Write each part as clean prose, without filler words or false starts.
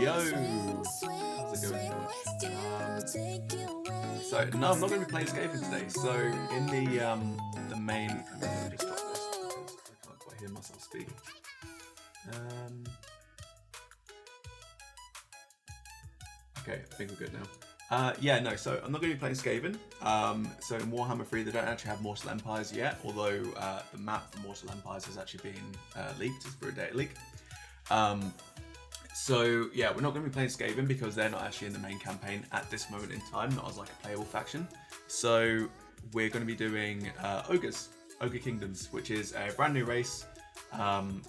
Yo, how's it going, George? So no, I'm not going to be playing Scuffed today. So in the main, let me just stop this because I can't quite hear myself speak. Okay, I think we're good now. Yeah, no, so I'm not going to be playing Skaven. So in Warhammer 3, they don't actually have Mortal Empires yet, although the map for Mortal Empires has actually been leaked. It's for a data leak. So yeah, we're not going to be playing Skaven because they're not actually in the main campaign at this moment in time, not as like a playable faction. So we're going to be doing Ogres, Ogre Kingdoms, which is a brand new race.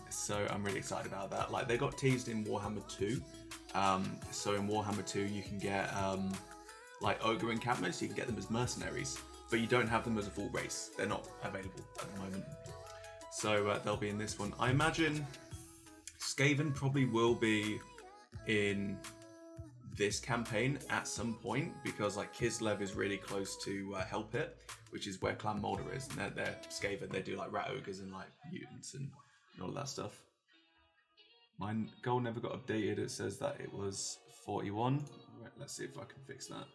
So I'm really excited about that. Like, they got teased in Warhammer 2. So in Warhammer 2 you can get like ogre encampments, you can get them as mercenaries, but you don't have them as a full race. They're not available at the moment. So they'll be in this one. I imagine Skaven probably will be in this campaign at some point because like Kislev is really close to Hellpit, which is where Clan Moulder is, and they're Skaven. They do like rat ogres and like mutants and all of that stuff. My goal never got updated. It says that it was 41. Right, let's see if I can fix that.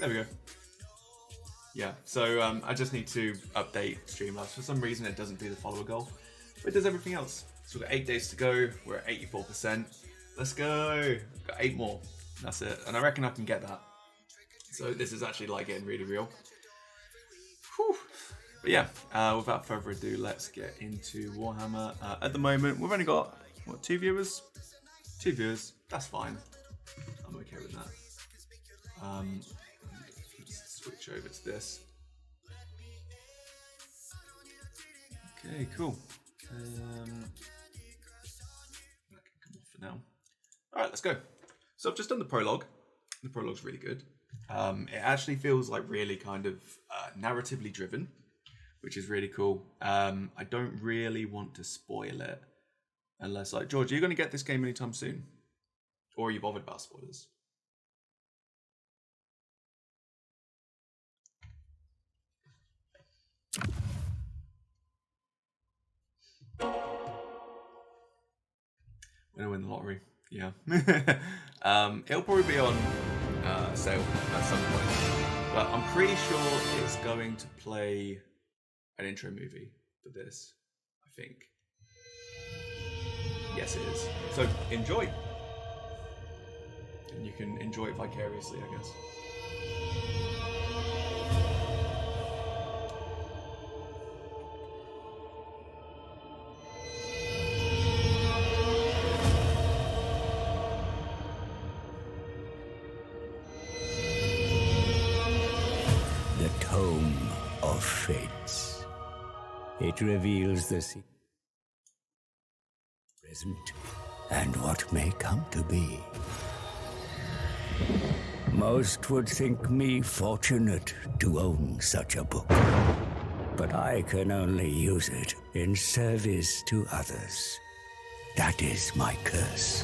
There we go. Yeah, so I just need to update Streamlabs. For some reason it doesn't do the follower goal, but it does everything else. So we've got 8 days to go. We're at 84%. Let's go. Got 8 more. That's it. And I reckon I can get that. So this is actually like getting really real. Whew. But yeah, without further ado, let's get into Warhammer. At the moment, we've only got, what, 2 viewers? 2 viewers. That's fine. I'm okay with that. Let's switch over to this. Okay, cool. That can come off for now. Alright, let's go. So I've just done the prologue. The prologue's really good. It actually feels like really kind of narratively driven, which is really cool. I don't really want to spoil it unless, like, George, are you going to get this game anytime soon? Or are you bothered about spoilers? We're going to win the lottery. Yeah. It'll probably be on sale at some point. But I'm pretty sure it's going to play an intro movie for this, I think. Yes, it is. So enjoy. And you can enjoy it vicariously, I guess. Fates. It reveals the present and what may come to be. Most would think me fortunate to own such a book, but I can only use it in service to others. That is my curse.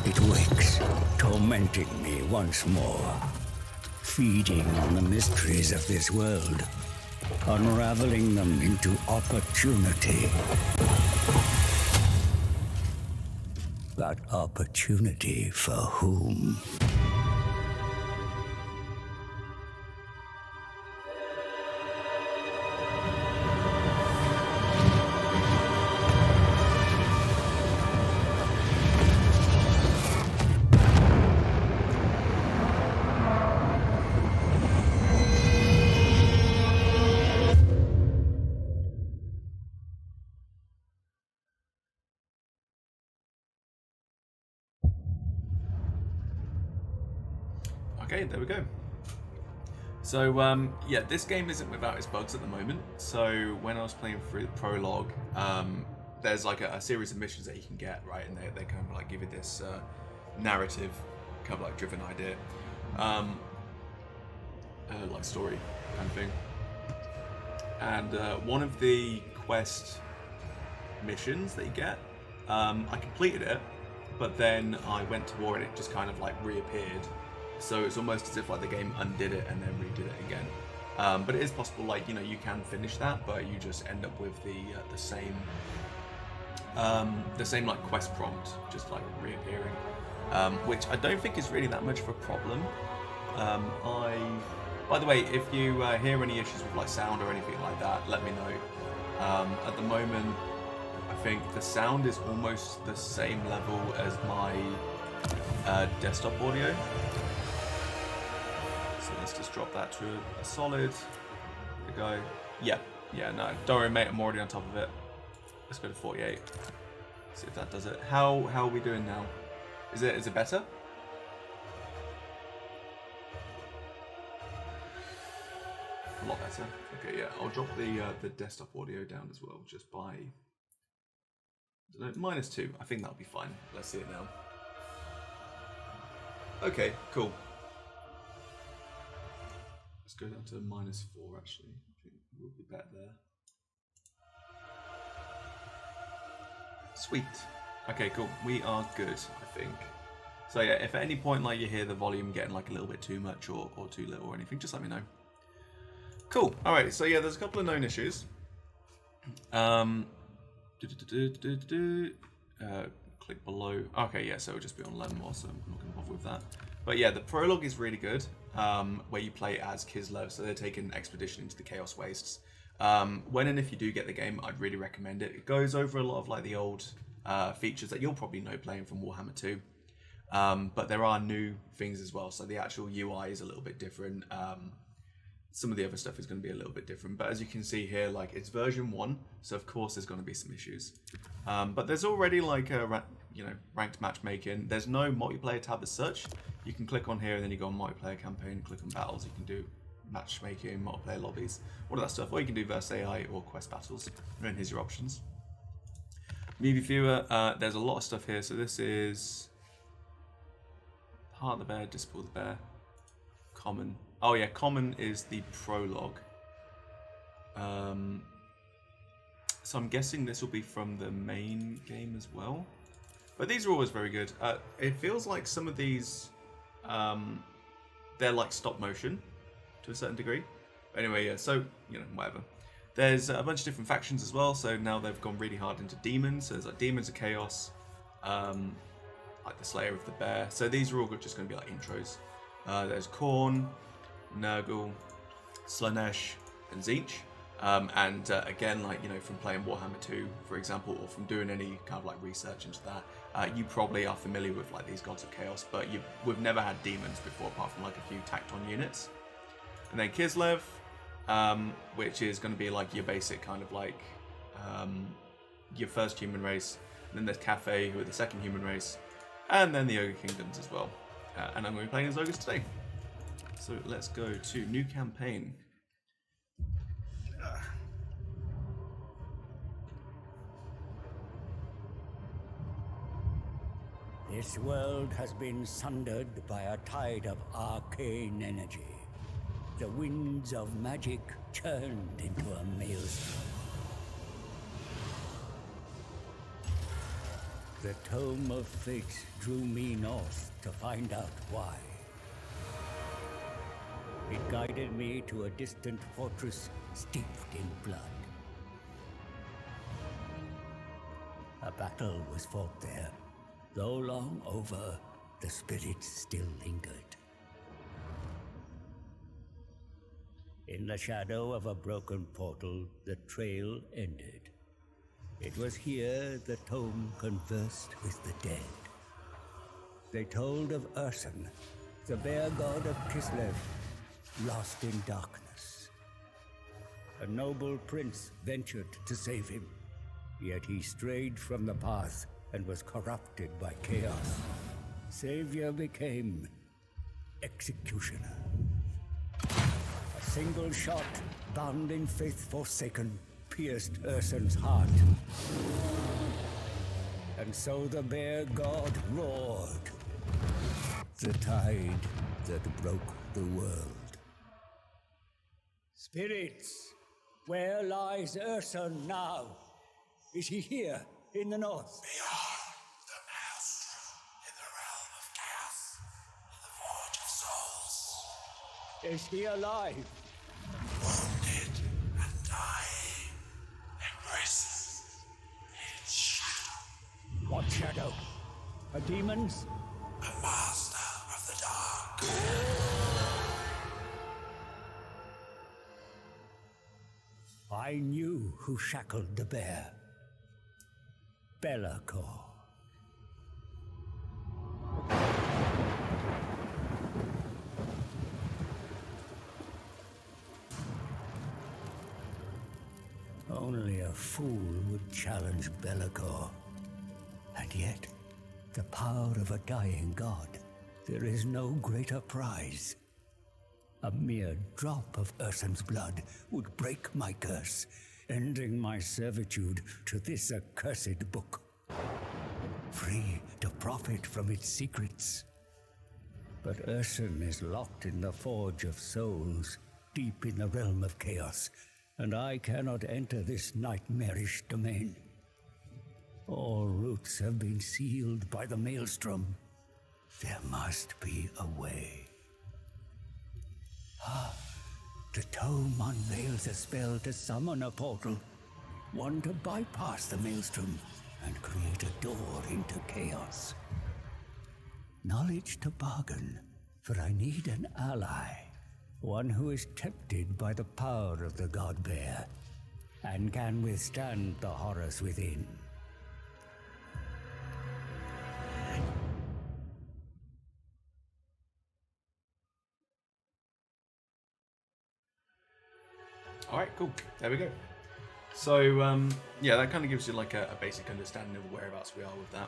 It wakes, tormenting me once more. Feeding on the mysteries of this world, unraveling them into opportunity. But opportunity for whom? Okay, there we go. So yeah, this game isn't without its bugs at the moment. So when I was playing through the prologue, there's like a series of missions that you can get, right? And they kind of like give you this narrative, kind of like driven idea, like story kind of thing. And one of the quest missions that you get, I completed it, but then I went to war and it just kind of like reappeared. So it's almost as if like the game undid it and then redid it again. But it is possible, like, you know, you can finish that, but you just end up with the same like quest prompt just like reappearing, which I don't think is really that much of a problem. By the way, if you hear any issues with like sound or anything like that, let me know. At the moment, I think the sound is almost the same level as my desktop audio. So let's just drop that to a solid. There we go. Yeah, no, don't worry, mate. I'm already on top of it. Let's go to 48. See if that does it. How are we doing now? Is it better? A lot better. Okay, yeah. I'll drop the desktop audio down as well, just by -2. I think that'll be fine. Let's see it now. Okay, cool. Let's go down to -4 actually. I think we'll be better there. Sweet. Okay, cool. We are good, I think. So yeah, if at any point like you hear the volume getting like a little bit too much or too little or anything, just let me know. Cool. All right. So yeah, there's a couple of known issues. Click below. Okay, yeah. So it'll just be on 11 more, so I'm not going to bother with that. But yeah, the prologue is really good. Where you play as Kislev, so they're taking an expedition into the Chaos Wastes. When and if you do get the game, I'd really recommend it. It goes over a lot of like the old features that you'll probably know playing from Warhammer 2. But there are new things as well, so the actual UI is a little bit different. Some of the other stuff is going to be a little bit different, but as you can see here, like it's version 1, so of course there's going to be some issues. But there's already like a ranked matchmaking. There's no multiplayer tab as such. You can click on here and then you go on multiplayer campaign, click on battles. You can do matchmaking, multiplayer lobbies, all of that stuff, or you can do versus AI or quest battles. And then here's your options. Movie viewer, there's a lot of stuff here. So this is Heart of the Bear, Disciple of the Bear, Common. Oh yeah, Common is the prologue. So I'm guessing this will be from the main game as well. But these are always very good. It feels like some of these, they're like stop motion to a certain degree. But anyway, yeah, so, whatever. There's a bunch of different factions as well. So now they've gone really hard into demons. So there's like Demons of Chaos, like the Slayer of the Bear. So these are all just going to be like intros. There's Khorne, Nurgle, Slanesh, and Tzeentch. And again, like, from playing Warhammer 2, for example, or from doing any kind of like research into that, you probably are familiar with like these gods of chaos, but we've never had demons before, apart from like a few tacked on units. And then Kislev, which is going to be like your basic kind of like your first human race. And then there's Cathay, who are the second human race, and then the Ogre Kingdoms as well. And I'm going to be playing as Ogres today. So let's go to new campaign. This world has been sundered by a tide of arcane energy. The winds of magic churned into a maelstrom. The Tome of Fate drew me north to find out why. It guided me to a distant fortress steeped in blood. A battle was fought there. Though long over, the spirits still lingered. In the shadow of a broken portal, the trail ended. It was here the tome conversed with the dead. They told of Ursun, the bear god of Kislev, lost in darkness. A noble prince ventured to save him, yet he strayed from the path and was corrupted by chaos. Savior became executioner. A single shot, bound in faith forsaken, pierced Ursun's heart. And so the bear god roared. The tide that broke the world. Spirits, where lies Ursun now? Is he here in the north? Beyond the maelstrom. Is he alive? Wounded and dying. Embraces its shadow. What shadow? A demon's? A master of the dark. I knew who shackled the bear. Be'lakor. Only a fool would challenge Be'lakor. And yet, the power of a dying god, there is no greater prize. A mere drop of Ursun's blood would break my curse, ending my servitude to this accursed book. Free to profit from its secrets. But Ursun is locked in the Forge of Souls, deep in the realm of chaos, and I cannot enter this nightmarish domain. All routes have been sealed by the Maelstrom. There must be a way. The tome unveils a spell to summon a portal, one to bypass the Maelstrom and create a door into chaos. Knowledge to bargain, for I need an ally, one who is tempted by the power of the God Bear and can withstand the horrors within. Alright, cool. There we go. So, yeah, that kind of gives you like a basic understanding of whereabouts we are with that.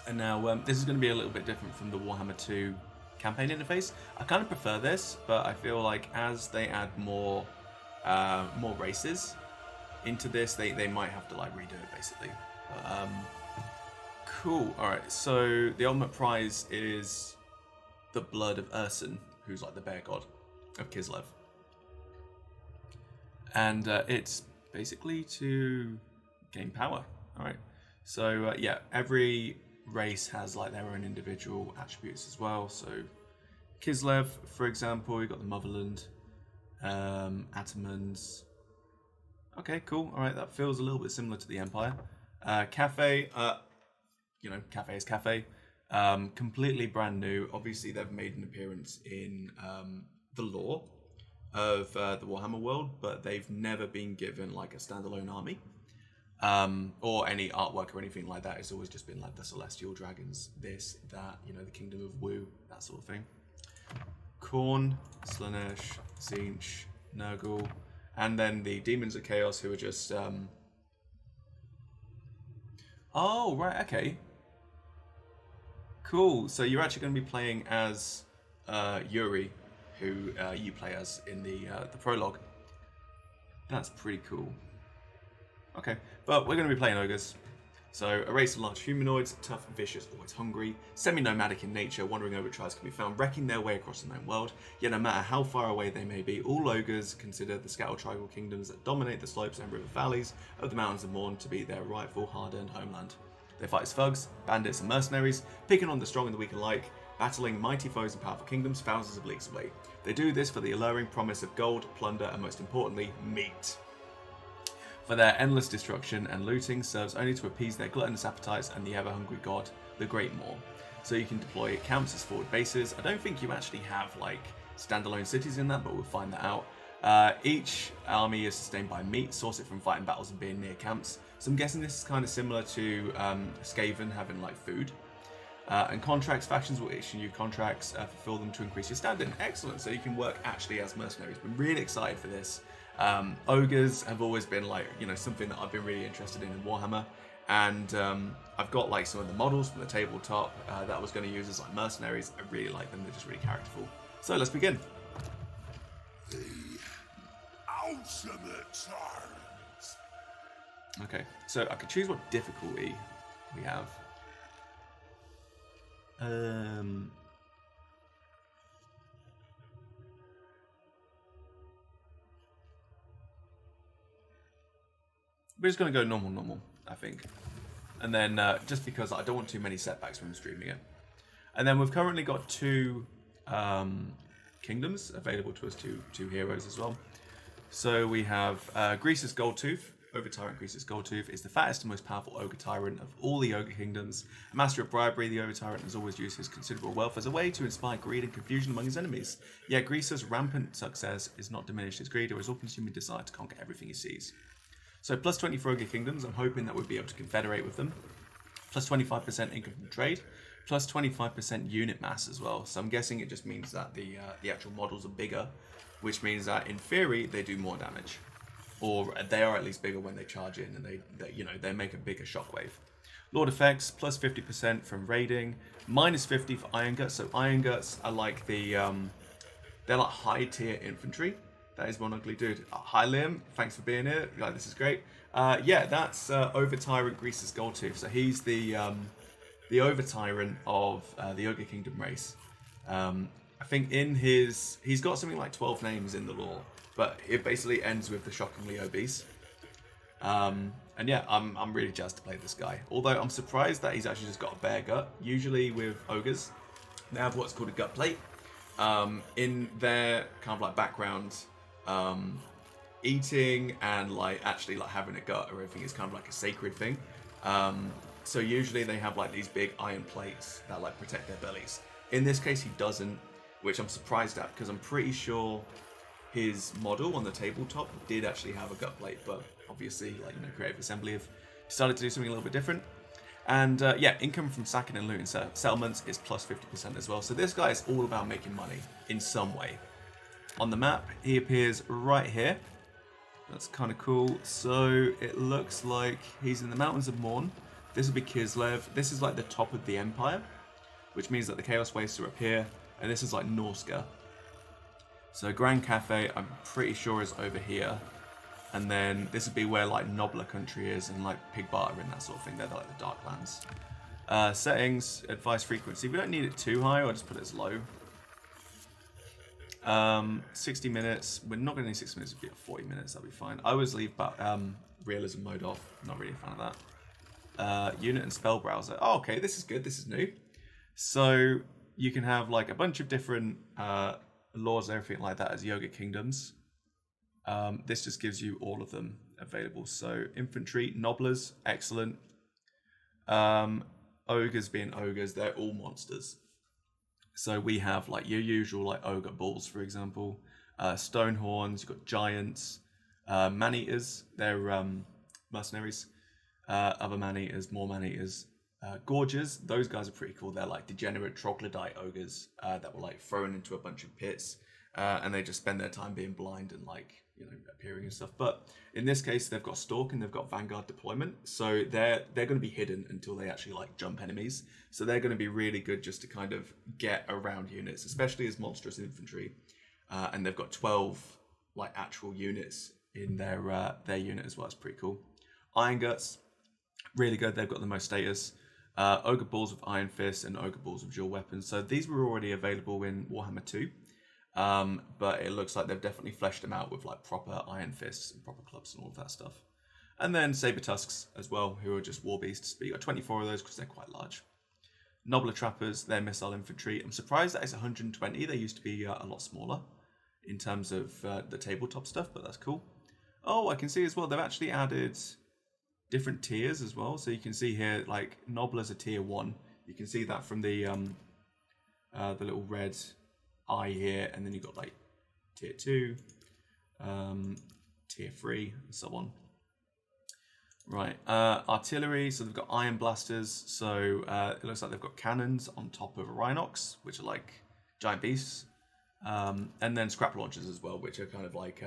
And now, this is going to be a little bit different from the Warhammer 2 campaign interface. I kind of prefer this, but I feel like as they add more races into this, they might have to like redo it, basically. But, cool. Alright, so the ultimate prize is the blood of Ursun, who's like the bear god of Kislev. And it's basically to gain power. All right. So yeah, every race has like their own individual attributes as well. So Kislev, for example, you've got the Motherland, Atamans. Okay, cool. All right, that feels a little bit similar to the Empire. Cafe, you know, Cafe is Cafe. Completely brand new. Obviously, they've made an appearance in the lore of the Warhammer world, but they've never been given like a standalone army or any artwork or anything like that. It's always just been like the Celestial Dragons, this, that, you know, the Kingdom of Wu, that sort of thing. Khorne, Slaanesh, Tzeentch, Nurgle, and then the Demons of Chaos, who are just oh right, okay, cool. So you're actually going to be playing as Yuri, who you play as in the prologue. That's pretty cool. Okay, but we're going to be playing ogres. So, a race of large humanoids, tough, vicious, always hungry, semi-nomadic in nature, wandering over tribes can be found wrecking their way across the known world. Yet no matter how far away they may be, all ogres consider the scattered tribal kingdoms that dominate the slopes and river valleys of the Mountains of Morn to be their rightful hard-earned homeland. They fight as thugs, bandits and mercenaries, picking on the strong and the weak alike, battling mighty foes in powerful kingdoms thousands of leagues away. They do this for the alluring promise of gold, plunder, and most importantly, meat. For their endless destruction and looting serves only to appease their gluttonous appetites and the ever-hungry god, the Great Maw. So you can deploy camps as forward bases. I don't think you actually have like standalone cities in that, but we'll find that out. Each army is sustained by meat, source it from fighting battles and being near camps. So I'm guessing this is kind of similar to Skaven having like food. And contracts, factions will issue you contracts, fulfill them to increase your standing. Excellent, so you can work actually as mercenaries. I'm really excited for this. Ogres have always been like, you know, something that I've been really interested in Warhammer. And I've got like some of the models from the tabletop that I was going to use as like mercenaries. I really like them, they're just really characterful. So let's begin. The ultimate tyrant. Okay, so I could choose what difficulty we have. We're just going to go normal, I think. And then, just because I don't want too many setbacks when I'm streaming it. And then we've currently got two Kingdoms, available to us two heroes as well. So we have Greasus Goldtooth. Ogre Tyrant Greasus Goldtooth is the fattest and most powerful Ogre Tyrant of all the Ogre Kingdoms. A master of bribery, the Ogre Tyrant has always used his considerable wealth as a way to inspire greed and confusion among his enemies. Yet Greasus' rampant success is not diminished his greed or his all-consuming desire to conquer everything he sees. So plus 20 for Ogre Kingdoms, I'm hoping that we'll be able to confederate with them. Plus 25% income from trade, plus 25% unit mass as well. So I'm guessing it just means that the actual models are bigger, which means that in theory they do more damage. Or they are at least bigger when they charge in, and they make a bigger shockwave. Lord effects plus 50% from raiding, minus 50 for Iron Guts. So Iron Guts are like they're like high tier infantry. That is one ugly dude. Hi Liam, thanks for being here. Like, this is great. Yeah, that's Over Tyrant Greasus Goldtooth. So he's the Over Tyrant of the Ogre Kingdom race. I think he's got something like 12 names in the lore. But it basically ends with the shockingly obese. And yeah, I'm really jazzed to play this guy. Although I'm surprised that he's actually just got a bare gut. Usually with ogres, they have what's called a gut plate. In their kind of like background, eating and like actually like having a gut or everything is kind of like a sacred thing. So usually they have like these big iron plates that like protect their bellies. In this case, he doesn't, which I'm surprised at because I'm pretty sure his model on the tabletop did actually have a gut plate, but obviously, like, Creative Assembly have decided to do something a little bit different. And yeah, income from sacking and looting settlements is plus 50% as well. So this guy is all about making money in some way. On the map, he appears right here. That's kind of cool. So it looks like he's in the Mountains of Morn. This will be Kislev. This is like the top of the Empire, which means that the Chaos Wastes are up here, and this is like Norska. So Grand Cafe, I'm pretty sure is over here. And then this would be where like Nobler Country is and like Pig Barter and that sort of thing. They're like the Darklands. Settings, advice frequency. We don't need it too high, I'll just put it as low. 60 minutes. We're not going to need 60 minutes, it'll be 40 minutes, that'll be fine. I always leave realism mode off. Not really a fan of that. Unit and spell browser. Oh, okay, this is good, this is new. So you can have like a bunch of different laws and everything like that as Yoga Kingdoms. This just gives you all of them available. So infantry, nobblers, excellent. Ogres being ogres, they're all monsters. So we have like your usual like ogre bulls, for example. Stone horns, you've got giants, man-eaters, they're mercenaries. Other man-eaters, more man-eaters. Gorges, those guys are pretty cool. They're like degenerate troglodyte ogres that were like thrown into a bunch of pits, and they just spend their time being blind and like appearing and stuff. But in this case, they've got stalk and they've got vanguard deployment, so they're going to be hidden until they actually like jump enemies. So they're going to be really good just to kind of get around units, especially as monstrous infantry. And they've got 12 like actual units in their unit as well. It's pretty cool. Iron Guts, really good. They've got the most status. Ogre Balls with Iron Fists and Ogre Balls with Dual Weapons. So these were already available in Warhammer 2, but it looks like they've definitely fleshed them out with like proper Iron Fists and proper clubs and all of that stuff. And then Saber Tusks as well, who are just War Beasts, but you got 24 of those because they're quite large. Nobler Trappers, they're missile infantry. I'm surprised that it's 120. They used to be a lot smaller in terms of the tabletop stuff, but that's cool. Oh, I can see as well, they've actually added different tiers as well. So you can see here, like Nobblers are tier 1. You can see that from the little red eye here, and then you've got like tier 2, tier 3, and so on. Right, artillery, so they've got iron blasters, so it looks like they've got cannons on top of Rhinox, which are like giant beasts, and then scrap launchers as well, which are kind of like,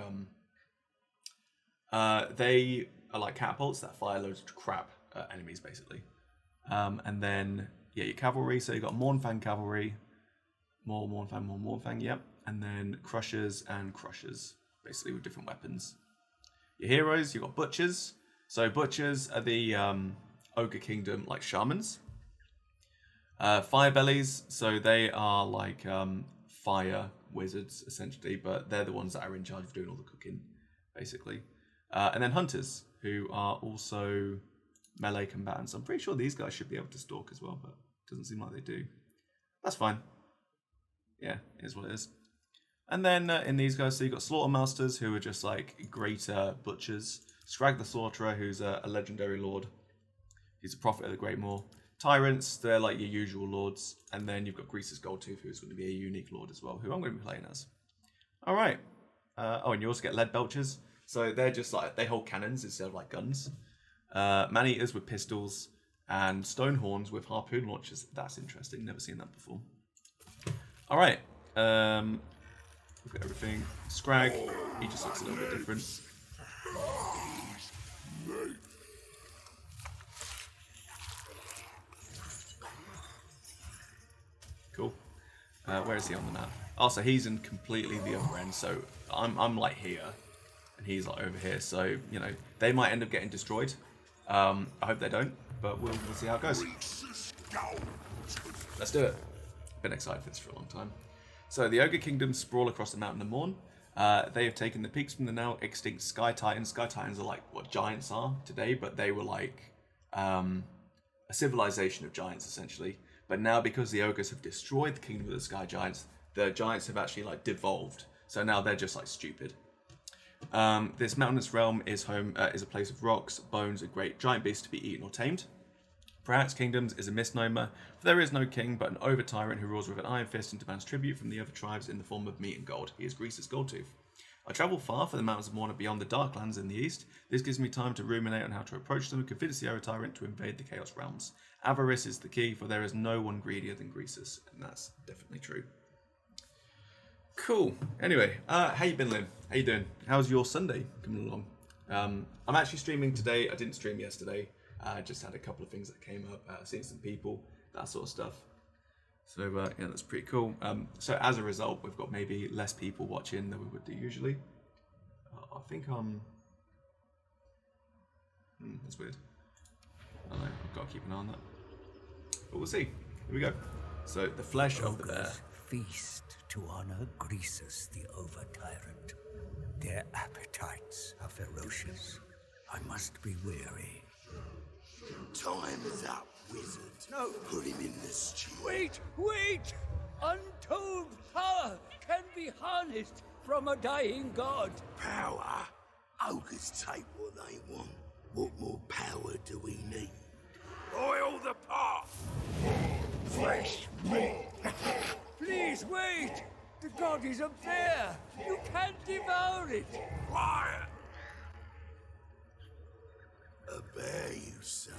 they are like catapults that fire loads of crap at enemies, basically. And then, yeah, your cavalry, so you've got Mournfang cavalry, more Mournfang, yep, and then crushers and crushers, basically with different weapons. Your heroes, you've got butchers. So butchers are the Ogre Kingdom like shamans. Firebellies, so they are like fire wizards essentially, but they're the ones that are in charge of doing all the cooking, basically. And then hunters, who are also melee combatants. I'm pretty sure these guys should be able to stalk as well, but it doesn't seem like they do. That's fine. Yeah, it is what it is. And then in these guys, so you've got Slaughtermasters, who are just like greater butchers. Scrag the Slaughterer, who's a legendary lord. He's a prophet of the Great Maw. Tyrants, they're like your usual lords. And then you've got Greaser's Goldtooth, who's going to be a unique lord as well, who I'm going to be playing as. All right. And you also get Lead Belchers. So they're just like, they hold cannons instead of like guns. Man-Eaters with pistols. And Stonehorns with harpoon launchers. That's interesting. Never seen that before. All right. Look at everything. Scrag, he just looks a little bit different. Cool. Where is he on the map? Oh, so he's in completely the other end. So I'm like here, and he's like over here. So you know they might end up getting destroyed. I hope they don't, but we'll see how it goes. Let's do it. Been excited for this for a long time. So the Ogre Kingdoms sprawl across the Mountain of Morn. They have taken the peaks from the now extinct Sky Titans. Sky Titans are like what giants are today, but they were like a civilization of giants essentially. But now because the ogres have destroyed the kingdom of the Sky Giants, the giants have actually like devolved. So now they're just like stupid. This mountainous realm is a place of rocks, bones, and great giant beasts to be eaten or tamed. Perhaps kingdoms is a misnomer, for there is no king but an over-tyrant who rules with an iron fist and demands tribute from the other tribes in the form of meat and gold. He is Greaser's Goldtooth. I travel far for the mountains of Morn and beyond the Darklands in the east. This gives me time to ruminate on how to approach them and convince the over-tyrant to invade the Chaos Realms. Avarice is the key, for there is no one greedier than Greaser's, and that's definitely true. Cool. Anyway, how you been, Lynn? How you doing? How's your Sunday coming along? I'm actually streaming today. I didn't stream yesterday. I just had a couple of things that came up, seeing some people, that sort of stuff. So yeah, that's pretty cool. So as a result, we've got maybe less people watching than we would do usually. I think that's weird. I don't know, I've got to keep an eye on that. But we'll see. Here we go. So the flesh of the bear. Feast to honor Greasus the Over-Tyrant. Their appetites are ferocious. I must be wary. Time's up, wizard. No. Put him in the stew. Wait! Untold power can be harnessed from a dying god. Power? Ogres take what they want. What more power do we need? Oil the pot! Fresh meat! Please wait! The god is up there! You can't devour it! Quiet! A bear, you say?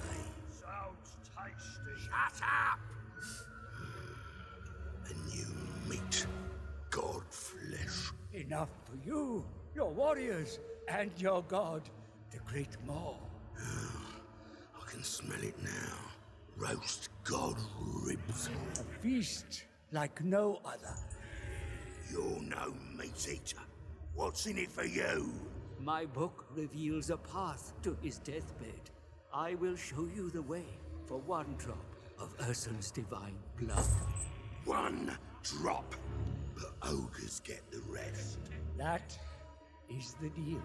Sounds tasty. Shut up! A new meat. God flesh. Enough for you, your warriors, and your god, the Great Maw. I can smell it now. Roast god ribs. A feast like no other. You're no meat eater. What's in it for you? My book reveals a path to his deathbed. I will show you the way for one drop of Ursun's divine blood. One drop. But ogres get the rest. That is the deal.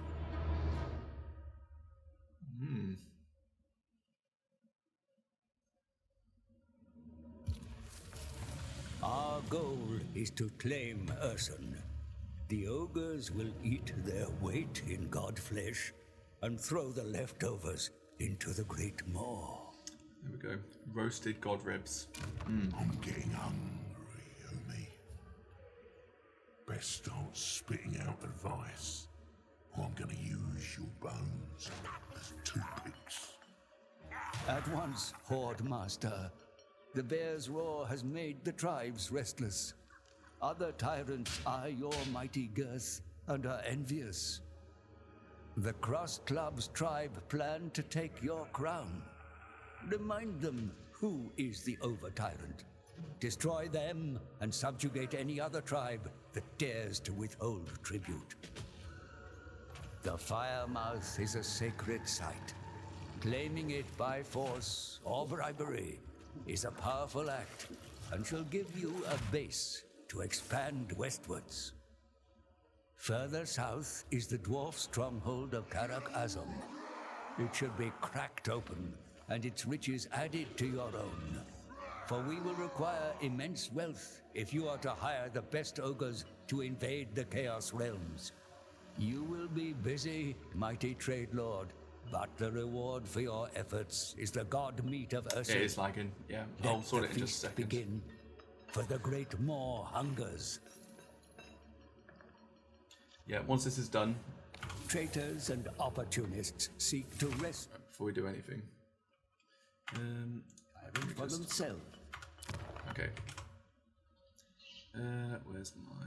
Our goal is to claim Ursun. The ogres will eat their weight in god flesh and throw the leftovers into the Great Maw. There we go. Roasted god ribs. I'm getting hungry, homie. Best start spitting out advice, or I'm gonna use your bones as toothpicks. At once, Horde Master, the bear's roar has made the tribes restless. Other tyrants eye your mighty girth and are envious. The Cross Club's tribe plan to take your crown. Remind them who is the Over-Tyrant. Destroy them and subjugate any other tribe that dares to withhold tribute. The Firemouth is a sacred site. Claiming it by force or bribery is a powerful act and shall give you a base to expand westwards. Further south is the dwarf stronghold of Karak Azom. It should be cracked open and its riches added to your own. for we will require immense wealth if you are to hire the best ogres to invade the Chaos Realms. You will be busy, mighty trade lord, but the reward for your efforts is the god meat of Ursa. It is lagging, yeah. I'll sort it in just a second. Begin, for the great maw hungers. Yeah, once this is done. Traitors and opportunists seek to rest. Before we do anything. For themselves. Okay. Where's my...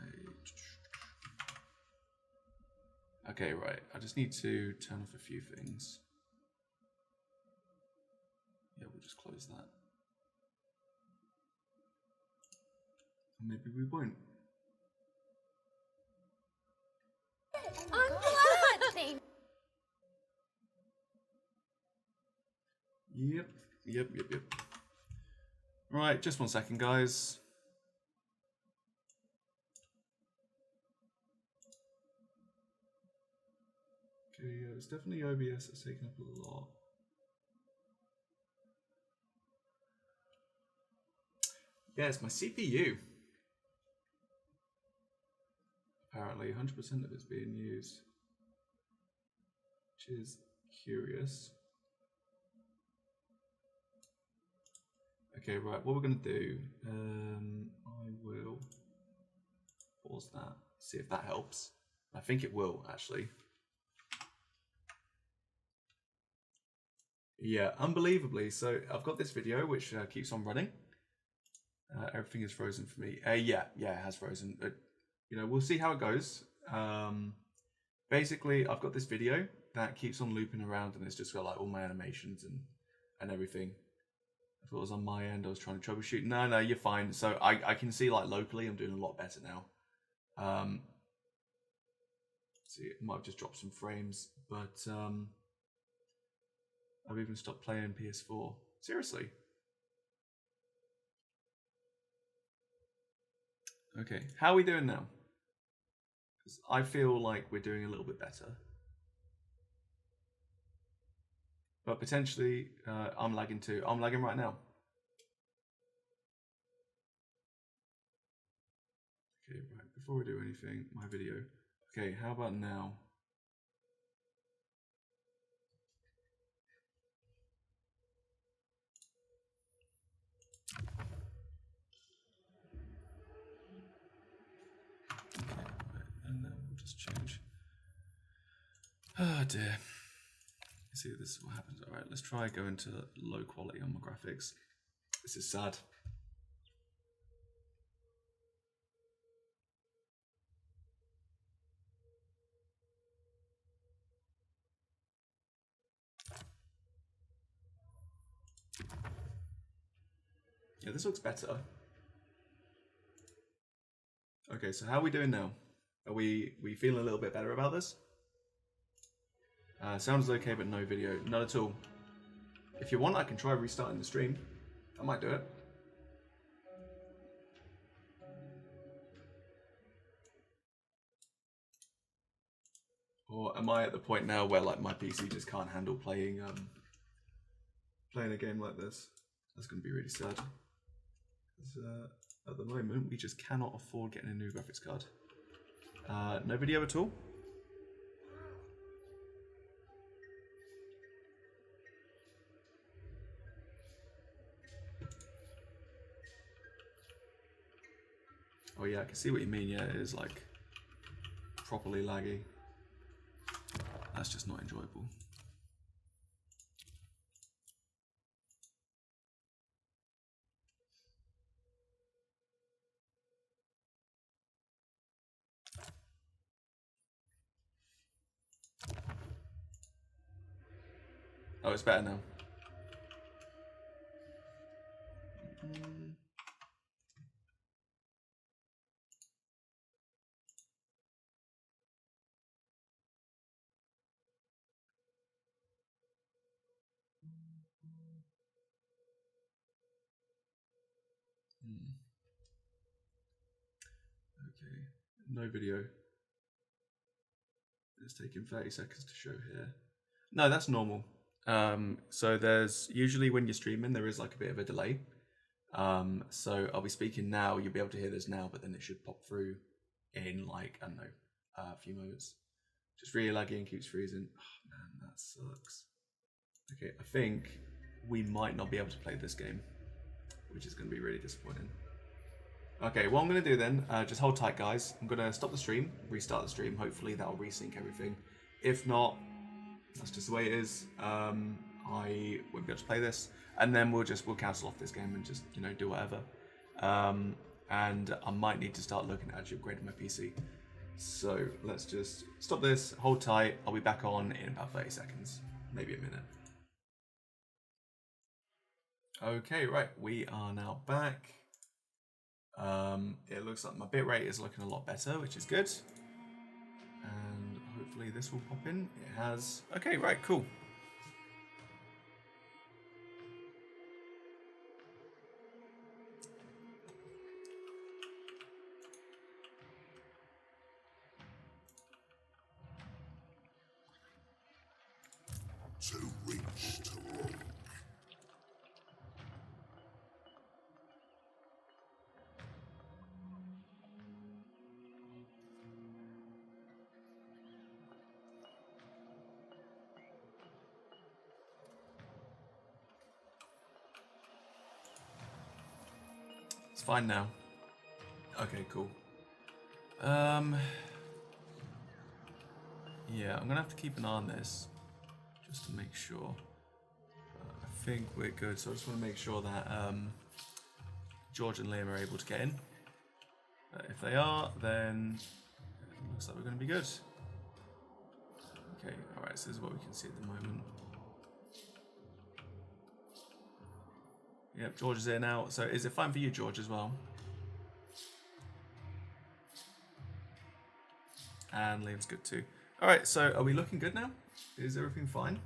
Okay, right. I just need to turn off a few things. Yeah, we'll just close that. Maybe we won't. I'm glad! Yep. Right, just 1 second, guys. Okay, yeah, it's definitely OBS that's taking up a lot. Yeah, it's my CPU. Apparently, 100% of it's being used, which is curious. Okay, right, what we're going to do, I will pause that, see if that helps. I think it will, actually. Yeah, unbelievably. So I've got this video which keeps on running. Everything is frozen for me. Yeah, it has frozen. You know, we'll see how it goes. Basically, I've got this video that keeps on looping around, and it's just got like all my animations and everything. I thought it was on my end. I was trying to troubleshoot. No, you're fine. So I can see like locally, I'm doing a lot better now. See, it might have just dropped some frames, but I've even stopped playing PS4. Seriously. Okay, how are we doing now? Because I feel like we're doing a little bit better. But potentially, I'm lagging too. I'm lagging right now. Okay, right, before we do anything, my video. Okay, how about now? Okay, right, and then we'll just change. Oh dear. See, this is what happens. Alright, let's try going to low quality on my graphics. This is sad. Yeah, this looks better. Okay, so how are we doing now? Are we feeling a little bit better about this? Sounds okay, but no video. Not at all. If you want, I can try restarting the stream. I might do it. Or am I at the point now where like my PC just can't handle playing a game like this? That's going to be really sad. At the moment, we just cannot afford getting a new graphics card. No video at all? Oh yeah, I can see what you mean. Yeah, it is like properly laggy. That's just not enjoyable. Oh, it's better now. Okay, no video. It's taking 30 seconds to show here. No, that's normal. So there's usually when you're streaming, there is like a bit of a delay. So I'll be speaking now. You'll be able to hear this now, but then it should pop through in like, I don't know, a few moments. Just really laggy and keeps freezing. Oh man, that sucks. Okay, I think we might not be able to play this game, which is going to be really disappointing. Okay, what I'm going to do then, just hold tight guys. I'm going to stop the stream, restart the stream. Hopefully that'll resync everything. If not, that's just the way it is. I won't be able to play this. And then we'll cancel off this game and just, you know, do whatever. And I might need to start looking at actually upgrading my PC. So let's just stop this, hold tight. I'll be back on in about 30 seconds, maybe a minute. Okay, right, we are now back. It looks like my bitrate is looking a lot better, which is good. And hopefully this will pop in. It has. Okay, right, cool. Too rich to roll. It's fine now. Okay, cool. Yeah, I'm gonna have to keep an eye on this just to make sure. I think we're good, so I just want to make sure that George and Liam are able to get in. If they are, then it looks like we're going to be good. Okay, alright, so this is what we can see at the moment. Yep, George is here now. So is it fine for you, George, as well? And Liam's good too. Alright, so are we looking good now? Is everything fine?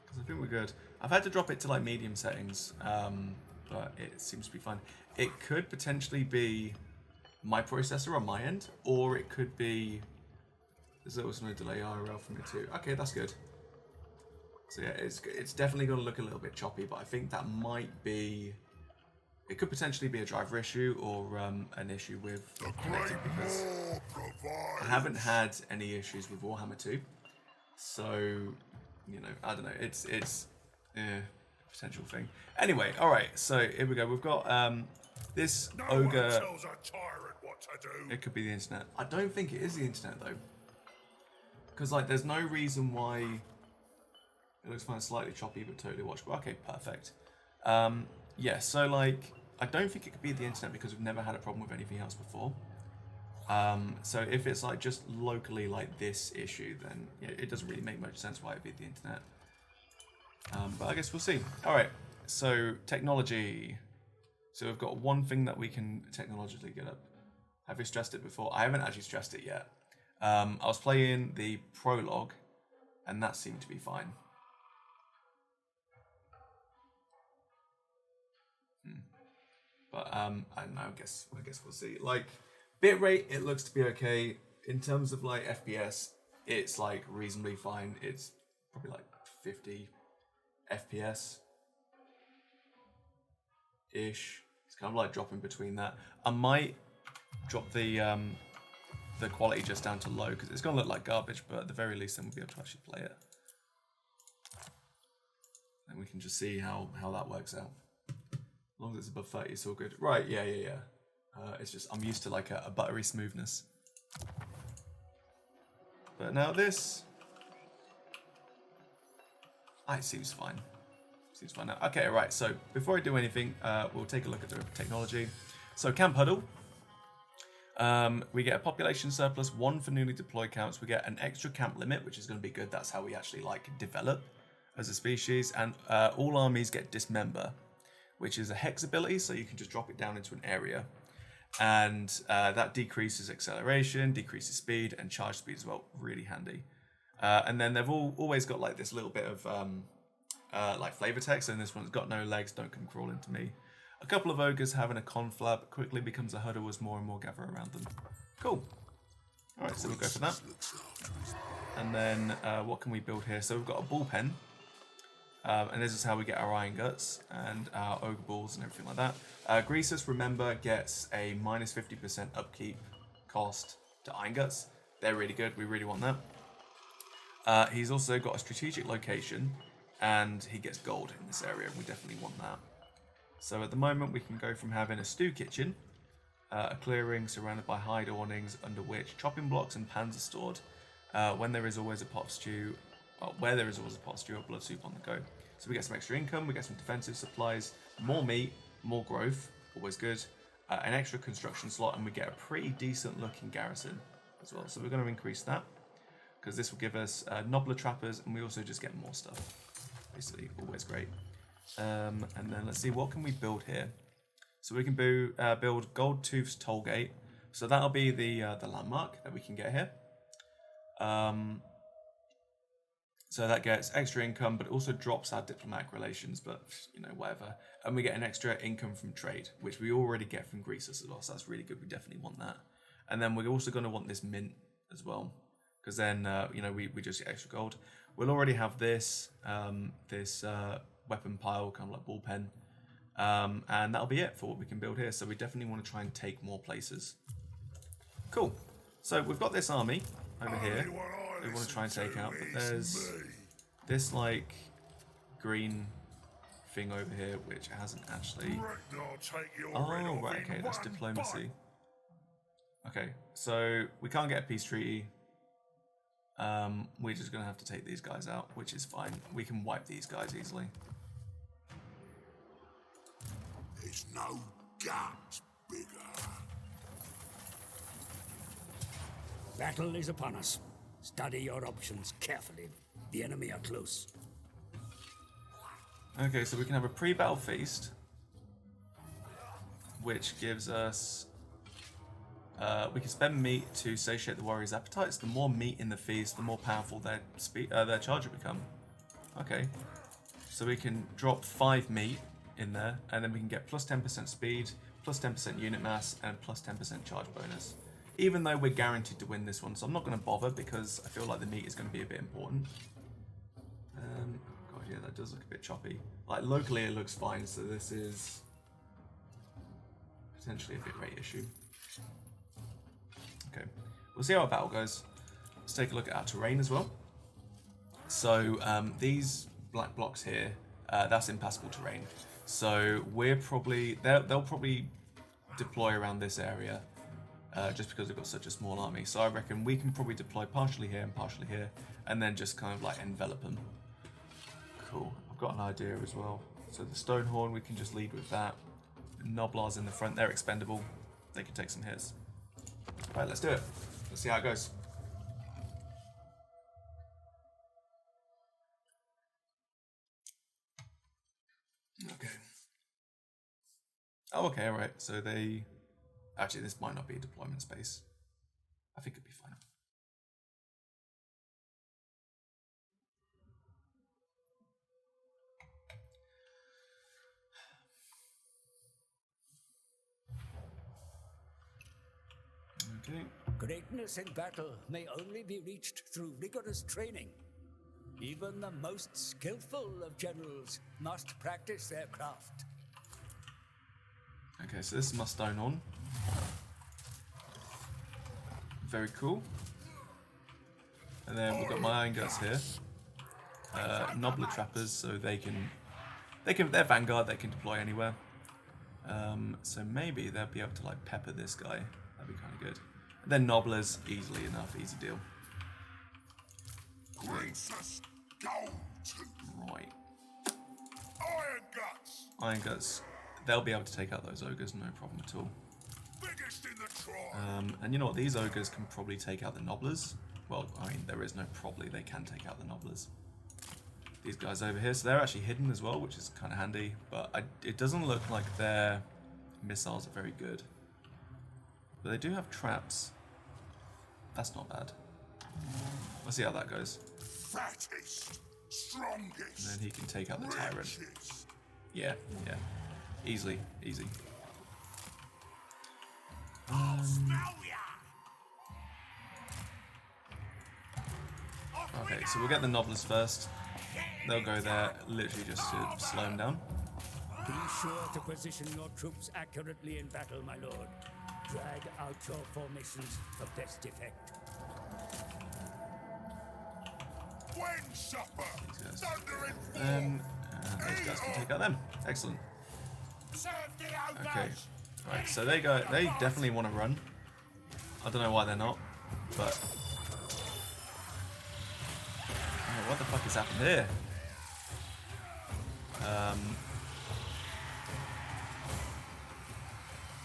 Because I think we're good. I've had to drop it to like medium settings, but it seems to be fine. It could potentially be my processor on my end, or it could be... There's also no delay IRL from it too. Okay, that's good. So yeah, it's definitely going to look a little bit choppy, but I think that might be... It could potentially be a driver issue or an issue with connecting, because I haven't had any issues with Warhammer 2. So, you know, I don't know. It's a potential thing. Anyway, all right. So here we go. We've got this ogre. Tells a tyrant what to do. It could be the internet. I don't think it is the internet though, because like there's no reason why. It looks fine, slightly choppy, but totally watchable. Okay, perfect. Yeah, so like, I don't think it could be the internet because we've never had a problem with anything else before. So if it's like just locally like this issue, then yeah, it doesn't really make much sense why it'd be the internet. But I guess we'll see. All right, so technology. So we've got one thing that we can technologically get up. Have we stressed it before? I haven't actually stressed it yet. I was playing the prologue, and that seemed to be fine. But I don't know, I guess we'll see. Like bitrate, it looks to be okay. In terms of like FPS, it's like reasonably fine. It's probably like 50 FPS ish. It's kind of like dropping between that. I might drop the quality just down to low because it's gonna look like garbage, but at the very least then we'll be able to actually play it. And we can just see how that works out. As long as it's above 30, it's all good. Right, yeah. It's just, I'm used to like a buttery smoothness. But now this... it seems fine. Seems fine now. Okay, right, so before I do anything, we'll take a look at the technology. So Camp Huddle. We get a population surplus, 1 for newly deployed camps. We get an extra camp limit, which is going to be good. That's how we actually like develop as a species. And all armies get dismember, which is a hex ability, so you can just drop it down into an area. And that decreases acceleration, decreases speed, and charge speed as well. Really handy. And then they've always got like this little bit of like flavor text, and this one's got no legs, don't come crawling to me. A couple of ogres having a conflab, quickly becomes a huddle as more and more gather around them. Cool. Alright, so we'll go for that. And then what can we build here? So we've got a bullpen. And this is how we get our iron guts and our ogre balls and everything like that. Greasus, remember, gets a minus 50% upkeep cost to iron guts. They're really good. We really want that. He's also got a strategic location, and he gets gold in this area. We definitely want that. So at the moment, we can go from having a stew kitchen, a clearing surrounded by hide awnings under which chopping blocks and pans are stored. When there is always a pot of stew, where there is always a pot of stew or blood soup on the go. So we get some extra income, we get some defensive supplies, more meat, more growth, always good, an extra construction slot, and we get a pretty decent looking garrison as well. So we're going to increase that because this will give us nobbler trappers, and we also just get more stuff. Basically, always great. And then let's see, what can we build here? So we can build Gold Tooth's Tollgate. So that'll be the landmark that we can get here. So that gets extra income, but it also drops our diplomatic relations, but, you know, whatever. And we get an extra income from trade, which we already get from Greasus as well, so that's really good. We definitely want that. And then we're also going to want this mint as well, because then, you know, we just get extra gold. We'll already have this, weapon pile, kind of like bullpen. And that'll be it for what we can build here. So we definitely want to try and take more places. Cool. So we've got this army over here we want to try and take out, but there's this like green thing over here which hasn't actually... Oh, right, okay, that's diplomacy. Okay, so we can't get a peace treaty. We're just going to have to take these guys out, which is fine. We can wipe these guys easily. There's no guns bigger. Battle is upon us. Study your options carefully. The enemy are close. Okay, so we can have a pre-battle feast, which gives us... we can spend meat to satiate the warriors' appetites. The more meat in the feast, the more powerful their charge will become. Okay, so we can drop 5 meat in there, and then we can get plus 10% speed, plus 10% unit mass, and plus 10% charge bonus. Even though we're guaranteed to win this one, so I'm not going to bother because I feel like the meat is going to be a bit important. God, yeah, that does look a bit choppy. Like, locally it looks fine, so this is potentially a bit rate issue. Okay, we'll see how our battle goes. Let's take a look at our terrain as well. So these black blocks here, that's impassable terrain. So we're probably, they'll probably deploy around this area. Just because they've got such a small army. So I reckon we can probably deploy partially here and partially here, and then just kind of like envelop them. Cool. I've got an idea as well. So the Stonehorn, we can just lead with that. Nobblars in the front, they're expendable. They can take some hits. Right, let's do it. Let's see how it goes. Okay. Oh, okay, alright. So they... Actually, this might not be a deployment space. I think it'd be fine. Okay. Greatness in battle may only be reached through rigorous training. Even the most skillful of generals must practice their craft. Okay, so this is my Stonehorn. Very cool. And then we've got my Iron Guts here. Nobbler Trappers, so they're Vanguard, they can deploy anywhere. So maybe they'll be able to like pepper this guy. That'd be kind of good. And then Nobblers, easily enough, easy deal. Right. Iron Guts. Iron Guts. They'll be able to take out those ogres, no problem at all. Biggest in the tribe. And you know what? These ogres can probably take out the Nobblers. Well, I mean, there is no probably. They can take out the Nobblers. These guys over here, so they're actually hidden as well, which is kind of handy. But it doesn't look like their missiles are very good. But they do have traps. That's not bad. Let's see how that goes. Fattest, strongest. And then he can take out the Tyrant. Richest. Yeah, yeah. Easily, easy. Okay, so we'll get the Nobblers first. they'll go there literally just to slow them down. Be sure to position your troops accurately in battle, my lord. Drag out your formations for best effect. When supper, thunder and And those guys can take out them. Excellent. Okay. Right, so they definitely want to run. I don't know why they're not, but oh, what the fuck has happened here?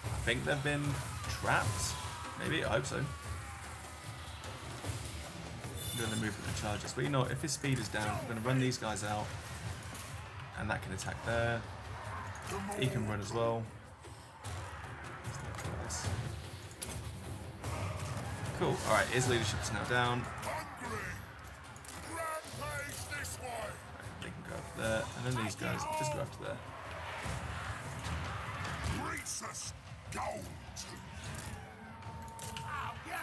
I think they've been trapped. Maybe, I hope so. Then the movement and charges. But you know, if his speed is down, I'm going to run these guys out, and that can attack there. He can run as well. Cool. All right, his leadership is now down. They can go up there, and then these guys just go up to there.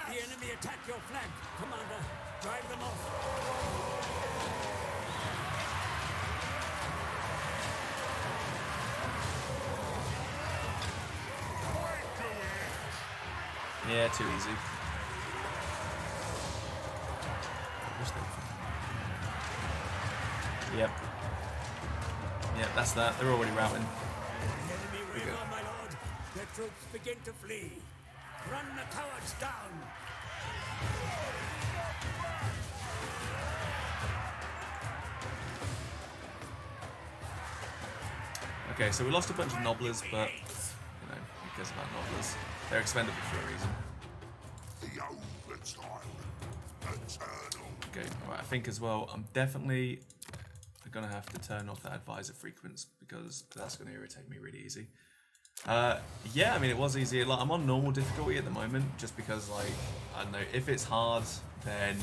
The enemy attack your flank, Commander. Drive them off. Yeah, too easy. Yep. Yep, that's that. They're already routing. Enemy waver, my lord. The troops begin to flee. Run the cowards down. Okay, so we lost a bunch of nobblers, but you know, who cares about nobblers? They're expendable for a reason. the overtime, eternal. Okay, alright, I think as well, I'm definitely gonna have to turn off that advisor frequency because that's gonna irritate me really easy. Yeah, I mean, it was easy. Like, I'm on normal difficulty at the moment just because, like, I don't know, if it's hard, then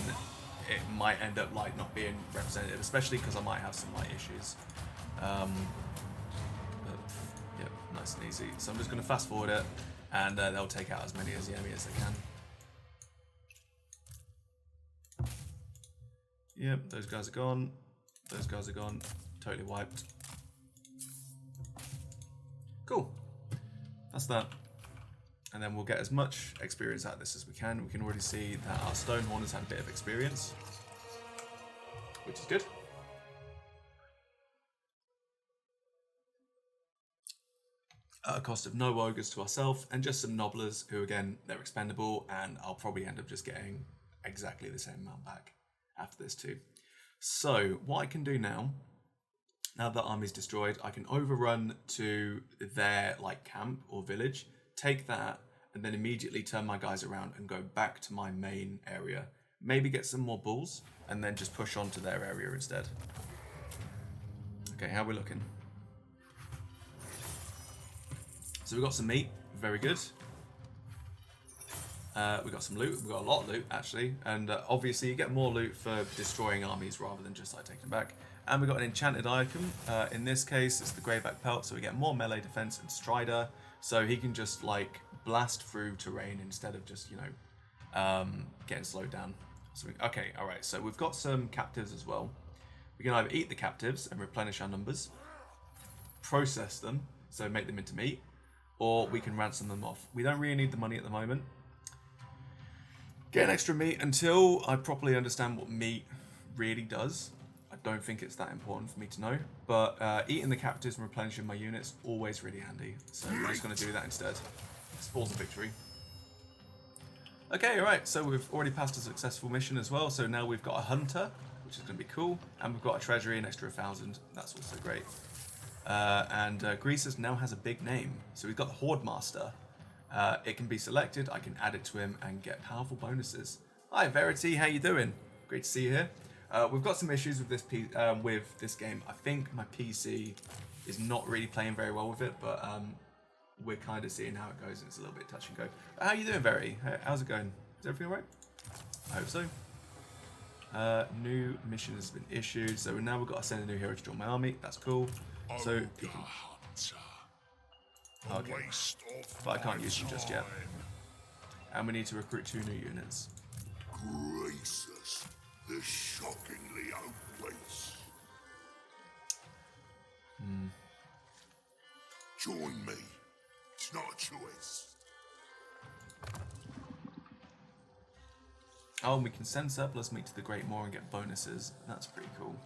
it might end up, like, not being representative, especially because I might have some light issues. But, yeah, nice and easy. So I'm just going to fast forward it, and they'll take out as many as the enemy as they can. Yep, those guys are gone. Those guys are gone. Totally wiped. Cool. That's that. And then we'll get as much experience out of this as we can. We can already see that our Stonehorners have a bit of experience, which is good. At a cost of no ogres to ourselves and just some nobblers who, again, they're expendable, and I'll probably end up just getting exactly the same amount back after this too. So what I can do now that the army's destroyed, I can overrun to their like camp or village, take that, and then immediately turn my guys around and go back to my main area. Maybe get some more bulls, and then just push on to their area instead. Okay, how are we looking? So we've got some meat, very good. We got some loot, we got a lot of loot actually, and obviously you get more loot for destroying armies rather than just like taking them back. And we got an enchanted item. In this case, it's the Greyback Pelt, so we get more melee defense and Strider, so he can just like blast through terrain instead of just, you know, getting slowed down. So okay, all right. So we've got some captives as well. We can either eat the captives and replenish our numbers, process them, so make them into meat, or we can ransom them off. We don't really need the money at the moment. Get an extra meat until I properly understand what meat really does. I don't think it's that important for me to know, but eating the captives and replenishing my units, always really handy. So we're just going to do that instead. Spoils a victory. Okay, alright, so we've already passed a successful mission as well, so now we've got a hunter, which is going to be cool, and we've got a treasury, an extra 1,000, that's also great. Greasus now has a big name, so we've got the Horde Master. It can be selected, I can add it to him and get powerful bonuses. Hi Verity, how you doing? Great to see you here. We've got some issues with this game. I think my PC is not really playing very well with it, but we're kind of seeing how it goes, and it's a little bit touch and go. But how you doing, Verity? How's it going? Is everything alright? I hope so. New mission has been issued, so now we've got to send a new hero to join my army. That's cool. So you can... Okay, but I can't use them just yet. And we need to recruit 2 new units. Gracious, the shockingly outplaced. Join me. It's not a choice. Oh, and we can send surplus meat to the Great Moor and get bonuses. That's pretty cool.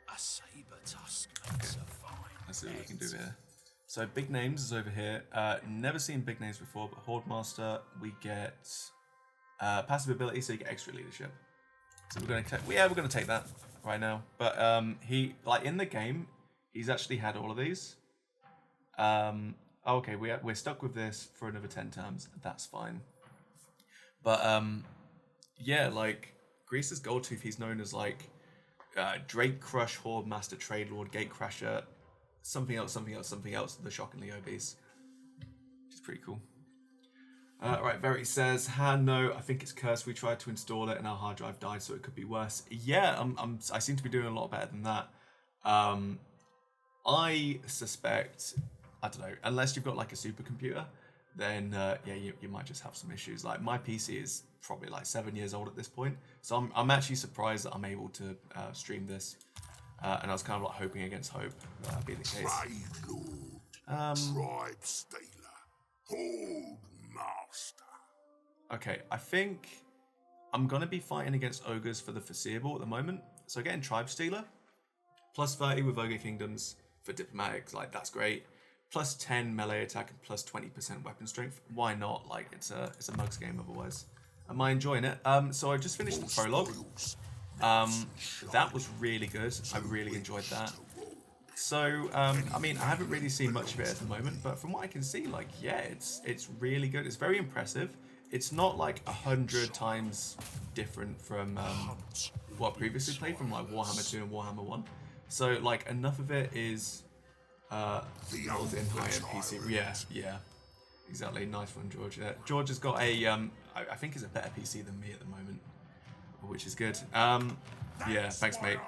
A saber tusk makes a fine. Let's see what we can do here. So big names is over here. Never seen big names before, but Horde Master, we get passive ability, so you get extra leadership. So we're gonna take that right now. But he, like, in the game, he's actually had all of these. Okay, we're stuck with this for another 10 terms. That's fine. But yeah, like Grease's Goldtooth, he's known as like Drake Crush, Horde Master, Trade Lord, Gatecrasher, something else, the shockingly obese. Which is pretty cool. Right, Verity says, no, I think it's cursed. We tried to install it and our hard drive died, so it could be worse. Yeah, I seem to be doing a lot better than that. I suspect, I don't know, unless you've got like a supercomputer, then yeah, you might just have some issues. Like my PC is probably like 7 years old at this point, so I'm actually surprised that I'm able to stream this. And I was kind of like hoping against hope that that'd be the case. Trade Lord, Tribe Stealer, Horde Master. Okay, I think I'm gonna be fighting against ogres for the foreseeable at the moment. So getting Tribe Stealer, plus 30 with Ogre Kingdoms for diplomatics, like that's great. Plus 10 melee attack and plus 20% weapon strength. Why not? Like it's a mugs game otherwise. Am I enjoying it? So I just finished the prologue. That was really good. I really enjoyed that. So I mean, I haven't really seen much of it at the moment, but from what I can see, like yeah, it's really good. It's very impressive. It's not like 100 times different from what I previously played from like Warhammer 2 and Warhammer 1. So like enough of it is in higher PC. Yeah, exactly. Nice one, George. George has got a I think he's a better PC than me at the moment, which is good. Yeah, thanks, mate.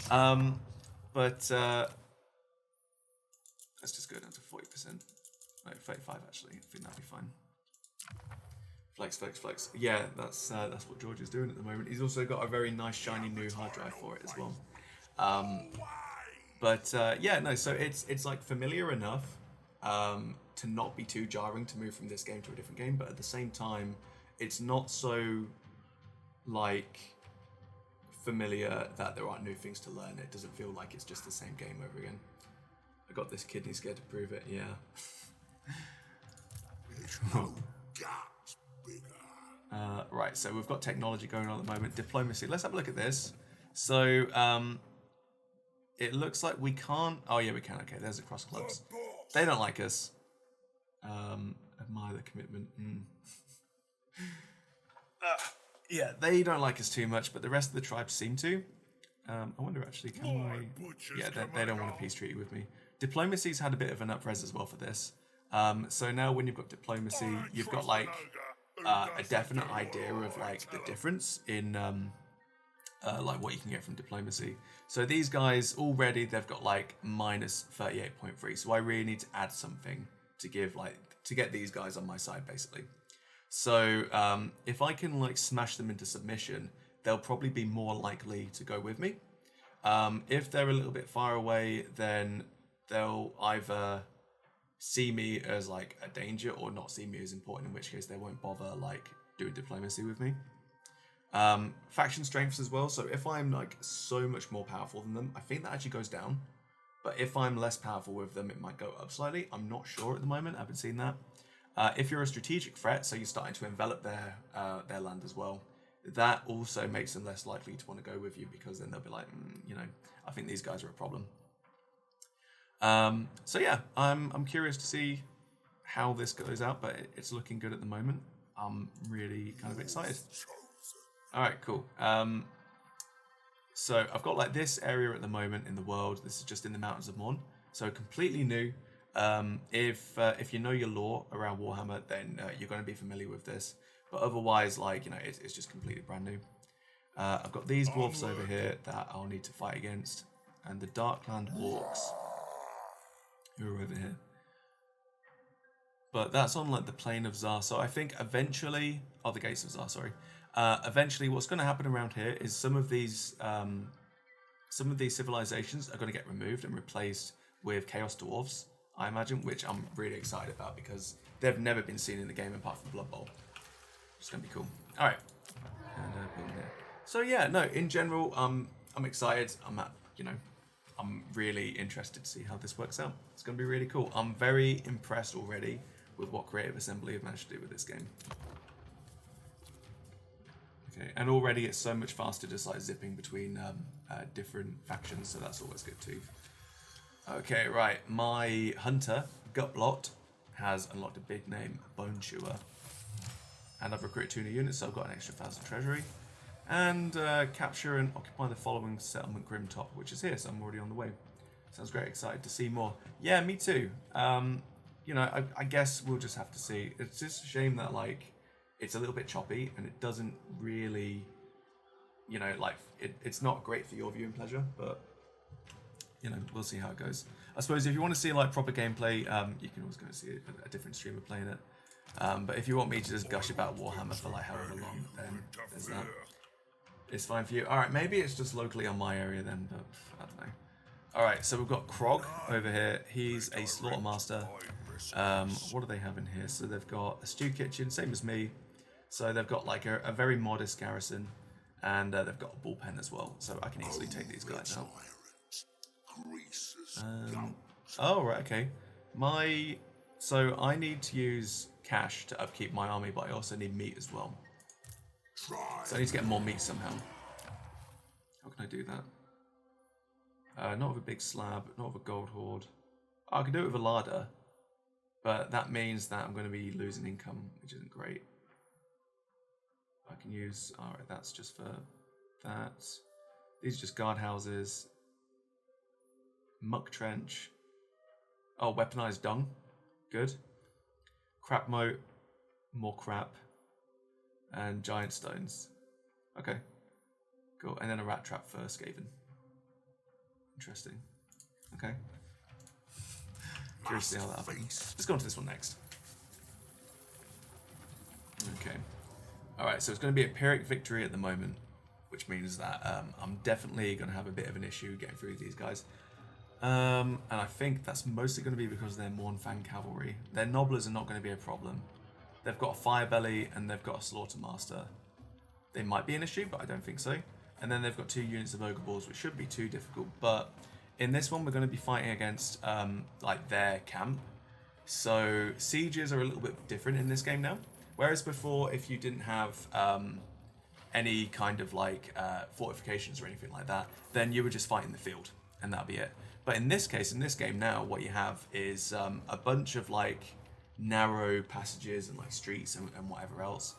But let's just go down to 40%. No, 35 actually. I think that'll be fine. Flex. Yeah, that's what George is doing at the moment. He's also got a very nice shiny new hard drive for it as well. But yeah, no. So it's like familiar enough to not be too jarring to move from this game to a different game, but at the same time, it's not so like familiar that there aren't new things to learn. It doesn't feel like it's just the same game over again. I got this kidney scared to prove it. Yeah. There's no gaps bigger. Right, so we've got technology going on at the moment. Diplomacy. Let's have a look at this. So it looks like we can't. Oh yeah, we can. Okay, there's the cross clubs. They don't like us. Admire the commitment. Yeah, they don't like us too much, but the rest of the tribes seem to. I wonder actually, can I? Yeah, they don't want a peace treaty with me. Diplomacy's had a bit of an up-res as well for this. So now when you've got diplomacy, you've got like a definite idea of like the difference in like what you can get from diplomacy. So these guys already, they've got like minus 38.3. So I really need to add something to give like to get these guys on my side basically. So if I can like smash them into submission, they'll probably be more likely to go with me. If they're a little bit far away, then they'll either see me as like a danger or not see me as important, in which case they won't bother like doing diplomacy with me. Faction strengths as well. So if I'm like so much more powerful than them, I think that actually goes down. But if I'm less powerful with them, it might go up slightly. I'm not sure at the moment. I haven't seen that. If you're a strategic threat, so you're starting to envelop their land as well, that also makes them less likely to want to go with you, because then they'll be like, you know, I think these guys are a problem. So yeah, I'm curious to see how this goes out, but it's looking good at the moment. I'm really kind of excited. All right, cool. So I've got like this area at the moment in the world. This is just in the Mountains of Morn, so completely new. If you know your lore around Warhammer, then you're going to be familiar with this. But otherwise, like, you know, it's just completely brand new. I've got these dwarfs over here that I'll need to fight against, and the Darkland Orcs who are over here. But that's on like the plain of Zar. So I think eventually, the Gates of Zar. Sorry. Eventually, what's going to happen around here is some of these civilizations are going to get removed and replaced with Chaos Dwarves, I imagine, which I'm really excited about because they've never been seen in the game apart from Blood Bowl. It's going to be cool. All right. And boom there. So yeah, no, in general, I'm excited. I'm really interested to see how this works out. It's going to be really cool. I'm very impressed already with what Creative Assembly have managed to do with this game. Okay, and already it's so much faster just like zipping between different factions, so that's always good too. Okay, right, my hunter, Gutblot, has unlocked a big name, Bone Chewer. And I've recruited 2 new units, so I've got an extra 1,000 treasury. And capture and occupy the following settlement, Grimtop, which is here, so I'm already on the way. Sounds great, excited to see more. Yeah, me too. You know, I guess we'll just have to see. It's just a shame that, like, it's a little bit choppy and it doesn't really, you know, like, it's not great for your viewing pleasure, but, you know, we'll see how it goes. I suppose if you want to see, like, proper gameplay, you can always go see a different streamer playing it. But if you want me to just gush about Warhammer for, like, however long, then there's that. It's fine for you. Alright, maybe it's just locally on my area then, but I don't know. Alright, so we've got Krog over here. He's a Slaughtermaster. What do they have in here? So they've got a stew kitchen, same as me. So they've got like a very modest garrison, and they've got a bullpen as well. So I can easily take these guys out. Oh, right, okay. So I need to use cash to upkeep my army, but I also need meat as well. So I need to get more meat somehow. How can I do that? Not with a big slab, not with a gold hoard. Oh, I can do it with a larder, but that means that I'm going to be losing income, which isn't great. I can use, alright, that's just for that. These are just guard houses. Muck trench. Oh, weaponized dung. Good. Crap moat. More crap. And giant stones. Okay. Cool. And then a rat trap for Skaven. Interesting. Okay. Curious to see how that happens. Let's go on to this one next. Okay. Alright, so it's going to be a Pyrrhic victory at the moment, which means that I'm definitely going to have a bit of an issue getting through these guys. And I think that's mostly going to be because they're Mournfang cavalry. Their Nobblers are not going to be a problem. They've got a Firebelly and they've got a Slaughtermaster. They might be an issue, but I don't think so. And then they've got 2 units of Ogre Balls, which shouldn't be too difficult. But in this one, we're going to be fighting against like their camp. So sieges are a little bit different in this game now. Whereas before, if you didn't have any kind of like fortifications or anything like that, then you would just fight in the field and that'd be it. But in this case, in this game now, what you have is a bunch of like narrow passages and like streets and whatever else.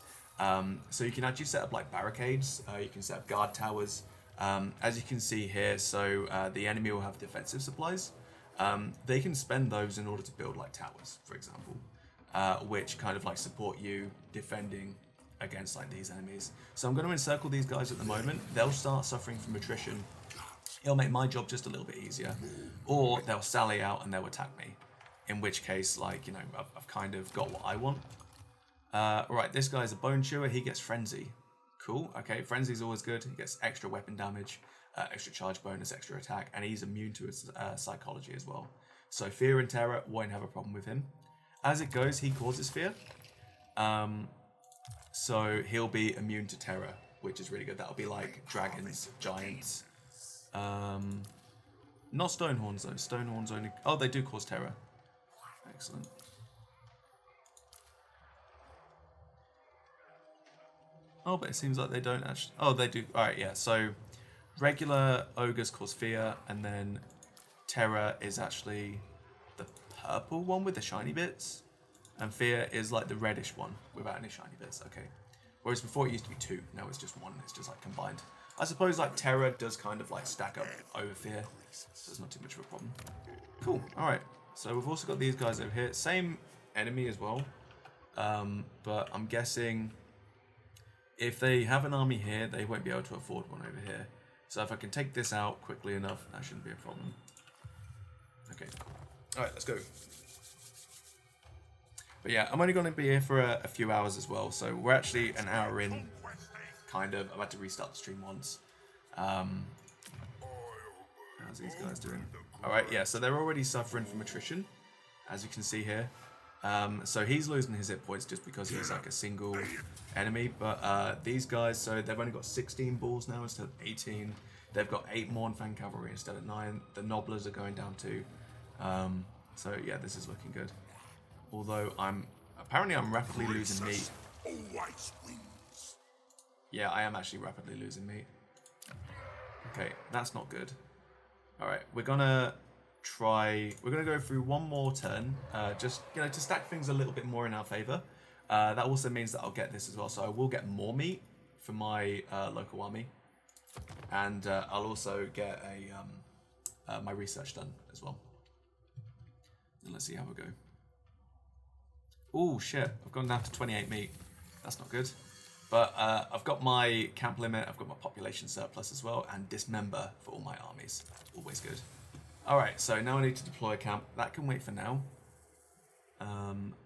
So you can actually set up like barricades, you can set up guard towers. As you can see here, so the enemy will have defensive supplies. They can spend those in order to build like towers, for example, which kind of like support you defending against like these enemies. So I'm going to encircle these guys at the moment. They'll start suffering from attrition. It'll make my job just a little bit easier, or they'll sally out and they'll attack me. In which case, like, you know, I've kind of got what I want. Right, this guy's a Bone Chewer. He gets Frenzy. Cool. Okay, Frenzy's always good. He gets extra weapon damage, extra charge bonus, extra attack, and he's immune to his psychology as well. So Fear and Terror won't have a problem with him. As it goes, he causes fear. So he'll be immune to terror, which is really good. That'll be like dragons, giants. Not Stonehorns though. Stonehorns only... Oh, they do cause terror. Excellent. Oh, but it seems like they don't actually... Oh, they do. Alright, yeah. So regular ogres cause fear, and then terror is actually the purple one with the shiny bits, and fear is like the reddish one without any shiny bits. Okay. Whereas before it used to be 2, now it's just 1. It's just like combined. I suppose like terror does kind of like stack up over fear, so it's not too much of a problem. Cool. All right. So we've also got these guys over here. Same enemy as well, but I'm guessing if they have an army here, they won't be able to afford one over here. So if I can take this out quickly enough, that shouldn't be a problem. Okay. All right, let's go. But yeah, I'm only going to be here for a few hours as well. So we're actually an hour in kind of, I've had to restart the stream once. How's these guys doing? Alright, yeah, so they're already suffering from attrition, as you can see here. So he's losing his hit points just because he's like a single enemy, but these guys, so they've only got 16 balls now instead of 18. They've got 8 Mournfang cavalry instead of 9. The Nobblers are going down too. So yeah, this is looking good. Although I'm rapidly losing meat. Always wins. Yeah, I am actually rapidly losing meat. Okay, that's not good. Alright, we're gonna go through one more turn, just, you know, to stack things a little bit more in our favor. That also means that I'll get this as well, so I will get more meat for my local army. And I'll also get my research done as well. And let's see how we go. Oh shit, I've gone down to 28 meat. That's not good. But I've got my camp limit, I've got my population surplus as well, and dismember for all my armies. Always good. Alright, so now I need to deploy a camp. That can wait for now.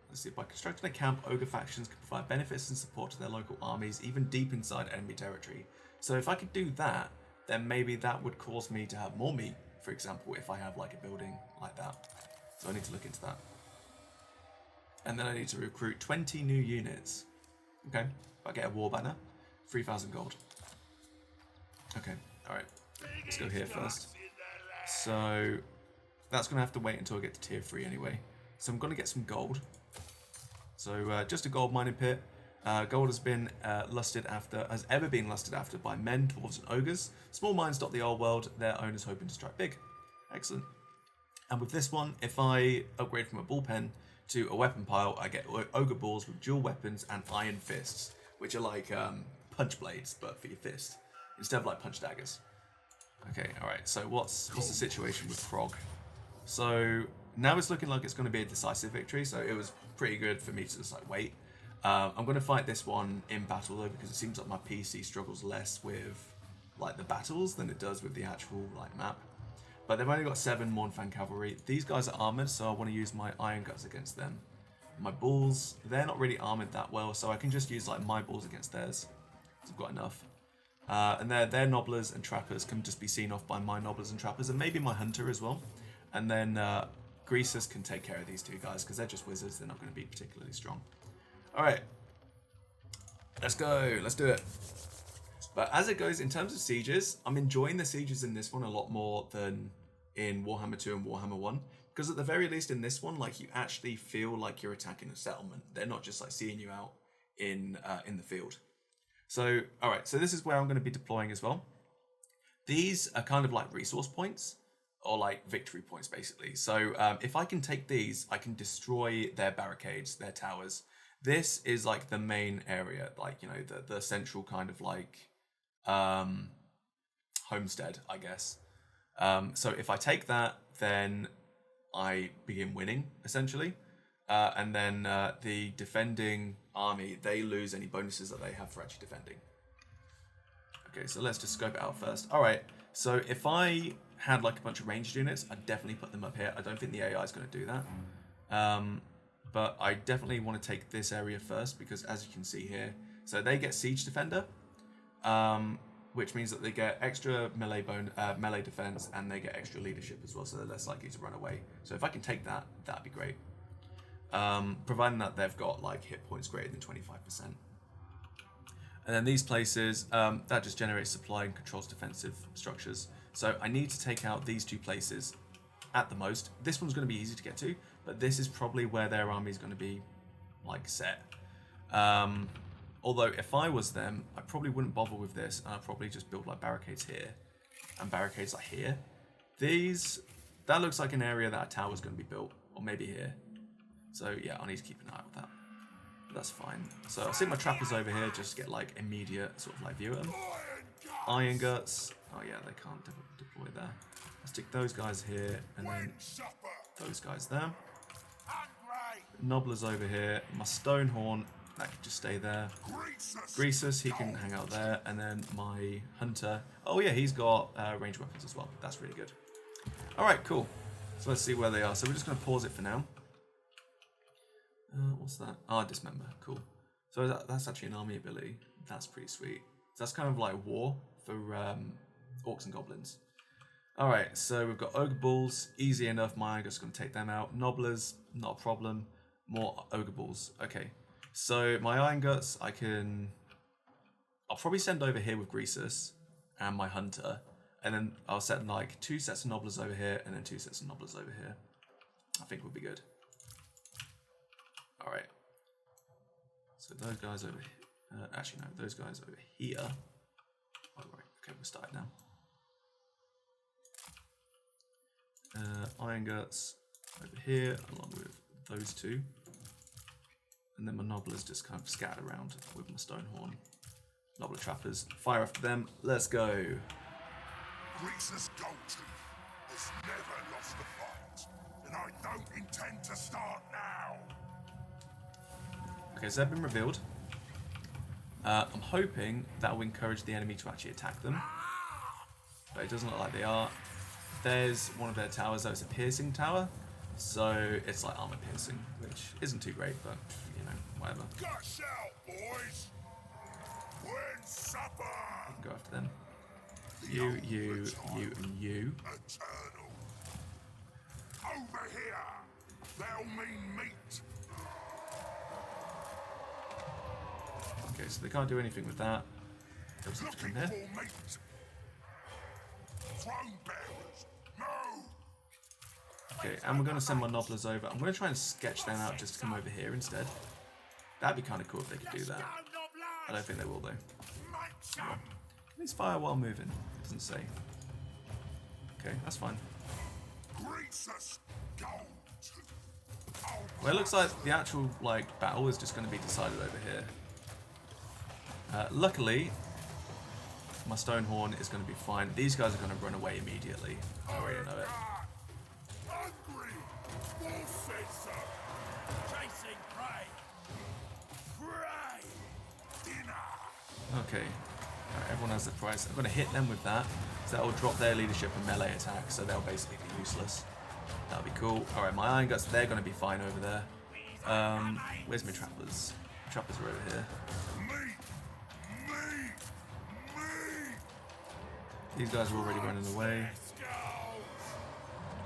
Let's see, by constructing a camp, ogre factions can provide benefits and support to their local armies, even deep inside enemy territory. So if I could do that, then maybe that would cause me to have more meat, for example, if I have like a building like that. So I need to look into that. And then I need to recruit 20 new units. Okay, if I get a war banner, 3,000 gold. Okay, alright. Let's go here first. So that's going to have to wait until I get to tier 3 anyway. So I'm going to get some gold. So just a gold mining pit. Gold has ever been lusted after by men, dwarves and ogres. Small mines dot the old world, their owners hoping to strike big. Excellent. And with this one, if I upgrade from a bullpen to a weapon pile, I get ogre balls with dual weapons and iron fists, which are like punch blades, but for your fist, instead of like punch daggers. Okay, alright, so what's the situation with Frog? So now it's looking like it's going to be a decisive victory, so it was pretty good for me to just like wait. I'm going to fight this one in battle though, because it seems like my PC struggles less with like the battles than it does with the actual like map. But they've only got 7 Mournfang cavalry. These guys are armored, so I want to use my iron guts against them. My bulls, they're not really armored that well, so I can just use like my bulls against theirs. So I've got enough. And their nobblers and trappers can just be seen off by my nobblers and trappers, and maybe my hunter as well. And then greasers can take care of these two guys, because they're just wizards, they're not going to be particularly strong. Alright. Let's go, let's do it. But as it goes, in terms of sieges, I'm enjoying the sieges in this one a lot more than in Warhammer 2 and Warhammer 1. Because at the very least in this one, like, you actually feel like you're attacking a settlement. They're not just like seeing you out in the field. So, alright, so this is where I'm going to be deploying as well. These are kind of like resource points, or like victory points basically. So if I can take these, I can destroy their barricades, their towers. This is like the main area, like, you know, the central kind of like homestead, I guess. So if I take that, then I begin winning, essentially. And then the defending army, they lose any bonuses that they have for actually defending. Okay, so let's just scope it out first. Alright, so if I had like a bunch of ranged units, I'd definitely put them up here. I don't think the AI is going to do that. But I definitely want to take this area first, because as you can see here, so they get siege defender, which means that they get extra melee defense, and they get extra leadership as well, so they're less likely to run away. So if I can take that, that'd be great. Providing that they've got like hit points greater than 25%. And then these places, that just generates supply and controls defensive structures. So I need to take out these 2 places at the most. This one's going to be easy to get to, but this is probably where their army is going to be like set. Although if I was them, I probably wouldn't bother with this, and I'd probably just build like barricades here and barricades like here. That looks like an area that a tower's going to be built, or maybe here. So yeah, I need to keep an eye out with that. But that's fine. So I'll stick my trappers over here just to get like immediate sort of like view at them. Iron guts. Oh yeah, they can't deploy there. I'll stick those guys here, and then those guys there. Nobblers over here. My Stonehorn, that can just stay there. Greasus, he can hang out there. And then my Hunter. Oh yeah, he's got ranged weapons as well. That's really good. Alright, cool. So let's see where they are. So we're just going to pause it for now. What's that? Ah, dismember. Cool. So that's actually an army ability. That's pretty sweet. that's kind of like war for orcs and goblins. Alright, so we've got ogre balls, easy enough. My Iron Gut's going to take them out. Nobblers, not a problem. More ogre balls. Okay, so my Iron Guts, I'll probably send over here with Greasus and my Hunter, and then I'll set like 2 sets of Nobblers over here and then 2 sets of Nobblers over here. I think would be good. Alright, so those guys over here, actually no, those guys over here. Oh right, okay, we're started now. Iron Guts over here along with those 2. And then my Nobblers just kind of scattered around with my Stonehorn. Nobbler Trappers, fire after them, let's go. Greasus Goldtooth has never lost a fight, and I don't intend to start now. Okay, so they've been revealed. I'm hoping that will encourage the enemy to actually attack them. But it doesn't look like they are. There's one of their towers, though. It's a piercing tower. So it's like armor piercing, which isn't too great, but you know, whatever. Gush out, boys! When's supper? I can go after them. You, and you. Eternal. Over here! They'll mean meat! Okay, so they can't do anything with that. They'll just have to come Looking here. for meat! Throne bearers, move! Okay, and we're going to send my Nobblers over. I'm going to try and sketch them out just to come over here instead. That'd be kind of cool if they could do that. I don't think they will, though. Please fire while moving. It doesn't say. Okay, that's fine. Well, it looks like the actual battle is just going to be decided over here. Luckily, my Stonehorn is going to be fine. These guys are going to run away immediately. I already know it. Okay, right, everyone has the price. I'm going to hit them with that, so that will drop their leadership and melee attack, so they'll basically be useless. That'll be cool. Alright, my Iron Guts, they're going to be fine over there. Where's my Trappers? Trappers are over here. These guys are already running away.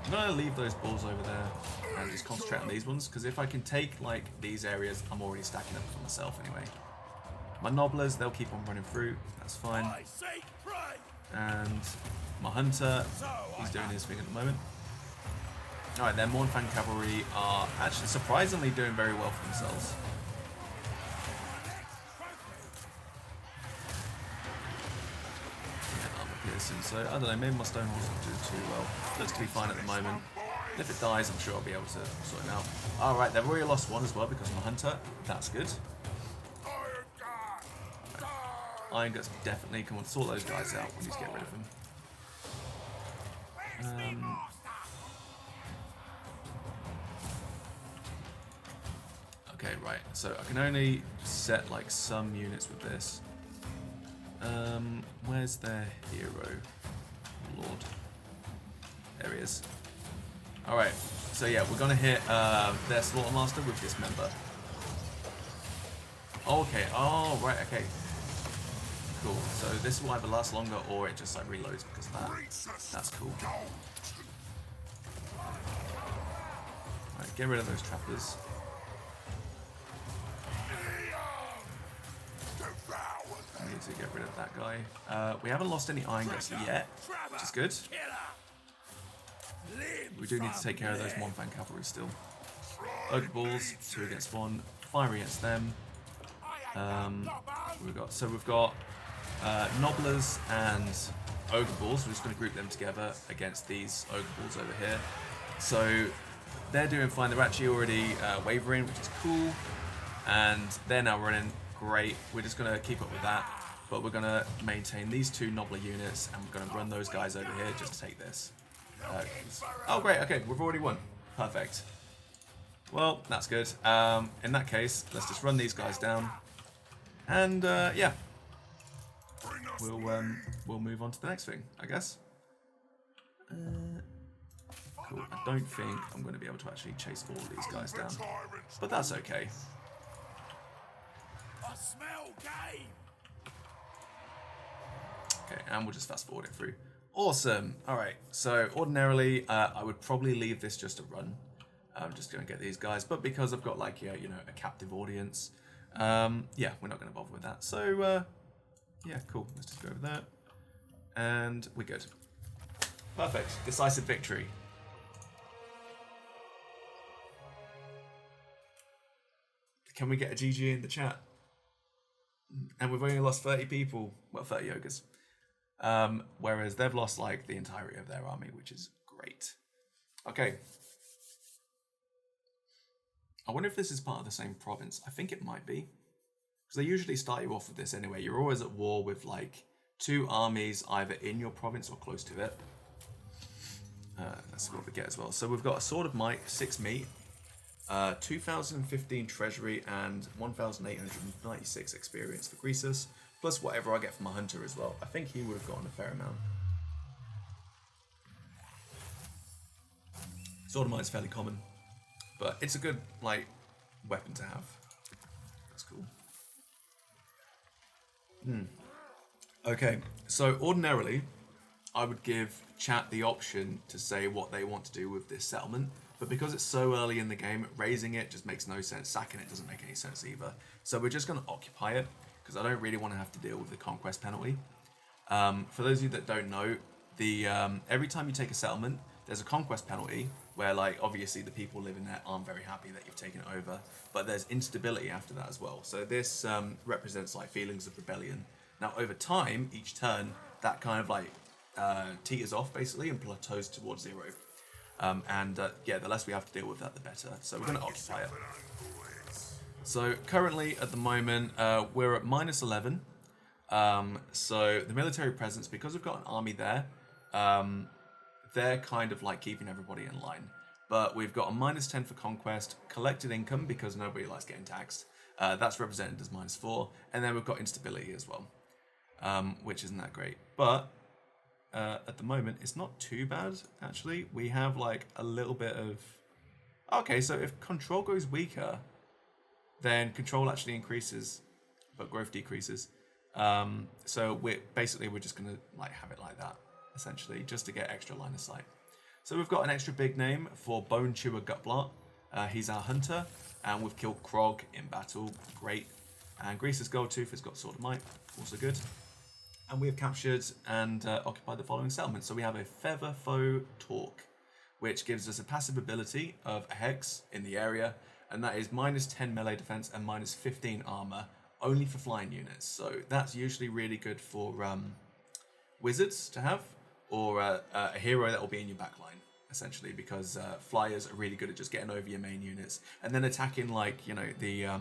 I'm going to leave those balls over there and just concentrate on these ones, because if I can take these areas, I'm already stacking up for myself anyway. My Nobblers, they'll keep on running through, that's fine. And my Hunter, he's doing his thing at the moment. Alright, their Mournfang Cavalry are actually surprisingly doing very well for themselves. Yeah, armor piercing, so I don't know, maybe my Stonehorn's not doing too well. Looks to be fine at the moment. And if it dies, I'm sure I'll be able to sort it out. Alright, they've already lost one as well because of my Hunter, that's good. Iron Guts definitely come on, sort those guys out. We need to get rid of them. Okay, right. So I can only set some units with this. Where's their hero? Lord. There he is. Alright. So yeah, we're gonna hit their Slaughtermaster with this member. Okay. Oh, right. Okay. Cool. So this will either last longer or it just reloads because of that. That's cool. Right, get rid of those trappers. I need to get rid of that guy. We haven't lost any Iron Guts yet, which is good. We do need to take care of those Mournfang Cavalry still. Ogre Balls, 2 against 1. Fire against them. We've got Nobblers and Ogre Balls. We're just going to group them together against these Ogre Balls over here. So they're doing fine. They're actually already wavering, which is cool. And they're now running great. We're just going to keep up with that. But we're going to maintain these 2 Nobbler units and we're going to run those guys over here just to take this. Oh great, okay, we've already won. Perfect. Well, that's good. In that case, let's just run these guys down. And yeah. We'll move on to the next thing, I guess. Cool. I don't think I'm going to be able to actually chase all of these guys down, but that's okay. I smell game. Okay, and we'll just fast forward it through. Awesome. All right. So ordinarily, I would probably leave this just to run. I'm just going to get these guys, but because I've got like a captive audience, yeah, we're not going to bother with that. So yeah, cool. Let's just go over that, and we're good. Perfect. Decisive victory. Can we get a GG in the chat? And we've only lost 30 people. Well, 30 ogres. Whereas they've lost like the entirety of their army, which is great. Okay. I wonder if this is part of the same province. I think it might be. Because they usually start you off with this anyway. You're always at war with like 2 armies either in your province or close to it. That's what we get as well. So we've got a Sword of Might, 6 meat, 2015 treasury, and 1896 experience for Greasus, plus whatever I get from my hunter as well. I think he would have gotten a fair amount. Sword of Might is fairly common, but it's a good like weapon to have. That's cool. Okay, so ordinarily I would give chat the option to say what they want to do with this settlement, but because it's so early in the game, raising it just makes no sense. Sacking it doesn't make any sense either. So we're just going to occupy it, because I don't really want to have to deal with the conquest penalty. For those of you that don't know, the every time you take a settlement, there's a conquest penalty, where like obviously the people living there aren't very happy that you've taken it over, but there's instability after that as well. So this represents like feelings of rebellion. Now over time, each turn, that kind of like teeters off basically and plateaus towards 0. Yeah, the less we have to deal with that, the better. So we're going to occupy it. So currently at the moment, we're at -11. So the military presence, because we've got an army there, they're kind of like keeping everybody in line. But we've got a -10 for conquest, collected income because nobody likes getting taxed. That's represented as -4. And then we've got instability as well, which isn't that great. But at the moment, it's not too bad, actually. We have like a little bit of... Okay, so if control goes weaker, then control actually increases, but growth decreases. So we're just going to like have it like that, essentially, just to get extra line of sight. So we've got an extra big name for Bone Chewer Gutblot. He's our hunter, and we've killed Krog in battle. Great. And Greasus Goldtooth has got Sword of Might, also good. And we have captured and occupied the following settlements. So we have a Feather Foe Talk, which gives us a passive ability of a Hex in the area, and that is -10 melee defense and -15 armor, only for flying units. So that's usually really good for wizards to have, or a hero that will be in your backline, essentially, because flyers are really good at just getting over your main units and then attacking like, the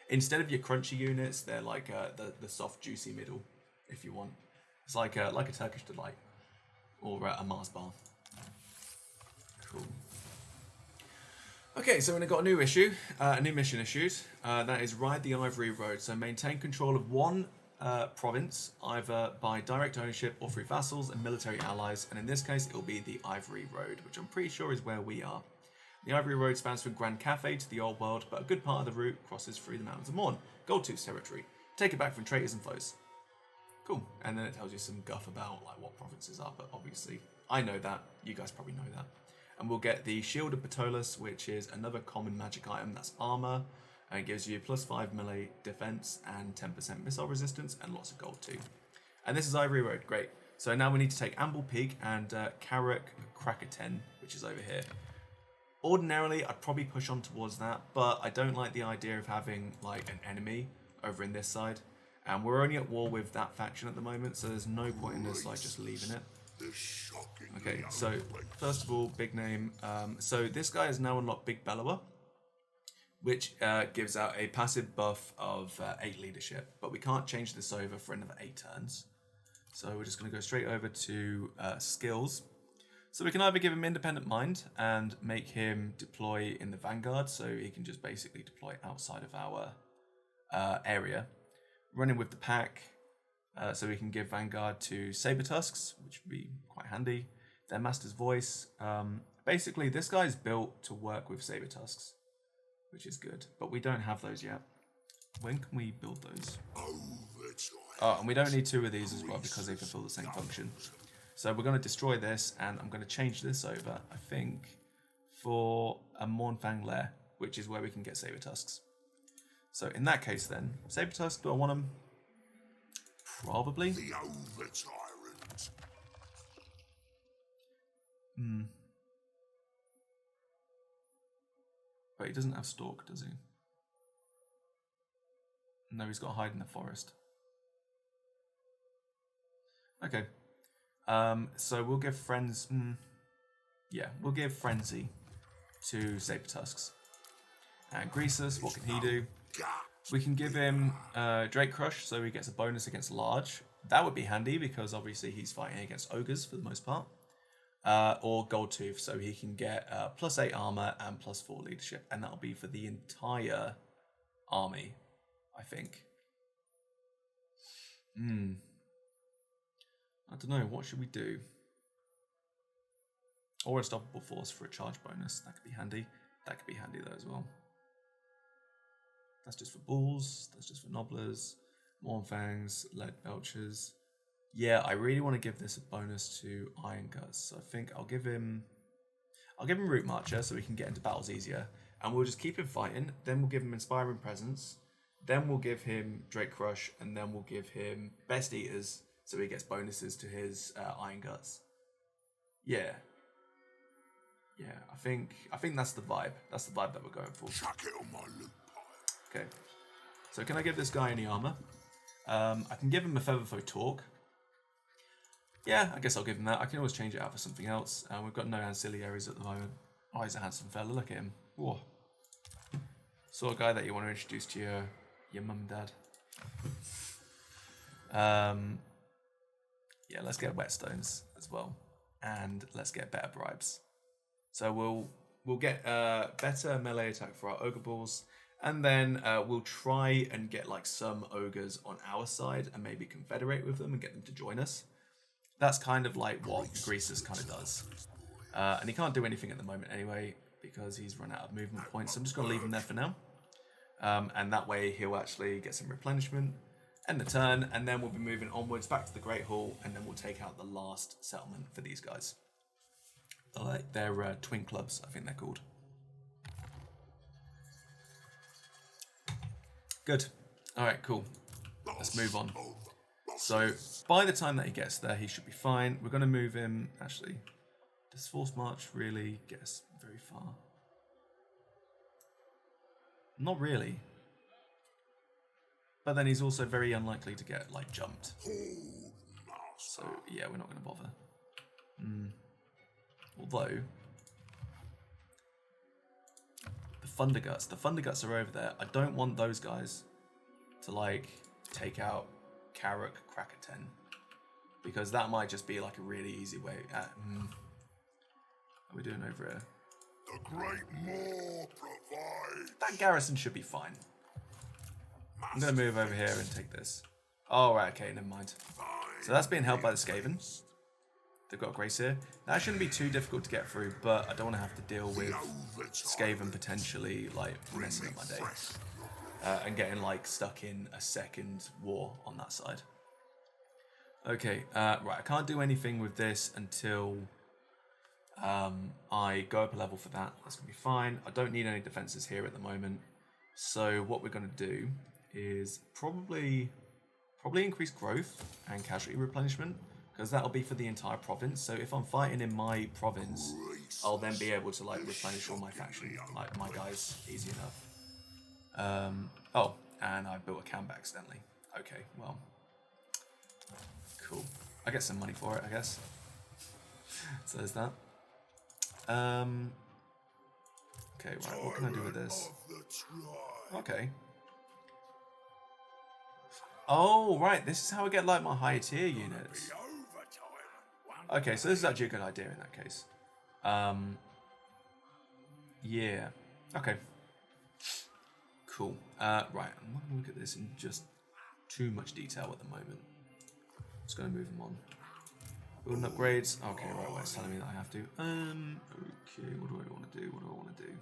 instead of your crunchy units, they're like the soft juicy middle. If you want, it's like a Turkish delight or a Mars bar. Cool. Okay, so we've got a new issue, a new mission issued. That is Ride the Ivory Road. So maintain control of one province, either by direct ownership or through vassals and military allies. And in this case, it will be the Ivory Road, which I'm pretty sure is where we are. The Ivory Road spans from Grand Cathay to the Old World, but a good part of the route crosses through the Mountains of Morn, Goldtooth's territory. Take it back from traitors and foes. Cool. And then it tells you some guff about like what provinces are, but obviously I know that. You guys probably know that. And we'll get the Shield of Patolus, which is another common magic item. That's armor, and it gives you +5 melee defense and 10% missile resistance and lots of gold too. And this is Ivory Road. Great. So now we need to take Amble Peak and Carrick Crackerten, which is over here. Ordinarily, I'd probably push on towards that, but I don't like the idea of having like an enemy over in this side. And we're only at war with that faction at the moment, so there's no point in us like just leaving it. Okay, so first of all, big name. So this guy has now unlocked Big Bellower, which gives out a passive buff of 8 leadership, but we can't change this over for another 8 turns. So we're just going to go straight over to skills. So we can either give him Independent Mind and make him deploy in the Vanguard, so he can just basically deploy outside of our area. Running with the pack, so we can give Vanguard to Saber Tusks, which would be quite handy. Their Master's Voice. Basically, this guy's built to work with Saber Tusks, which is good, but we don't have those yet. When can we build those? Oh, and we don't need 2 of these as well because they fulfill the same function. So we're going to destroy this, and I'm going to change this over, I think, for a Mournfang Lair, which is where we can get Saber Tusks. So in that case then, Saber Tusks, do I want them? Probably. The over-tyrant. But he doesn't have Stalk, does he? No, he's got to hide in the forest. Okay. So we'll give Friends... yeah, we'll give Frenzy to Saber Tusks. And Greasus, what can he do? We can give him Drake Crush, so he gets a bonus against Large. That would be handy, because obviously he's fighting against Ogres for the most part. Or Gold Tooth, so he can get +8 armor and +4 leadership. And that'll be for the entire army, I think. I don't know, what should we do? Or Unstoppable Force for a charge bonus. That could be handy. That could be handy though as well. That's just for bulls. That's just for nobblers. Mournfangs, lead belchers. Yeah, I really want to give this a bonus to Iron Guts. So I think I'll give him Root Marcher so we can get into battles easier. And we'll just keep him fighting. Then we'll give him Inspiring Presence. Then we'll give him Drake Crush, and then we'll give him Best Eaters so he gets bonuses to his Iron Guts. Yeah. Yeah, I think that's the vibe. That's the vibe that we're going for. Chuck it on my loot pile. Okay. So can I give this guy any armor? I can give him a Featherfoe Talk. Yeah, I guess I'll give him that. I can always change it out for something else. We've got no ancillaries at the moment. Oh, he's a handsome fella. Look at him. Whoa. Sort of guy that you want to introduce to your mum and dad. Yeah, let's get Whetstones as well. And let's get better bribes. So we'll get better melee attack for our Ogre Balls. And then we'll try and get like some Ogres on our side and maybe confederate with them and get them to join us. That's kind of like what Greasus kind of does. And he can't do anything at the moment anyway because he's run out of movement points. So I'm just going to leave him there for now. And that way he'll actually get some replenishment, end the turn, and then we'll be moving onwards back to the Great Hall, and then we'll take out the last settlement for these guys. They're twin clubs, I think they're called. Good. All right, cool. Let's move on. So by the time that he gets there, he should be fine. We're going to move him. Actually, does Force March really get us very far? Not really. But then he's also very unlikely to get like jumped. So yeah, we're not going to bother. Although the Thunderguts are over there. I don't want those guys to like take out Karuk Krakuten, because that might just be like a really easy way. How are we doing over here? The Great Maw provides. That garrison should be fine. I'm going to move over here and take this. Oh, right, okay, never mind. So that's being held by the Skaven. They've got Grace here. That shouldn't be too difficult to get through, but I don't want to have to deal with Skaven potentially like messing up my day. And getting like stuck in a second war on that side. Okay, right, I can't do anything with this until I go up a level for that. That's going to be fine. I don't need any defenses here at the moment. So what we're going to do is probably increase growth and casualty replenishment, because that'll be for the entire province. So if I'm fighting in my province, I'll then be able to like replenish all my faction, like my guys, easy enough. Oh, and I built a camp accidentally. Okay, well, cool. I get some money for it, I guess. So there's that. Okay, right, what can I do with this? Okay. Oh, right, this is how I get like my higher tier units. Okay, so this is actually a good idea in that case. Yeah. Okay. Cool. Right, I'm not going to look at this in just too much detail at the moment. Just going to move them on. Building upgrades. Okay, right, well, it's telling me that I have to. Okay, what do I want to do? What do I want to do?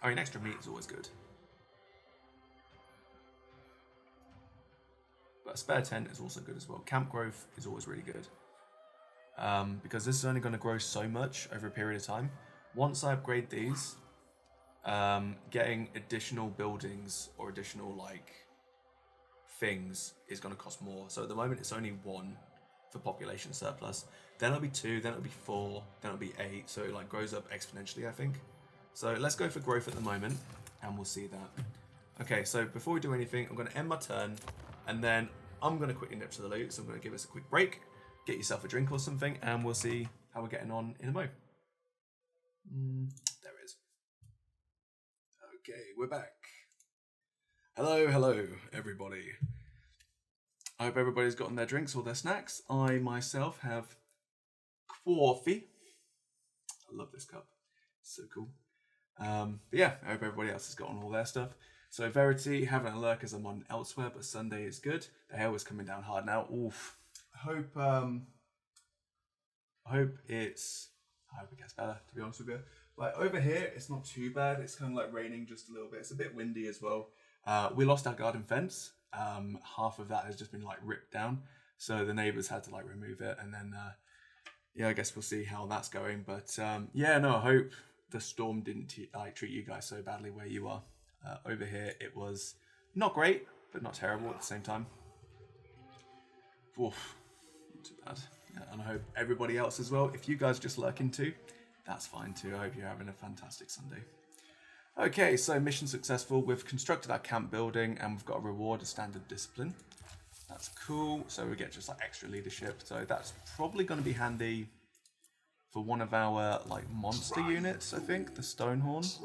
I mean, extra meat is always good. But a spare tent is also good as well. Camp growth is always really good. Because this is only going to grow so much over a period of time. Once I upgrade these, getting additional buildings or additional like things is going to cost more. So at the moment it's only 1 for population surplus. Then it'll be 2, then it'll be 4, then it'll be 8. So it like grows up exponentially, I think. So let's go for growth at the moment, and we'll see that. Okay, so before we do anything, I'm going to end my turn, and then I'm going to quickly nip to the loot. So I'm going to give us a quick break, get yourself a drink or something, and we'll see how we're getting on in a mo. There it is. Okay, we're back. Hello, everybody. I hope everybody's gotten their drinks or their snacks. I myself have coffee. I love this cup. It's so cool. But yeah, I hope everybody else has gotten all their stuff. So Verity, having a lurk as I'm on elsewhere, but Sunday is good. The hail is coming down hard now. Oof. I hope it gets better, to be honest with you. Like over here, it's not too bad. It's kind of like raining just a little bit. It's a bit windy as well. We lost our garden fence. Half of that has just been like ripped down. So the neighbors had to like remove it. And then, yeah, I guess we'll see how that's going. But yeah, no, I hope the storm didn't treat you guys so badly where you are. Over here, it was not great, but not terrible at the same time. Oof, not too bad. Yeah, and I hope everybody else as well. If you guys just lurking too, that's fine too. I hope you're having a fantastic Sunday. Okay, so mission successful. We've constructed our camp building and we've got a reward, a standard discipline. That's cool. So we get just like extra leadership. So that's probably going to be handy for one of our like monster units, I think, the Stonehorn.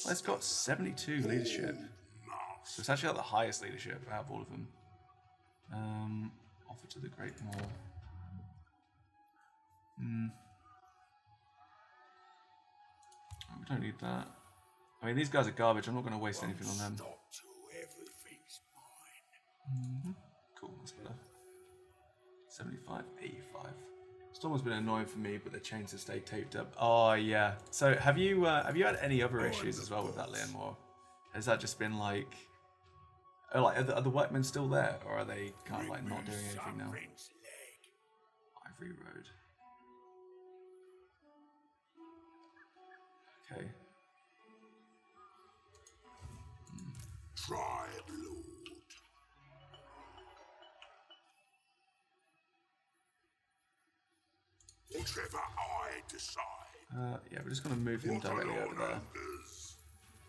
Well, it's got 72 leadership. So it's actually like the highest leadership out of all of them. Offer to the Great Maw. We don't need that. I mean, these guys are garbage. I'm not going to waste anything on them. Cool, that's better. 75, 85. Storm has been annoying for me, but the chains have stayed taped up. Oh yeah. So have you had any other issues as well with that, Liam? Or has that just been like, are the workmen still there, or are they kind of like not doing anything now? Ivory Road. Okay. Try it, Lord. Whatever I decide. Yeah, we're just going to move him directly over there.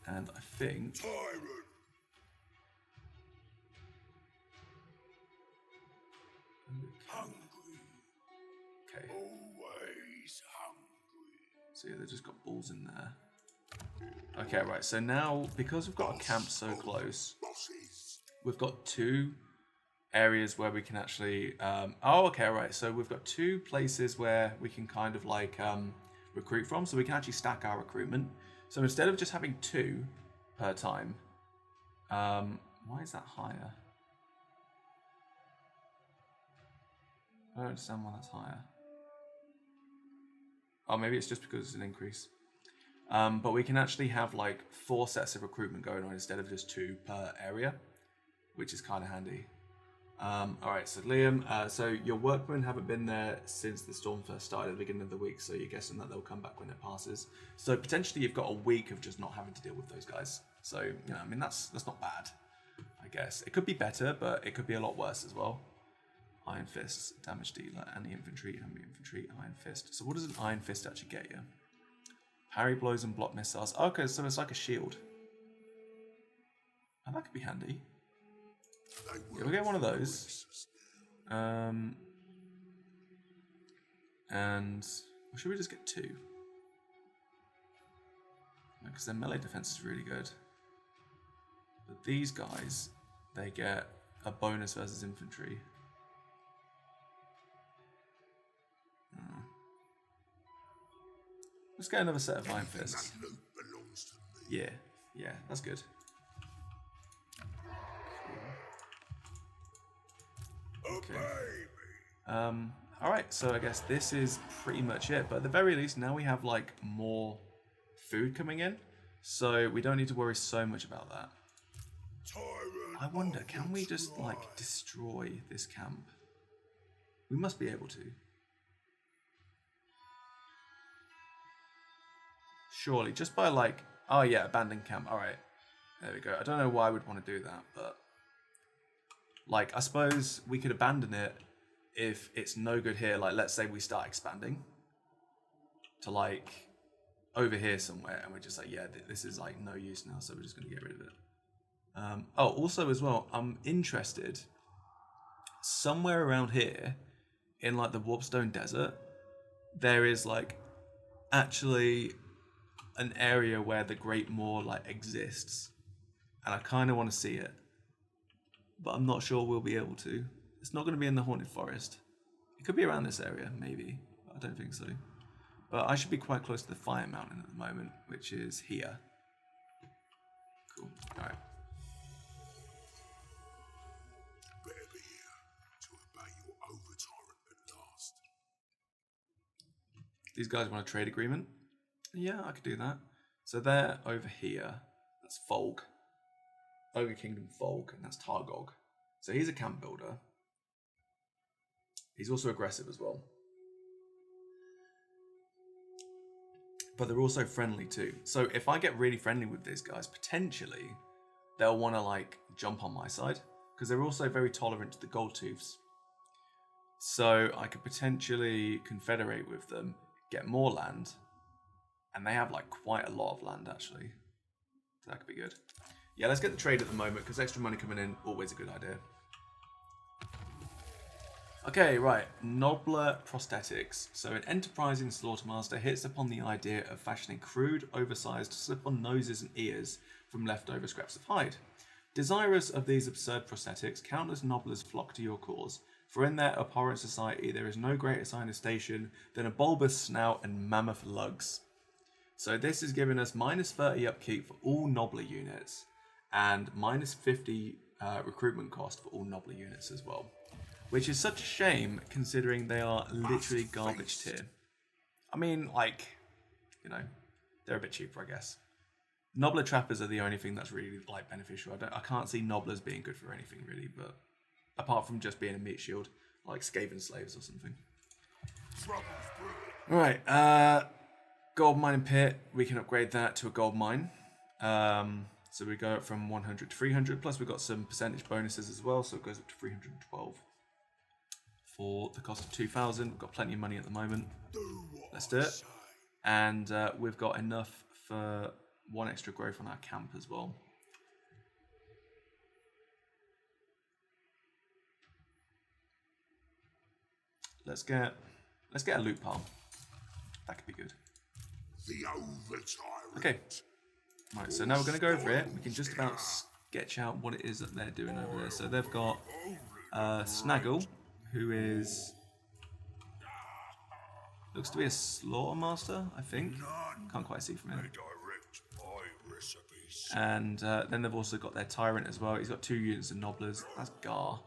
And I think... Tyrant. Hungry. Okay. Always hungry. So yeah, they've just got balls in there. Okay, right, so now, because we've got a camp so close, we've got 2 areas where we can actually... oh, okay, right, so we've got 2 places where we can kind of like recruit from, so we can actually stack our recruitment. So instead of just having 2 per time, why is that higher? I don't understand why that's higher. Oh, maybe it's just because it's an increase. But we can actually have like 4 sets of recruitment going on instead of just 2 per area, which is kind of handy. Alright, so Liam, so your workmen haven't been there since the storm first started at the beginning of the week, so you're guessing that they'll come back when it passes. So potentially you've got a week of just not having to deal with those guys. So, you know, I mean, that's not bad, I guess. It could be better, but it could be a lot worse as well. Iron Fists, damage dealer, anti-infantry, Iron Fist. So what does an Iron Fist actually get you? Parry blows and block missiles. Okay, so it's like a shield. And that could be handy. Yeah, we'll get one of those. And or should we just get 2? Because their melee defense is really good. But these guys, they get a bonus versus infantry. Let's get another set of Iron Fists. Yeah, that's good. Okay. Alright, so I guess this is pretty much it. But at the very least, now we have like more food coming in. So we don't need to worry so much about that. I wonder, can we just like destroy this camp? We must be able to. Surely, just by like, oh yeah, abandoned camp. All right, there we go. I don't know why I would want to do that, but like, I suppose we could abandon it if it's no good here. Like, let's say we start expanding to like over here somewhere, and we're just like, yeah, this is like no use now, so we're just gonna get rid of it. Oh, also as well, I'm interested somewhere around here in like the Warpstone Desert, there is like actually an area where the Great Moor like exists, and I kind of want to see it, but I'm not sure we'll be able to. It's not going to be in the Haunted Forest. It could be around this area, maybe, but I don't think so. But I should be quite close to the Fire Mountain at the moment, which is here. Cool. All right. Better be here to obey your over-tyrant at last. These guys want a trade agreement. Yeah, I could do that. So they're over here. That's Folg. Ogre Kingdom Folg, and that's Targog. So he's a camp builder. He's also aggressive as well. But they're also friendly too. So if I get really friendly with these guys, potentially they'll want to like jump on my side, because they're also very tolerant to the gold tooths. So I could potentially confederate with them, get more land, and they have like quite a lot of land actually. So that could be good. Yeah, let's get the trade at the moment, because extra money coming in, always a good idea. Okay, right, Nobler Prosthetics. So an enterprising slaughtermaster hits upon the idea of fashioning crude, oversized, slip-on noses and ears from leftover scraps of hide. Desirous of these absurd prosthetics, countless Nobblers flock to your cause, for in their abhorrent society there is no greater sign of station than a bulbous snout and mammoth lugs. So this is giving us minus 30 upkeep for all Nobbler units, and minus 50 recruitment cost for all Nobbler units as well. Which is such a shame, considering they are literally garbage tier. I mean, like, you know, they're a bit cheaper, I guess. Nobbler trappers are the only thing that's really like beneficial. I can't see Nobblers being good for anything really, but apart from just being a meat shield, like Skaven slaves or something. Alright, gold mining pit, we can upgrade that to a gold mine. So we go up from 100 to 300, plus we've got some percentage bonuses as well, so it goes up to 312. For the cost of 2,000, we've got plenty of money at the moment. Let's do it. And we've got enough for one extra growth on our camp as well. Let's get a loot pile. That could be good. The over-tyrant. Okay. Right, so now we're going to go over it. We can just about sketch out what it is that they're doing over there. So they've got Snaggle, who is looks to be a slaughtermaster, I think. Can't quite see from here. And then they've also got their tyrant as well. He's got 2 units of Nobblers. That's Gar,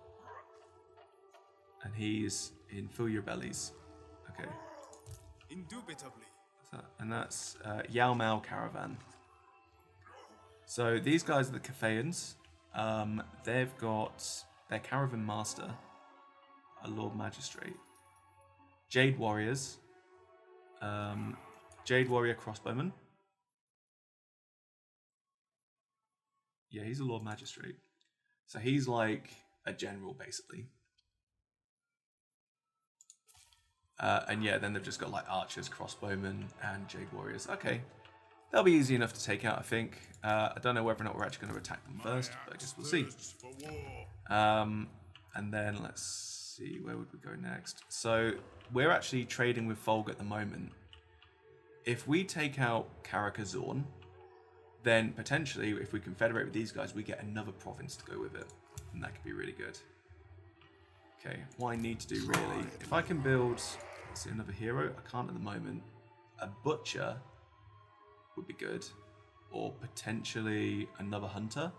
and he's in Fill Your Bellies. Okay. Indubitably. And that's Yao Mao Caravan. So these guys are the Cathayans. They've got their Caravan Master, a Lord Magistrate, Jade Warriors, Jade Warrior Crossbowman. Yeah, he's a Lord Magistrate. So he's like a general, basically. And yeah, then they've just got like Archers, Crossbowmen, and Jade Warriors. Okay, they'll be easy enough to take out, I think. I don't know whether or not we're actually going to attack them first, but I guess we'll see. And then let's see, where would we go next? So we're actually trading with Folg at the moment. If we take out Karakazorn, then potentially if we confederate with these guys, we get another province to go with it, and that could be really good. Okay, what I need to do really, if I can build, let's see, another hero. I can't at the moment. A butcher would be good, or potentially another hunter.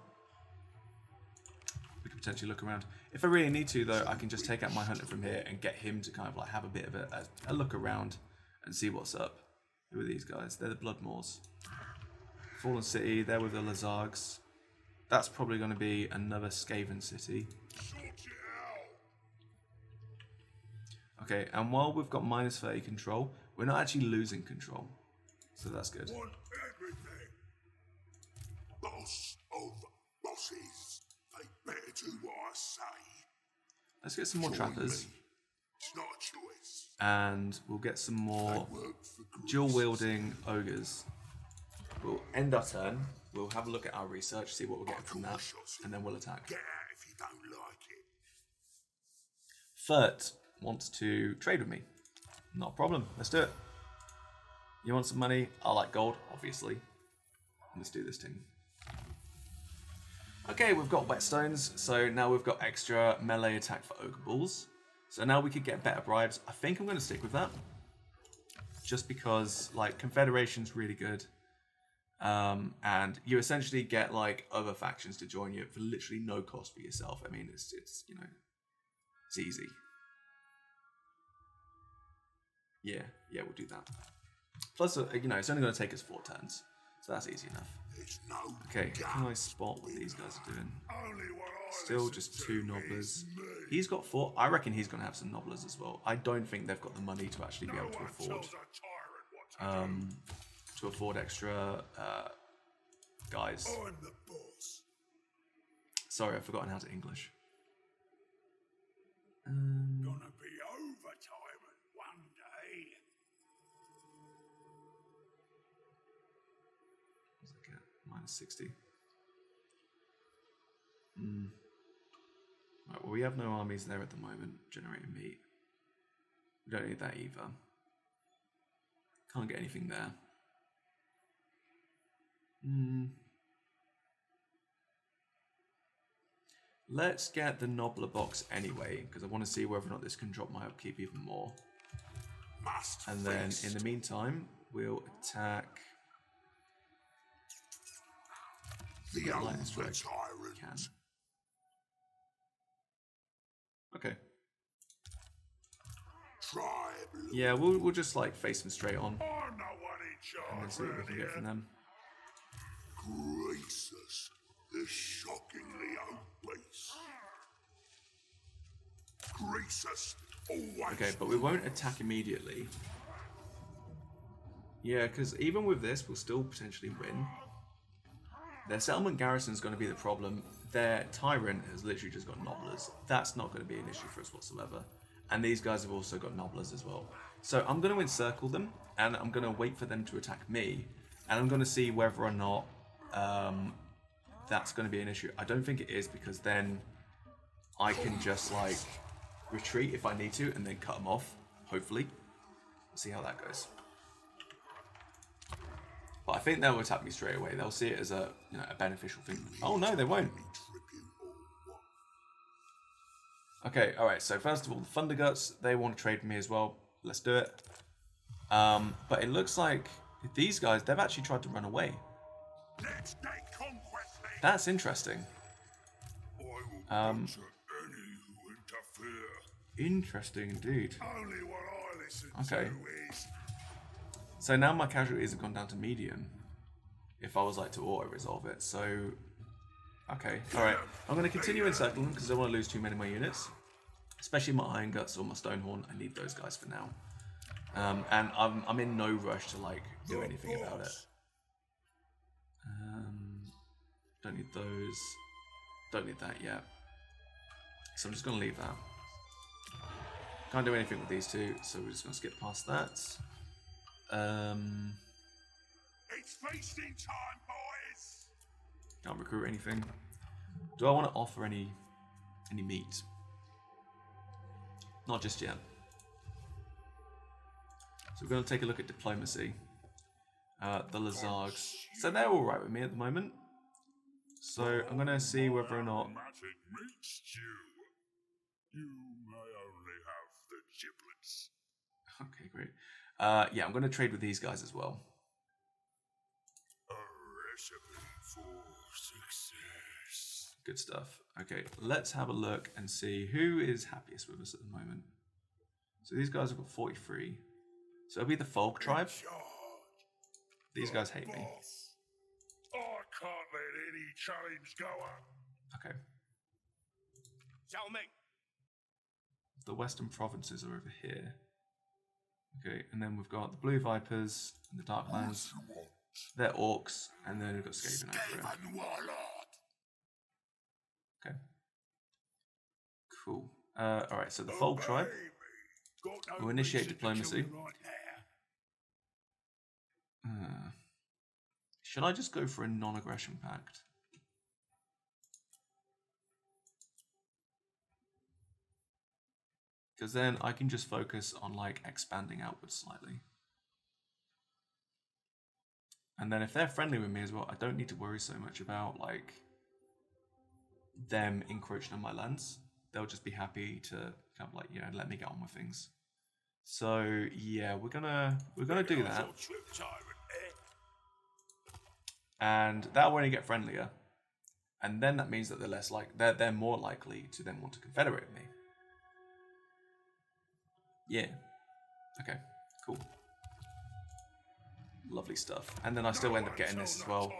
We could potentially look around. If I really need to, though, I can just take out my hunter from here and get him to kind of like have a bit of a look around and see what's up. Who are these guys? They're the Bloodmoors. Fallen City, they're with the Lazargs. That's probably going to be another Skaven city. Okay, and while we've got minus 30 control, we're not actually losing control. So that's good. Want everything. Boss of bosses. They better do what I say. Let's get some more trappers. It's not a choice. And we'll get some more dual-wielding ogres. We'll end our turn. We'll have a look at our research, see what we're getting from that, and then we'll attack. Get out if you don't like it. Fert wants to trade with me. Not a problem. Let's do it. You want some money? I like gold, obviously. Let's do this thing. Okay, we've got whetstones, so now we've got extra melee attack for ogre balls. So now we could get better bribes. I think I'm going to stick with that. Just because, like, Confederation's really good. And you essentially get, like, other factions to join you for literally no cost for yourself. I mean, it's you know, it's easy. Yeah, we'll do that. Plus, you know, it's only going to take us 4 turns. So that's easy enough. Okay, can I spot what these guys are doing? Still just 2 nobblers. He's got 4. I reckon he's going to have some nobblers as well. I don't think they've got the money to actually be able to afford extra guys. I'm the boss. Sorry, I've forgotten how to English. Gonna be overtime one day. What's that get? Minus 60. Right, well, we have no armies there at the moment generating meat. We don't need that either. Can't get anything there. Let's get the Nobbler box anyway, because I want to see whether or not this can drop my upkeep even more. And then, in the meantime, we'll attack... The lightning strike. tyrant. Can. Okay. Yeah, we'll just like face them straight on. I'm the one in charge. And then see what we can get from them. Gracious, the shockingly obese. Gracious, always. Okay, but we won't attack immediately. Yeah, because even with this, we'll still potentially win. Their settlement garrison is going to be the problem. Their tyrant has literally just got nobblers. That's not going to be an issue for us whatsoever. And these guys have also got nobblers as well. So I'm going to encircle them, and I'm going to wait for them to attack me. And I'm going to see whether or not that's going to be an issue. I don't think it is, because then I can just like retreat if I need to, and then cut them off, hopefully. We'll see how that goes. But I think they'll attack me straight away. They'll see it as a, you know, a beneficial thing. Oh no, they won't. Okay, alright, so first of all, the Thunderguts, they want to trade with me as well. Let's do it. But it looks like these guys, they've actually tried to run away. That's interesting. Interesting indeed. Okay. So now my casualties have gone down to medium. If I was like to auto-resolve it, so... Okay, alright. I'm going to continue encircling them because I don't want to lose too many of my units. Especially my Iron Guts or my Stonehorn. I need those guys for now. And I'm in no rush to like do anything about it. Don't need those. Don't need that yet. So I'm just going to leave that. Can't do anything with these two, so we're just going to skip past that. It's feasting time, boys. Can't recruit anything. Do I want to offer any meat? Not just yet. So we're going to take a look at diplomacy. The Lazargs. So they're alright with me at the moment. So I'm going to see whether or not... You may only have the giblets. Okay, great. Yeah, I'm going to trade with these guys as well. A recipe for success. Good stuff. Okay, let's have a look and see who is happiest with us at the moment. So these guys have got 43. So it'll be the Folk tribe. These guys hate me. challenge goer. Okay. Tell me. The Western Provinces are over here. Okay, and then we've got the Blue Vipers and the Darklands. They're orcs, and then we've got Skaven over here. Okay. Cool. Alright, so the Folk tribe will initiate diplomacy. Should I just go for a non-aggression pact? Because then I can just focus on like expanding outwards slightly. And then if they're friendly with me as well, I don't need to worry so much about like them encroaching on my lands. They'll just be happy to kind of like, you know, let me get on with things. So yeah, we're gonna do that. And that'll only get friendlier. And then that means that they're less like they're more likely to then want to confederate with me. Yeah. Okay, cool. Lovely stuff. And then I still end up getting this as well.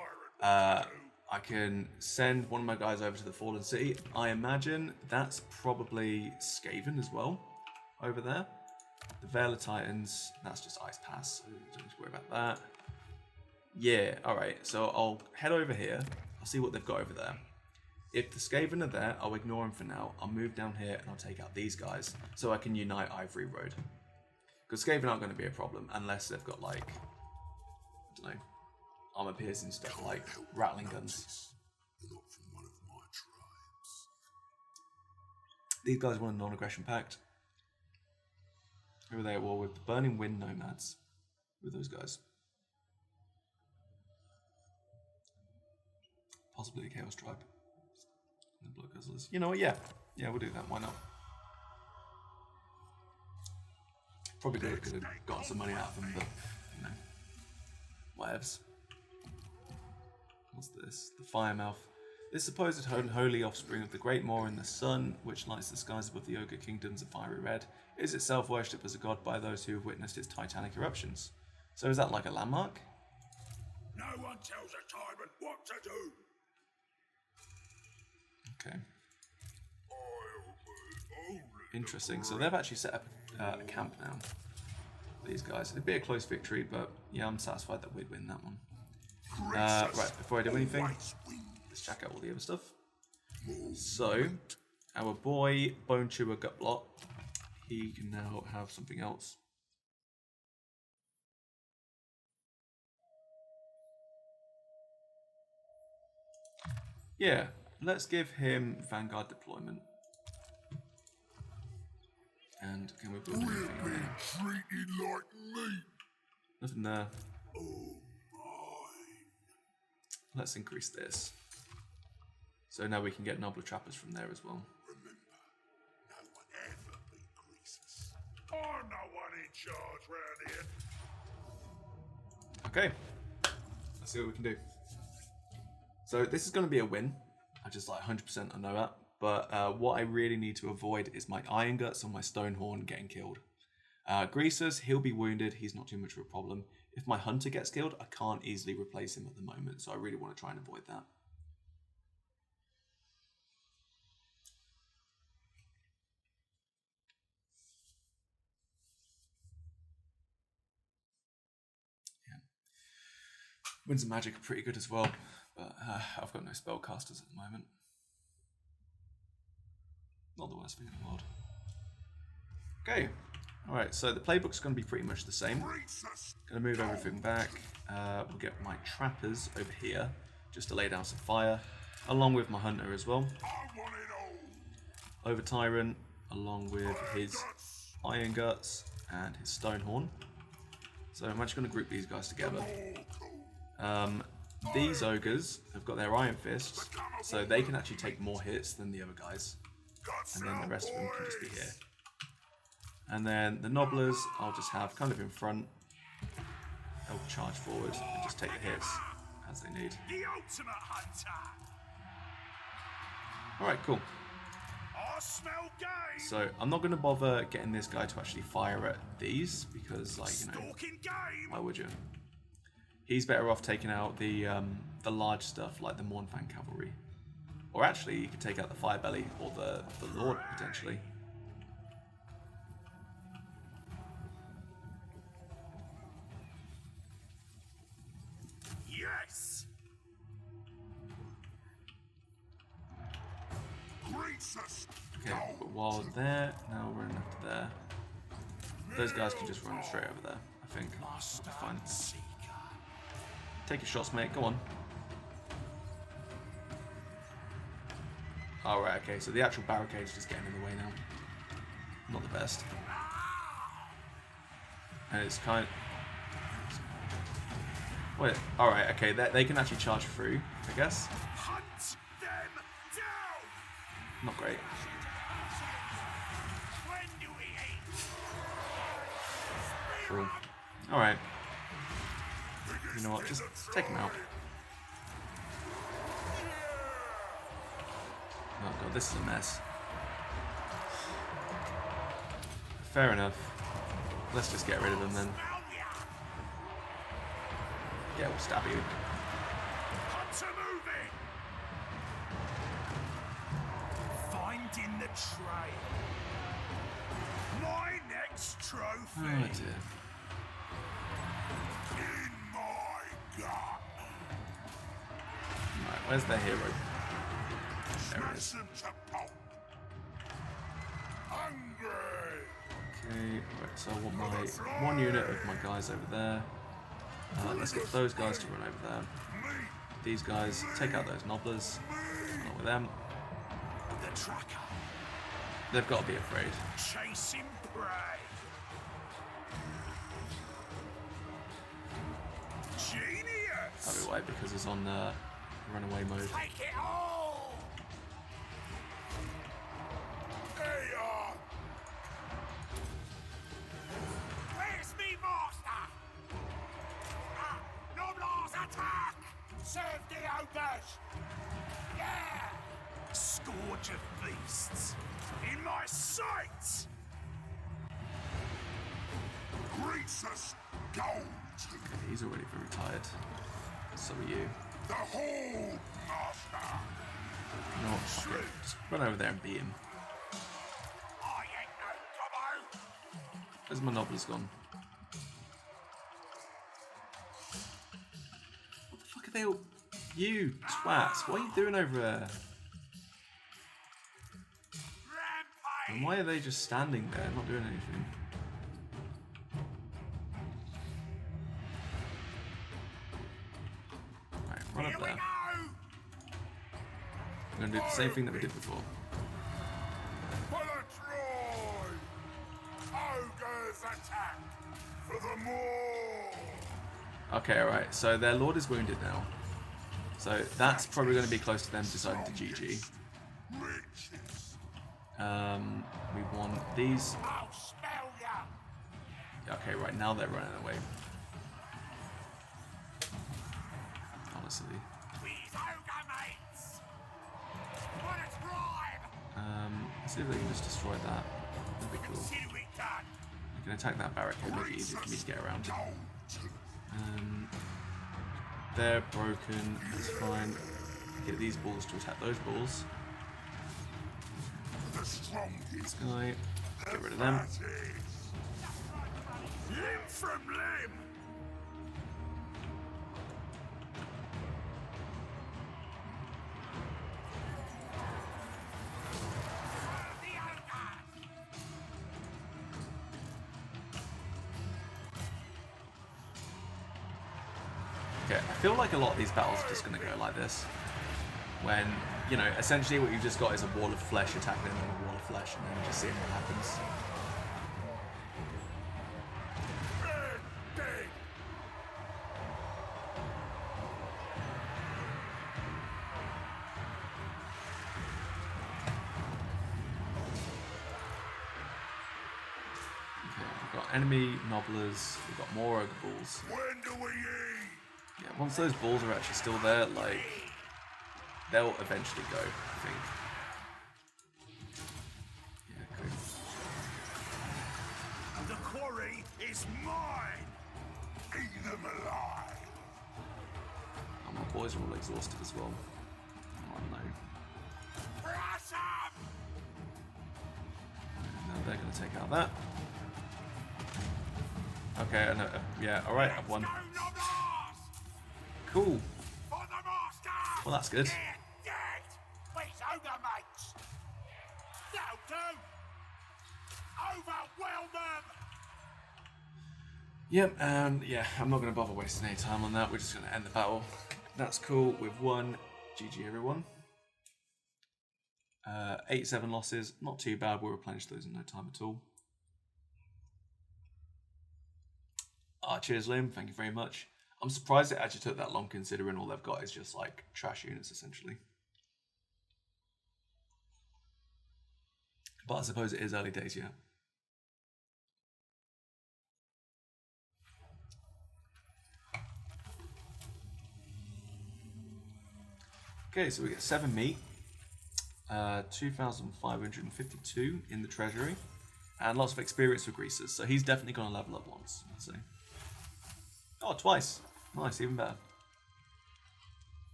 I can send one of my guys over to the Fallen City. I imagine that's probably Skaven as well over there. The Veil of Titans, that's just Ice Pass, so don't need to worry about that. Yeah, alright, so I'll head over here. I'll see what they've got over there. If the Skaven are there, I'll ignore them for now. I'll move down here and I'll take out these guys so I can unite Ivory Road. Because Skaven aren't going to be a problem unless they've got like, I don't know, armor piercing stuff like rattling guns. These guys want a non-aggression pact. Who are they at war with? The Burning Wind Nomads. With those guys. Possibly the Chaos Tribe. And the Blood Guzzlers. You know what? Yeah. Yeah, we'll do that. Why not? Probably could have got some money out of them, but, you know. Whatevs. What's this? The Firemouth. This supposed holy offspring of the Great Moor in the sun, which lights the skies above the Ogre Kingdoms of fiery red, is itself worshipped as a god by those who have witnessed its titanic eruptions. So is that like a landmark? No one tells a tyrant what to do. Okay. Interesting. So they've actually set up a camp now. These guys. It'd be a close victory, but yeah, I'm satisfied that we'd win that one. Right, before I do anything, let's check out all the other stuff. So, our boy Bone Chewer Gutblot, he can now have something else. Yeah, let's give him Vanguard deployment. And can we build anything in there? Treated like meat. Nothing there. Oh, Let's increase this. So now we can get Nobbler Trappers from there as well. remember, no one ever beat greasers. I'm no one in charge round here. Okay. Let's see what we can do. So this is going to be a win. I just like 100% I know that. But what I really need to avoid is my Iron Guts or my Stonehorn getting killed. Greasers, he'll be wounded. He's not too much of a problem. If my Hunter gets killed, I can't easily replace him at the moment. So I really want to try and avoid that. Yeah. Winds of Magic are pretty good as well. But I've got no spellcasters at the moment. Not the worst thing in the world. Okay. Alright, so the playbook's going to be pretty much the same. Going to move everything back. We'll get my trappers over here, just to lay down some fire, along with my hunter as well. Over Tyrant, along with his Iron Guts and his Stonehorn. So I'm actually going to group these guys together. These ogres have got their Iron Fists, so they can actually take more hits than the other guys. And then the rest of them can just be here. And then the Nobblers, I'll just have kind of in front. They'll charge forward and just take the hits as they need. The ultimate hunter. Alright, cool. I smell game. So I'm not going to bother getting this guy to actually fire at these because, like, you know, Stalking game. why would you? he's better off taking out the large stuff like the Mournfang cavalry. Or actually, you could take out the Firebelly or the Lord, potentially. Yes. Okay, but while there, now we're running after there. Those guys can just run straight over there, I think. That'll be fine. Take your shots, mate. Go on. Alright, okay, so the actual barricade's just getting in the way now. Not the best. And it's kind of... Wait, alright, okay, they can actually charge through, I guess. Hunt them down. Not great. When do we eat? Cool. Alright. You know what, just take him out. Oh god, this is a mess. Fair enough. Let's just get rid of them then. Yeah, we'll stab you. Hunter moving. Finding the trail. My next trophy. Oh dear. In my gut. Right, where's the hero? There it is. Smash 'em to pulp. Hungry. Okay, right, so I want my one unit of my guys over there. Let's get those guys to run over there. These guys, take out those nobblers. Not with them. The tracker. They've got to be afraid. Chasing prey. Genius. That'll be why, because he's on runaway mode. Take it all. Hey, where's me master? Noblars attack! Serve the ogres! Yeah! Scourge of beasts! In my sights! Greasus gold! Okay, he's already very tired. So are you. The whole master! You know what? Fuck it. Just run over there and beat him. I ain't no gobbo! Where's my nobblers gone? What the fuck are they all... You twats, what are you doing over there? And why are they just standing there, not doing anything? Right, run up there. We're gonna do the same thing that we did before. Ogres attack for the more. Okay, alright, so their lord is wounded now. So that's probably going to be close to them deciding to GG. We want these. I'll smell ya. Okay, right, now they're running away. Honestly. These ogre mates. What a tribe. Let's see if they can just destroy that. That'd be cool. Consider it done. You can attack that barricade, make it easier for me to get around. They're broken, that's fine. Get these balls to attack those balls. This guy, get rid of them. Limb from limb. Okay, I feel like a lot of these battles are just going to go like this. When, you know, essentially what you've just got is a wall of flesh attacking another wall of flesh, and then just seeing what happens. Okay, we've got enemy nobblers, we've got more ogre balls. When do we eat? Yeah, once those balls are actually still there, like, they'll eventually go, I think. Yeah, cool. The quarry is mine. Eat them alive. boys are all exhausted as well. Oh no. Now they're going to take out that. Okay, I know. Yeah, alright, I've won. Cool. Well, that's good. Yep, and yeah, I'm not going to bother wasting any time on that. We're just going to end the battle. That's cool. We've won. GG, everyone. 8-7 losses. Not too bad. We'll replenish those in no time at all. Cheers, Liam. Thank you very much. I'm surprised it actually took that long, considering all they've got is just like trash units, essentially. But I suppose it is early days yet. Okay, so we get 7 meat, 2,552 in the treasury, and lots of experience for greasers. So he's definitely going to level up once, I'd say. Oh, twice. Nice, even better.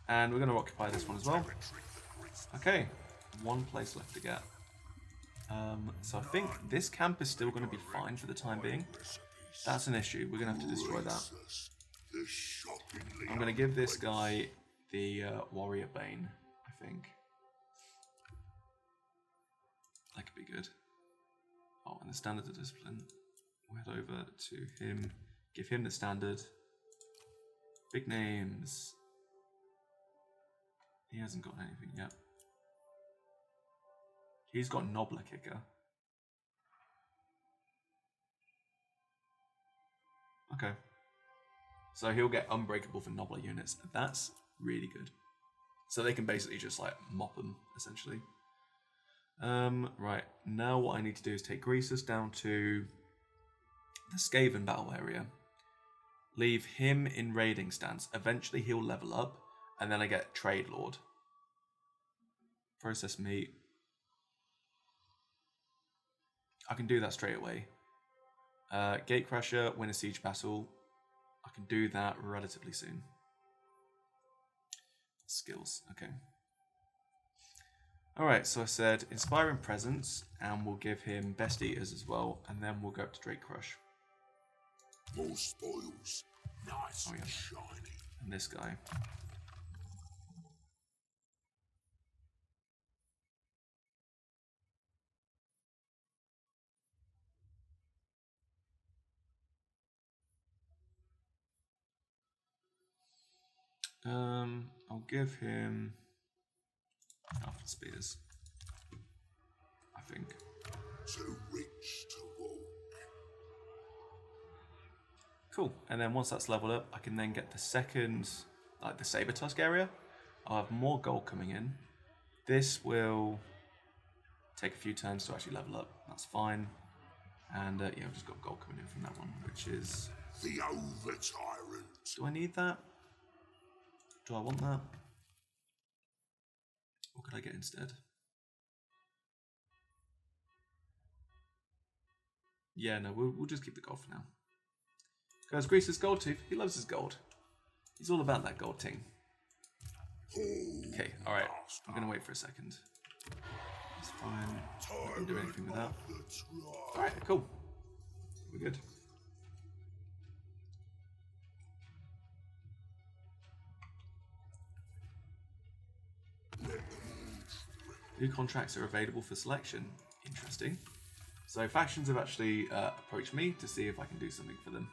And we're going to occupy this one as well. Okay, 1 place left to get. So I think this camp is still going to be fine for the time being. That's an issue. We're going to have to destroy that. I'm going to give this guy the Warrior Bane, I think. That could be good. Oh, and the Standard of Discipline. We'll head over to him. Give him the Standard. Big names. He hasn't got anything yet. He's got Nobbler Kicker. Okay. So he'll get Unbreakable for Nobbler units. That's really good. So they can basically just like mop them, essentially. Right, now what I need to do is take Greasus down to the Skaven battle area. Leave him in raiding stance. Eventually he'll level up, and then I get Trade Lord. Process meat. I can do that straight away. Gatecrasher, win a siege battle. I can do that relatively soon. Skills, okay. Alright, so I said Inspiring Presence, and we'll give him Best Eaters as well, and then we'll go up to Drake Crush. More spoils. Nice and shiny. And this guy. I'll give him half the spears, I think. Too rich to walk. Cool. And then once that's leveled up, I can then get the second, like the Saber Tusk area. I'll have more gold coming in. This will take a few turns to actually level up. That's fine. And yeah, I've just got gold coming in from that one, which is the Over Tyrant. Do I need that? Do I want that? What could I get instead? Yeah, no, we'll just keep the gold for now. Guys, Greasus Gold Tooth, he loves his gold. He's all about that gold ting. Okay, alright. I'm going to wait for a second. That's fine. I can do anything with that. Alright, cool. We're good. New contracts are available for selection. Interesting. So factions have actually approached me to see if I can do something for them.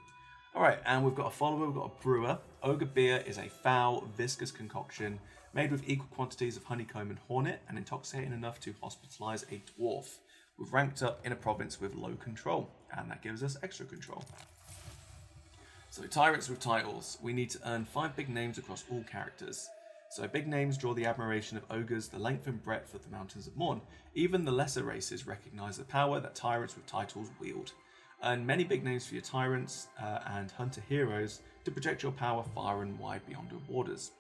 Alright, and we've got a follower, we've got a brewer. Ogre beer is a foul, viscous concoction made with equal quantities of honeycomb and hornet and intoxicating enough to hospitalize a dwarf. We've ranked up in a province with low control, and that gives us extra control. So tyrants with titles. We need to earn 5 big names across all characters. So big names draw the admiration of ogres, the length and breadth of the Mountains of Morn. Even the lesser races recognise the power that tyrants with titles wield. Earn many big names for your tyrants and hunter heroes to project your power far and wide beyond your borders.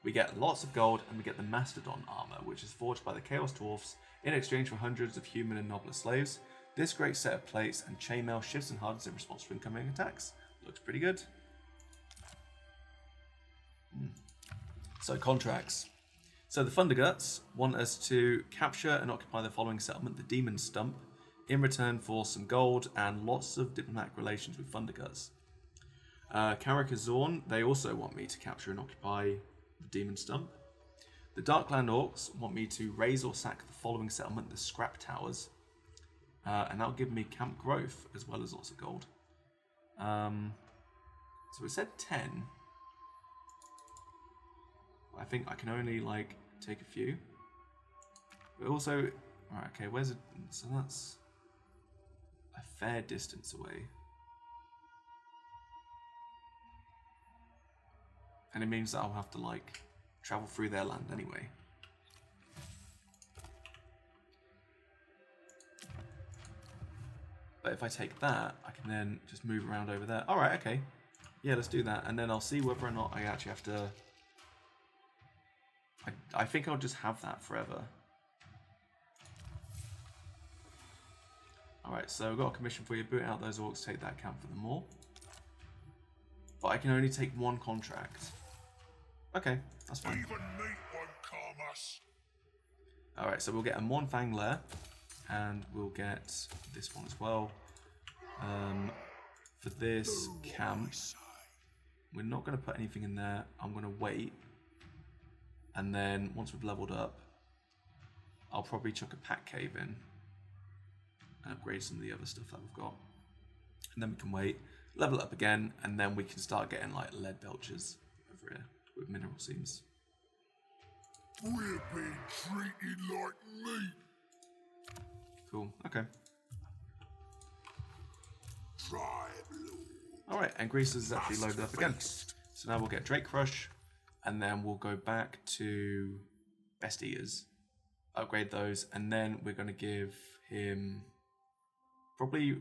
We get lots of gold, and we get the Mastodon armor, which is forged by the Chaos Dwarfs in exchange for hundreds of human and nobbler slaves. This great set of plates and chainmail shifts and HUDs in response to incoming attacks. Looks pretty good. So contracts. So the Thunderguts want us to capture and occupy the following settlement, the Demon Stump, in return for some gold and lots of diplomatic relations with Thunderguts. Karakazorn, they also want me to capture and occupy the Demon Stump. The Darkland Orcs want me to raise or sack the following settlement, the Scrap Towers. And that'll give me camp growth as well as lots of gold. So it said 10. I think I can only like take a few. But also, alright, okay, where's it? So that's a fair distance away. And it means that I'll have to like travel through their land anyway. But if I take that, I can then just move around over there. Alright, okay. Yeah, let's do that. And then I'll see whether or not I actually have to... I think I'll just have that forever. Alright, so I've got a commission for you. Boot out those orcs, take that camp for them all. But I can only take one contract. Okay, that's fine. Even meat won't calm us. Alright, so we'll get a Mornfang Lair. And we'll get this one as well. For this camp, we're not going to put anything in there. I'm going to wait. And then once we've leveled up, I'll probably chuck a pack cave in and upgrade some of the other stuff that we've got. And then we can wait, level up again, and then we can start getting like lead belchers over here with mineral seams. We're being treated like meat. Cool, okay. Tribe Alright, and Greases is actually loaded up again. So now we'll get Drake Crush, and then we'll go back to Best Eaters, upgrade those, and then we're going to give him probably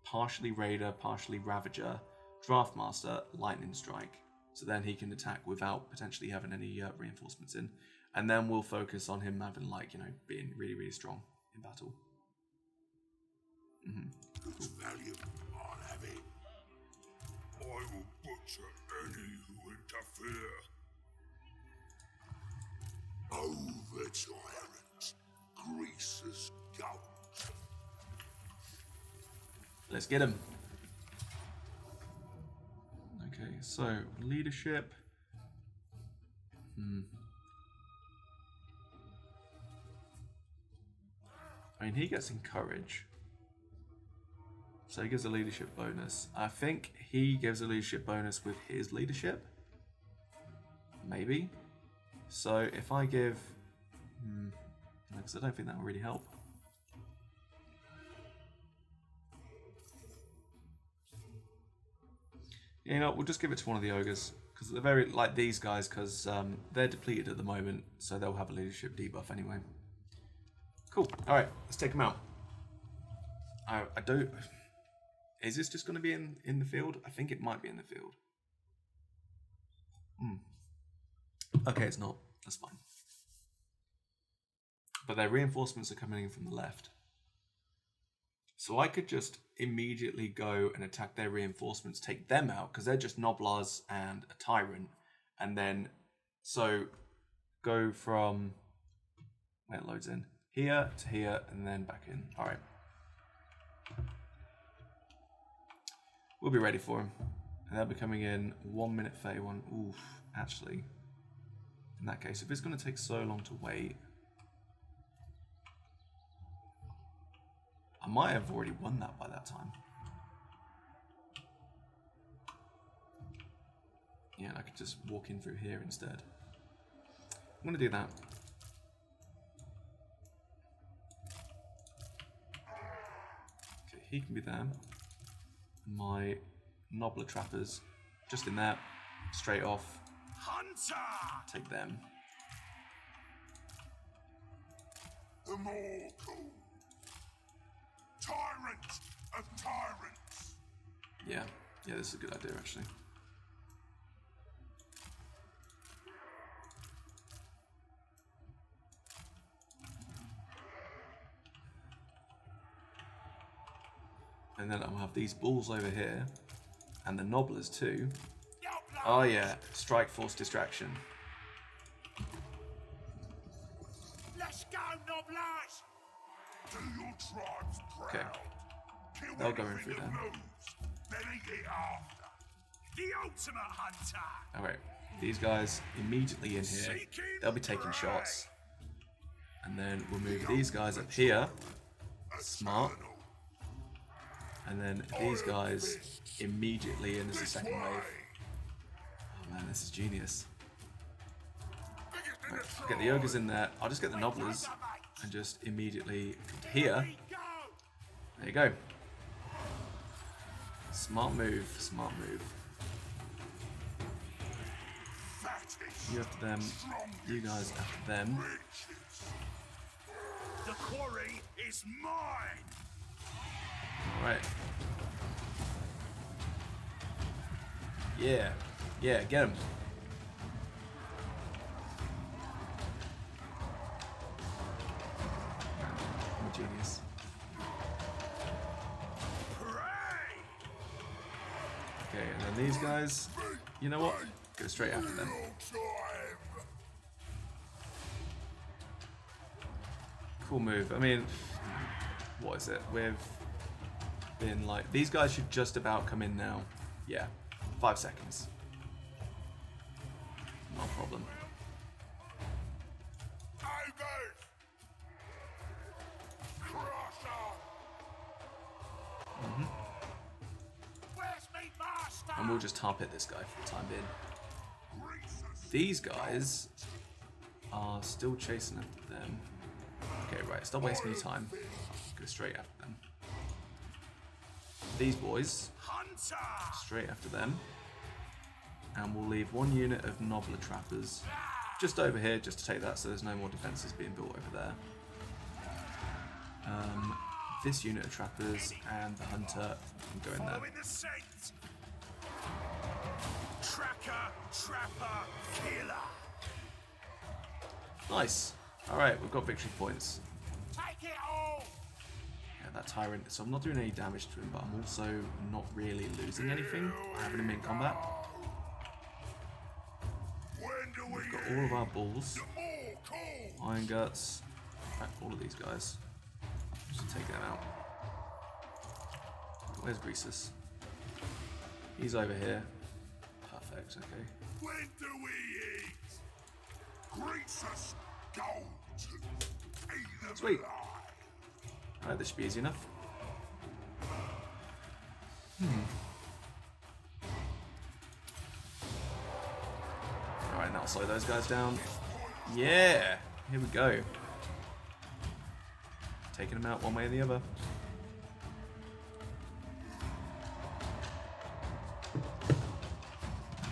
partially Raider, partially Ravager, Draftmaster, Lightning Strike. So then he can attack without potentially having any reinforcements in. And then we'll focus on him having, like, you know, being really, really strong in battle. Good value. I'll have it. I will butcher any who interfere. Over tyrant, Grease's goat. Let's get him. Okay, so leadership. I mean, he gets encourage. So he gives a leadership bonus. I think he gives a leadership bonus with his leadership. Maybe. So if I give... because I don't think that will really help. You know, we'll just give it to one of the ogres. Because they're very like these guys, because they're depleted at the moment. So they'll have a leadership debuff anyway. Cool. Alright, let's take them out. I don't... Is this just going to be in the field? I think it might be in the field. Okay, it's not. That's fine. But their reinforcements are coming in from the left. So I could just immediately go and attack their reinforcements, take them out, because they're just Noblars and a Tyrant. And then, so go from, where it loads in, here to here, and then back in. All right. We'll be ready for him. And they'll be coming in 1 minute 31. Oof, actually. In that case, if it's going to take so long to wait, I might have already won that by that time. Yeah, I could just walk in through here instead. I'm going to do that. Okay, he can be there. My Nobbler Trappers just in there, straight off. Hunter! Take them. Immortal. Tyrant of tyrants. Yeah, this is a good idea actually. And then I'll have these bulls over here, and the Nobblers too. Oh yeah, strike force distraction. cobblers! Do your tribes proud. Okay. Kill They'll go in anything through that there. moves, then eat it after. The ultimate hunter! Alright, these guys immediately in here, they'll be taking shots. And then we'll move these guys up here. Smart. And then these guys immediately in as a second wave. Oh man, this is genius. Right, I'll get the ogres in there. I'll just get the nobblers and just immediately come to here. There you go. Smart move, smart move. You after them, you guys after them. The quarry is mine! Alright. Yeah. Yeah, get him. I'm a genius. Okay, and then these guys, you know what? Go straight after them. Cool move. I mean, what is it? We've been like, these guys should just about come in now. Yeah, 5 seconds. No problem. And we'll just tar pit this guy for the time being. These guys are still chasing after them. Okay, right, stop wasting your time. Go straight after them. These boys, straight after them. And we'll leave one unit of Nobbler Trappers just over here, just to take that so there's no more defences being built over there. This unit of Trappers and the Hunter can go in there. Tracker, trapper, killer. Nice. Alright, we've got victory points. Take it all. Yeah, that Tyrant. So I'm not doing any damage to him, but I'm also not really losing anything by having him in combat. We've got all of our balls. Iron Guts. In fact, all of these guys. Just take them out. Where's Greasus? He's over here. Perfect, okay. When do we eat? Greasus gold. Sweet. Alright, this should be easy enough. Alright, now I'll slow those guys down. Yeah! Here we go. Taking them out one way or the other.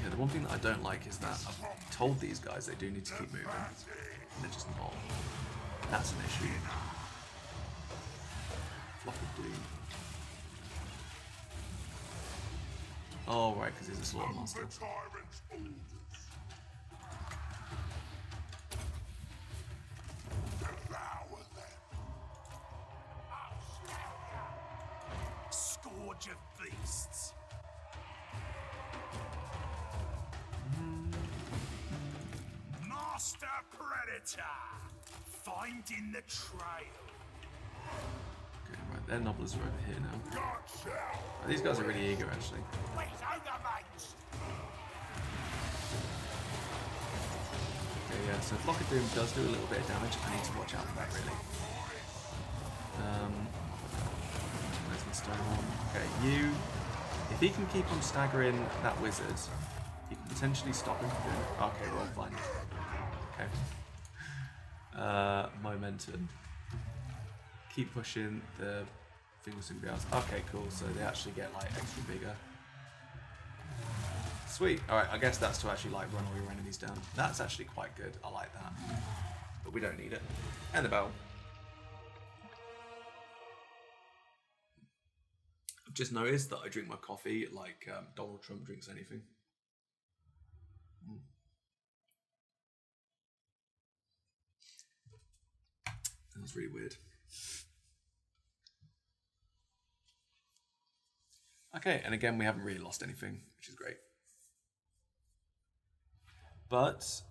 Yeah, the one thing that I don't like is that I've told these guys they do need to keep moving. And they're just not. That's an issue. Flock of Doom. Oh, right, because he's a Slaughter Master. Scourge of beasts. Master Predator. Finding the trail. Okay, right, their Nobblers are over here now. Right, these guys are really eager, actually. Okay, yeah, so Flock of Doom does do a little bit of damage. I need to watch out for that, really. Where's my stone one? Okay, you... If he can keep on staggering that wizard, he can potentially stop him from doing it. Okay, well, fine. Okay. Momentum. Keep pushing the things to be else. Okay, cool. So they actually get like extra bigger. Sweet. Alright, I guess that's to actually like run all your enemies down. That's actually quite good. I like that. But we don't need it. And the bell. I've just noticed that I drink my coffee like Donald Trump drinks anything. That was really weird. Okay, and again, we haven't really lost anything, which is great. But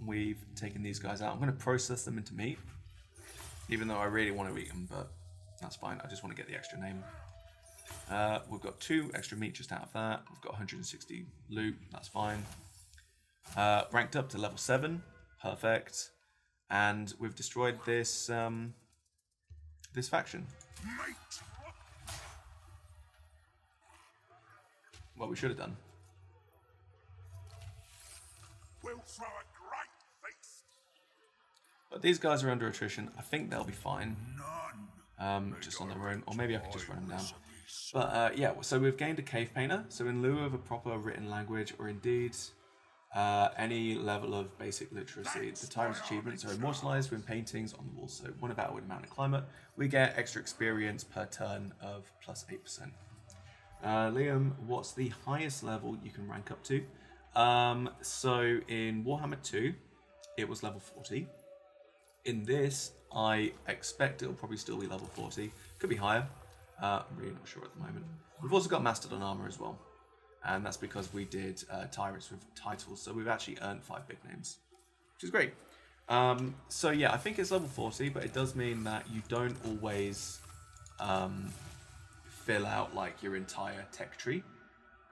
we've taken these guys out. I'm going to process them into meat. Even though I really want to eat them, but that's fine. I just want to get the extra name. We've got 2 extra meat just out of that. We've got 160 loot. That's fine. Ranked up to level 7. Perfect. And we've destroyed this this faction. What we should have done. We'll throw a great feast. But these guys are under attrition. I think they'll be fine. Just on their own. Or maybe I could just run them down. But yeah, so we've gained a cave painter. So in lieu of a proper written language, or indeed any level of basic literacy, the tyrant's achievements are immortalized when paintings on the wall. So one about with mountain climate, we get extra experience per turn of plus 8%. Liam, what's the highest level you can rank up to? So in Warhammer 2, it was level 40. In this, I expect it'll probably still be level 40. Could be higher. I'm really not sure at the moment. We've also got Mastered on Armor as well. And that's because we did Tyrants with titles. So we've actually earned 5 big names, which is great. So yeah, I think it's level 40, but it does mean that you don't always fill out like your entire tech tree.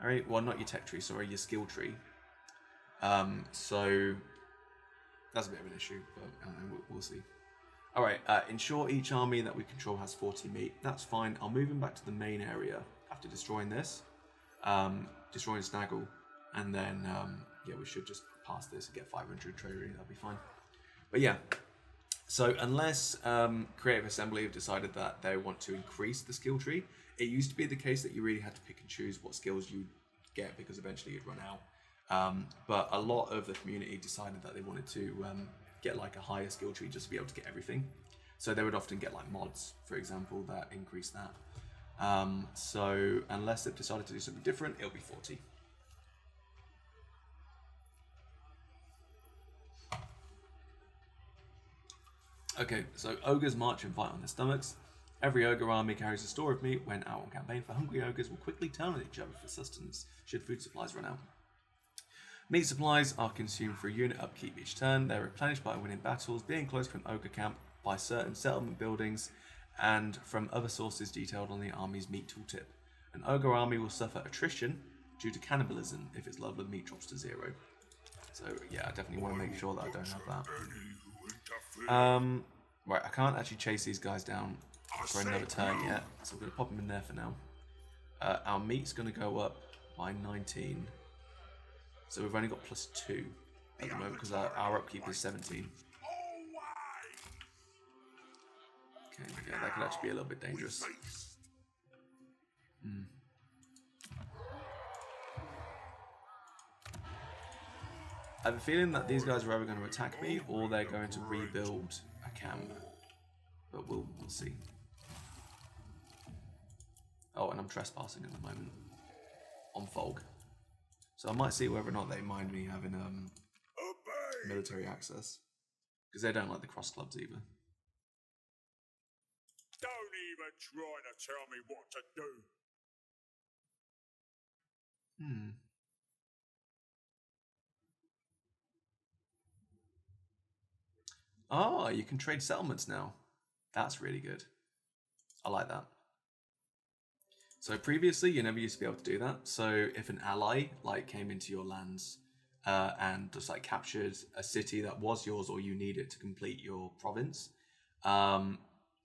All right, well, not your tech tree, sorry, your skill tree. So that's a bit of an issue, but we'll see. All right, ensure each army that we control has 40 meat. That's fine. I'll move him back to the main area after destroying this, destroying Snaggle, and then yeah, we should just pass this and get 500 treasury. That'll be fine. But yeah, so unless Creative Assembly have decided that they want to increase the skill tree, it used to be the case that you really had to pick and choose what skills you'd get because eventually you'd run out. But a lot of the community decided that they wanted to get like a higher skill tree just to be able to get everything. So they would often get like mods, for example, that increase that. So unless they've decided to do something different, it'll be 40. Okay, so ogres march and fight on their stomachs. Every ogre army carries a store of meat when out on campaign, for hungry ogres will quickly turn on each other for sustenance should food supplies run out. Meat supplies are consumed for a unit upkeep each turn. They're replenished by winning battles, being close to an ogre camp, by certain settlement buildings, and from other sources detailed on the army's meat tooltip. An ogre army will suffer attrition due to cannibalism if its level of meat drops to 0. So yeah, I definitely want to make sure that I don't have that. Right, I can't actually chase these guys down for another turn yet, so I'm going to pop them in there for now. Our meat's going to go up by 19. So we've only got +2 at the moment because our upkeep is 17. Okay, yeah, that could actually be a little bit dangerous. I have a feeling that these guys are either going to attack me or they're going to rebuild a camp. But we'll see. Oh, and I'm trespassing at the moment on Folg. So I might see whether or not they mind me having military access. Because they don't like the cross clubs either. Don't even try to tell me what to do. Oh, you can trade settlements now. That's really good. I like that. So previously, you never used to be able to do that. So if an ally like came into your lands and just like captured a city that was yours or you needed to complete your province,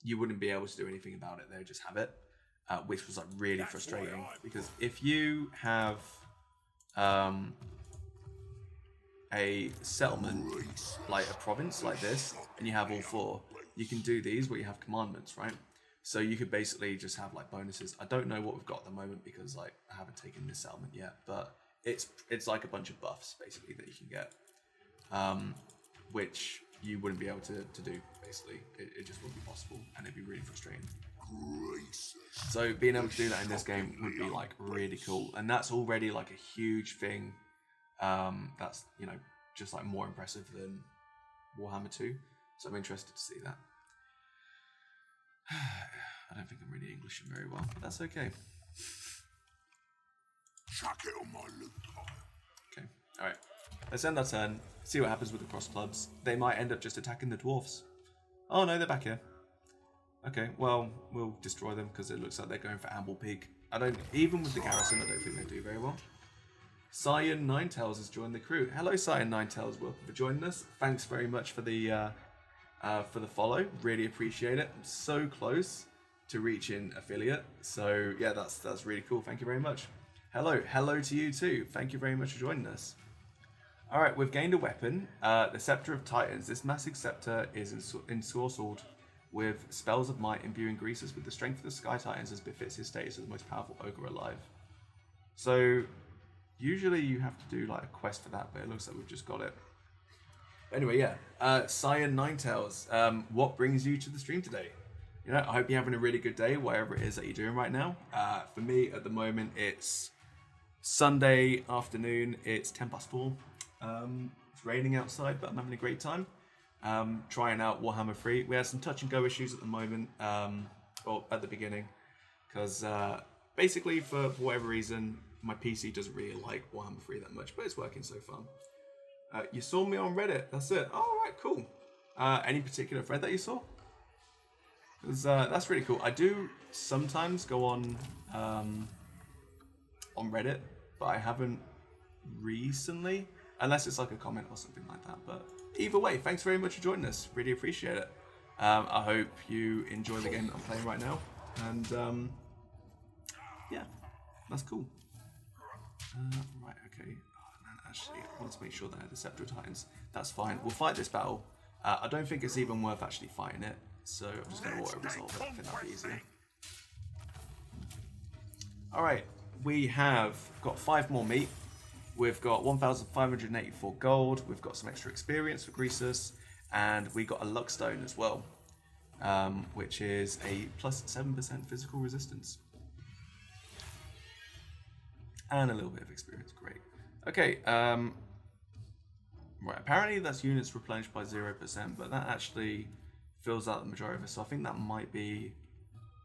you wouldn't be able to do anything about it. They would just have it, which was like really frustrating because if you have a settlement like a province like this and you have all 4, you can do these where you have commandments, right? So you could basically just have like bonuses. I don't know what we've got at the moment because like I haven't taken this settlement yet, but it's like a bunch of buffs basically that you can get, which you wouldn't be able to do basically. It just wouldn't be possible and it'd be really frustrating. So being able to do that in this game would be like really cool, and that's already like a huge thing. That's, you know, just like more impressive than Warhammer 2. So I'm interested to see that. I don't think I'm reading English very well, but that's okay. Chuck it on my loot pile. Okay, alright. Let's end our turn, see what happens with the cross clubs. They might end up just attacking the dwarfs. Oh no, they're back here. Okay, well, we'll destroy them because it looks like they're going for Amble Peak. Even with the garrison, I don't think they do very well. Cyan Ninetails has joined the crew. Hello, Cyan Ninetails. Welcome for joining us. Thanks very much for the follow. Really appreciate it. I'm so close to reaching affiliate. So yeah, that's really cool. Thank you very much. Hello to you too. Thank you very much for joining us. All right, we've gained a weapon, the Scepter of Titans. This massive scepter is ensorcelled with spells of might, imbuing Greasus with the strength of the Sky Titans as befits his status as the most powerful ogre alive. So usually you have to do like a quest for that, but it looks like we've just got it. Anyway, yeah, Cyan Ninetails, what brings you to the stream today? You know, I hope you're having a really good day, whatever it is that you're doing right now. For me, at the moment, it's Sunday afternoon. It's 4:10. It's raining outside, but I'm having a great time. Trying out Warhammer 3. We had some touch and go issues at the moment, or at the beginning, because basically for whatever reason, my PC doesn't really like Warhammer 3 that much, but it's working so far. You saw me on Reddit. That's it. Oh, right, cool. Any particular thread that you saw? That's really cool. I do sometimes go on Reddit, but I haven't recently, unless it's like a comment or something like that. But either way, thanks very much for joining us. Really appreciate it. I hope you enjoy the game that I'm playing right now. And yeah, that's cool. Right, okay. Actually, I want to make sure that I had the Scepter of Titans. That's fine. We'll fight this battle. I don't think it's even worth actually fighting it, so I'm just going to auto-resolve it. I think that'll be easier. Alright, we have got 5 more meat. We've got 1,584 gold. We've got some extra experience for Greasus. And we got a luck stone as well, which is a plus 7% physical resistance. And a little bit of experience. Great. Okay, right, apparently that's units replenished by 0%, but that actually fills out the majority of it, so I think that might be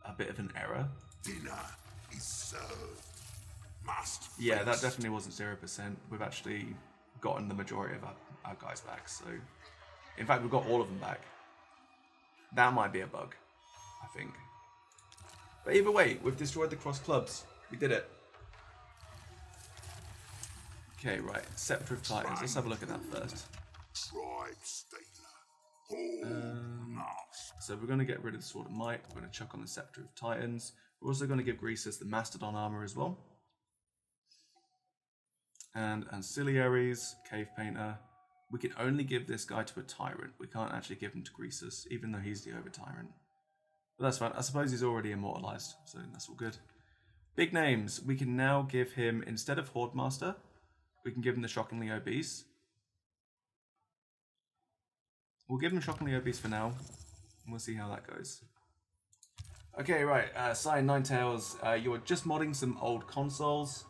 a bit of an error. Dinner is served. Must yeah, that definitely wasn't 0%. We've actually gotten the majority of our guys back, so... In fact, we've got all of them back. That might be a bug, I think. But either way, we've destroyed the cross clubs. We did it. Okay, right. Scepter of Titans. Let's have a look at that first. So we're going to get rid of the Sword of Might. We're going to chuck on the Scepter of Titans. We're also going to give Greasus the Mastodon armor as well. And Ancillaries, Cave Painter. We can only give this guy to a Tyrant. We can't actually give him to Greasus, even though he's the Over-Tyrant. But that's fine. I suppose he's already immortalized, so that's all good. Big names. We can now give him, instead of Horde Master, we can give him the Shockingly Obese. We'll give him Shockingly Obese for now, and we'll see how that goes. Okay, right. Cyan Ninetails, you're just modding some old consoles.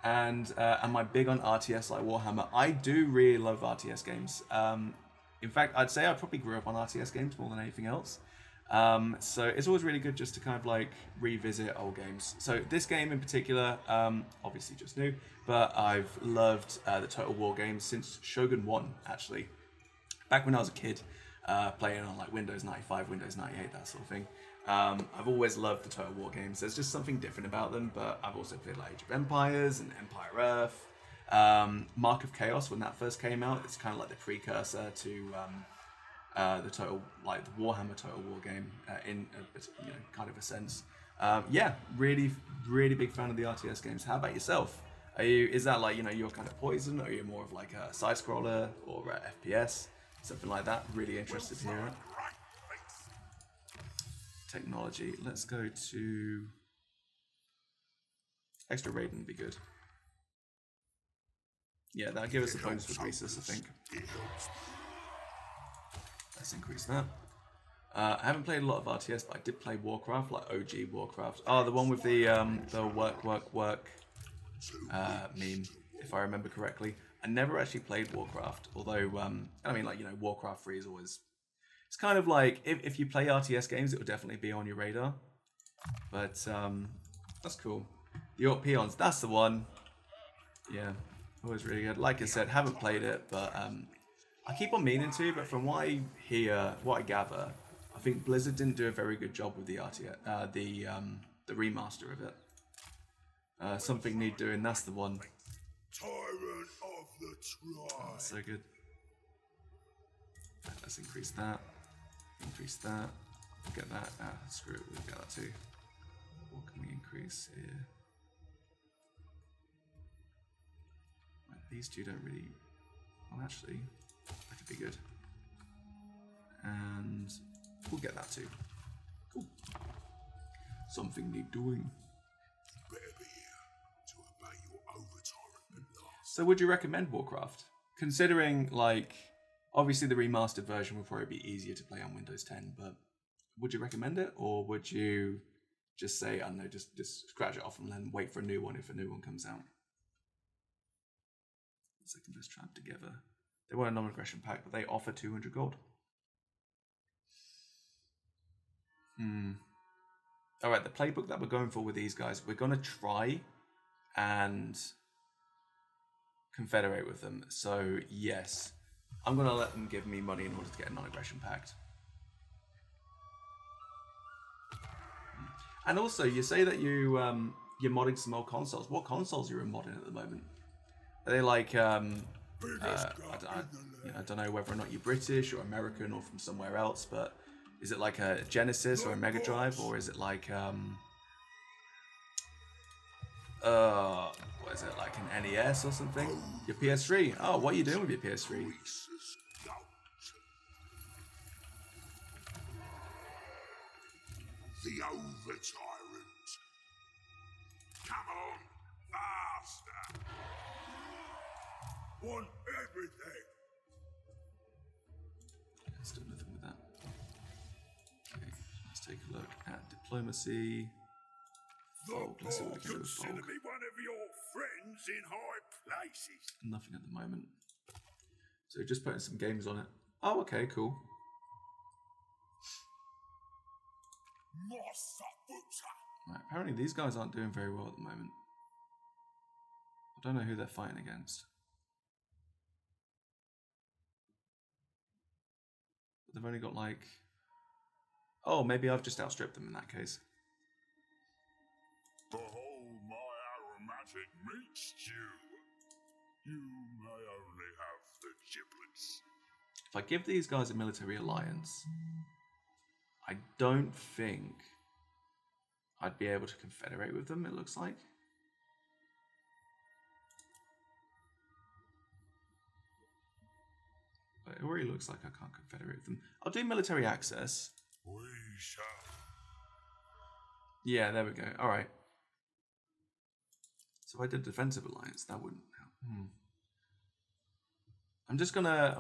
And am I big on RTS like Warhammer? I do really love RTS games. In fact, I'd say I probably grew up on RTS games more than anything else. So it's always really good just to kind of like revisit old games. So this game in particular, obviously just new, but I've loved the Total War games since Shogun 1, actually. Back when I was a kid, playing on like Windows 95, Windows 98, that sort of thing. I've always loved the Total War games. There's just something different about them, but I've also played like Age of Empires and Empire Earth. Mark of Chaos, when that first came out, it's kind of like the precursor to the Warhammer Total War game in a, kind of a sense. Yeah, really big fan of the RTS games. How about yourself? Is that like, your kind of poison, or are you more of like a side scroller or FPS, something like that? Really interested to hear it. Technology. Let's go to extra rating would be good. Yeah, that'll give us a bonus for Greasus, I think. Let's increase that. I haven't played a lot of RTS, but I did play Warcraft, like OG Warcraft. Oh, the one with the work meme, if I remember correctly. I never actually played Warcraft, although Warcraft 3 is always. It's kind of like, if you play RTS games, it will definitely be on your radar. But, that's cool. The Orc Peons, that's the one. Yeah, always really good. Like I said, haven't played it, but I keep on meaning to, but from what I hear, what I gather, I think Blizzard didn't do a very good job with the the remaster of it. Something need doing. That's the one. Tyrant of the tribe. That's so good. Let's increase that. Increase that. Get that. Screw it. We'll get that too. What can we increase here? Right, these two don't really. Well, actually, that could be good. And we'll get that too. Cool. Something need doing. Better be here to obey your overtyrant and last. So would you recommend Warcraft? Considering, like, obviously the remastered version would probably be easier to play on Windows 10, but would you recommend it? Or would you just say, I don't know, just scratch it off and then wait for a new one if a new one comes out? Second best trap together. They want a non-aggression pack, but they offer 200 gold. Alright, the playbook that we're going for with these guys, we're going to try and confederate with them. So, yes, I'm going to let them give me money in order to get a non-aggression pact. And also, you say that you're modding some old consoles. What consoles are you modding at the moment? Are they like, I don't know whether or not you're British or American or from somewhere else, but is it like a Genesis or a Mega Drive, or is it like, what is it, like an NES or something? Your PS3? Oh, what are you doing with your PS3? The overtyrant. Come on, faster. Want everything. Let's do nothing with that. Okay, let's take a look at diplomacy. Folk. Let's see what we can do with folk. Consider me one of your friends in high places. Nothing at the moment. So just putting some games on it. Oh, okay, cool. Right, apparently these guys aren't doing very well at the moment. I don't know who they're fighting against. But they've only got like... Oh, maybe I've just outstripped them in that case. Behold my aromatic meat stew. You may only have the giblets. If I give these guys a military alliance, I don't think I'd be able to confederate with them, it looks like. But it already looks like I can't confederate with them. I'll do military access. We shall. Yeah, there we go. Alright. So if I did defensive alliance, that wouldn't help. I'm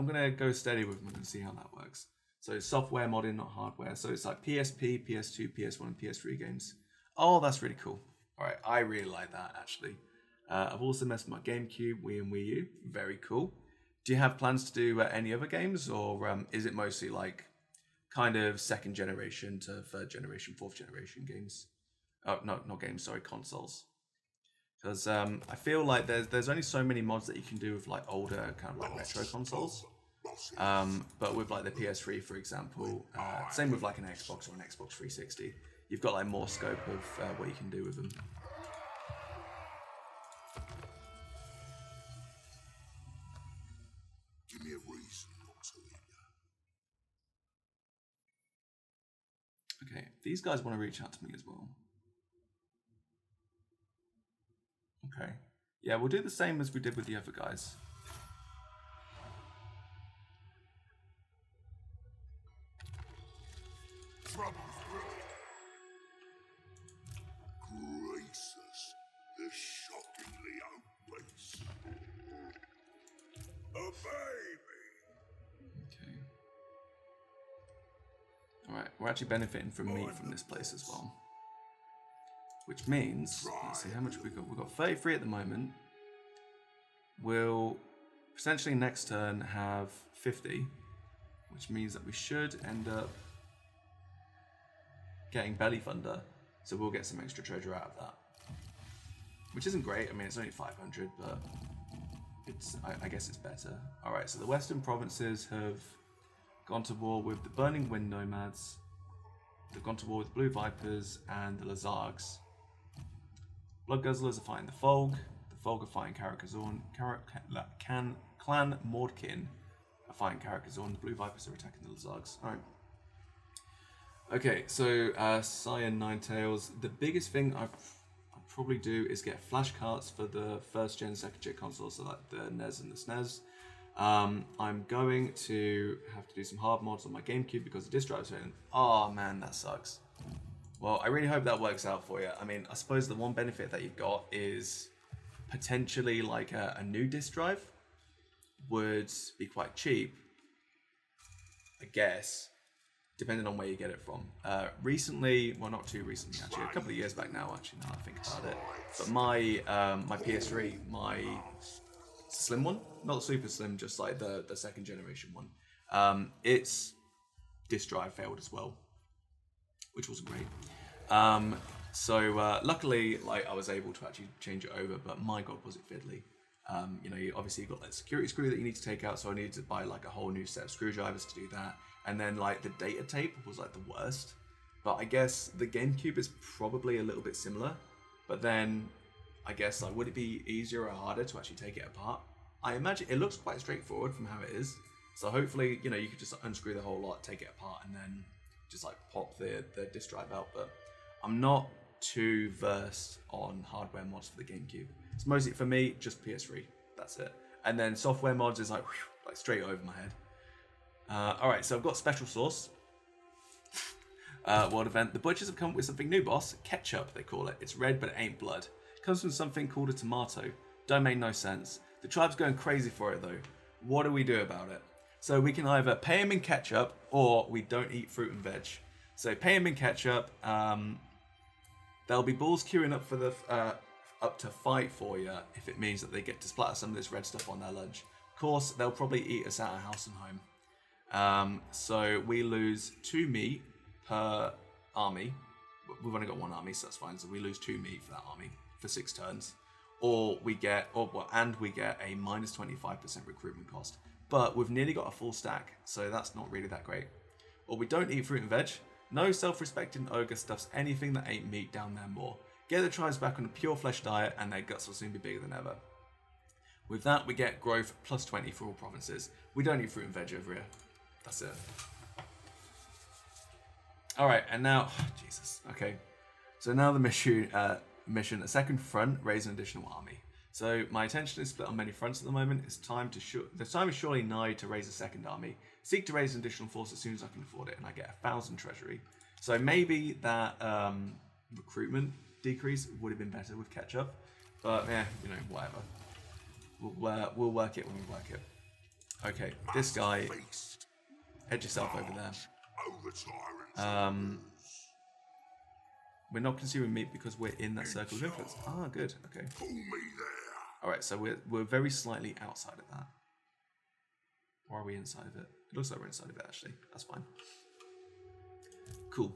gonna go steady with them and see how that works. So it's software modding, not hardware. So it's like PSP, PS2, PS1, and PS3 games. Oh, that's really cool. All right, I really like that, actually. I've also messed with my GameCube, Wii, and Wii U. Very cool. Do you have plans to do any other games, or is it mostly like kind of second generation to third generation, fourth generation games? Oh, no, not games, sorry, consoles. Because I feel like there's only so many mods that you can do with like older kind of like retro consoles. But with like the PS3, for example, same with like an Xbox or an Xbox 360, you've got like more scope of what you can do with them. Give me a reason not to eat you. Okay, these guys want to reach out to me as well. Okay, yeah, we'll do the same as we did with the other guys. Gracious, the shockingly obese. A baby. Okay. Alright, we're actually benefiting from meat from this place as well. Which means, let's see how much we've got. We've got 33 at the moment. We'll potentially next turn have 50, which means that we should end up getting belly thunder, so we'll get some extra treasure out of that, which isn't great. I mean, it's only 500, but it's I guess it's better. All right, so the western provinces have gone to war with the Burning Wind nomads. gone to war with Blue Vipers and the Lazargs. Blood Guzzlers are fighting the Folg. The Folg are fighting Karakazorn. Clan Mordkin are fighting Karakazorn. The Blue Vipers are attacking the Lazargs. Alright. Okay, so Cyan Ninetails. The biggest thing I'll probably do is get flashcards for the first gen, second gen consoles, so like the NES and the SNES. I'm going to have to do some hard mods on my GameCube because the disk drive is failing. Oh man, that sucks. Well, I really hope that works out for you. I mean, I suppose the one benefit that you've got is potentially like a new disk drive would be quite cheap, I guess, depending on where you get it from. Recently, well, not too recently actually, a couple of years back now actually, now I think about it. But my my PS3, my slim one, not super slim, just like the second generation one, its disk drive failed as well, which wasn't great. So luckily, like I was able to actually change it over, but my god, was it fiddly. You know, obviously you've got that security screw that you need to take out, so I needed to buy like a whole new set of screwdrivers to do that. And then like the data tape was like the worst. But I guess the GameCube is probably a little bit similar. But then I guess like, would it be easier or harder to actually take it apart? I imagine it looks quite straightforward from how it is. So hopefully, you know, you could just unscrew the whole lot, take it apart, and then just like pop the disk drive out. But I'm not too versed on hardware mods for the GameCube. It's mostly, for me, just PS3. That's it. And then software mods is like, whew, like straight over my head. Alright, so I've got Special Sauce. World event. The Butchers have come up with something new, boss. Ketchup, they call it. It's red, but it ain't blood. Comes from something called a tomato. Don't make no sense. The tribe's going crazy for it, though. What do we do about it? So we can either pay him in ketchup, or we don't eat fruit and veg. So pay him in ketchup. There'll be bulls queuing up for the up to fight for you if it means that they get to splatter some of this red stuff on their lunch. Of course, they'll probably eat us out of house and home. So we lose 2 meat per army. We've only got 1 army, so that's fine. So we lose 2 meat for that army for 6 turns. Or we get, and we get a minus 25% recruitment cost. But we've nearly got a full stack, so that's not really that great. Or we don't eat fruit and veg. No self-respecting ogre stuffs anything that ain't meat down there more. Get the tribes back on a pure flesh diet, and their guts will soon be bigger than ever. With that, we get growth plus 20 for all provinces. We don't eat fruit and veg over here. That's it. Alright, and now... Oh, Jesus. Okay. So now the mission, a second front, raise an additional army. So my attention is split on many fronts at the moment. It's time to the time is surely nigh to raise a second army. Seek to raise an additional force as soon as I can afford it, and I get 1,000 treasury. So maybe that recruitment decrease would have been better with ketchup, but yeah, you know, whatever. We'll work it when we work it. Okay, this guy, head yourself over there. We're not consuming meat because we're in that circle of influence. Ah, good. Okay. All right, so we're very slightly outside of that. Or are we inside of it? It looks like we're inside of it, actually. That's fine. Cool.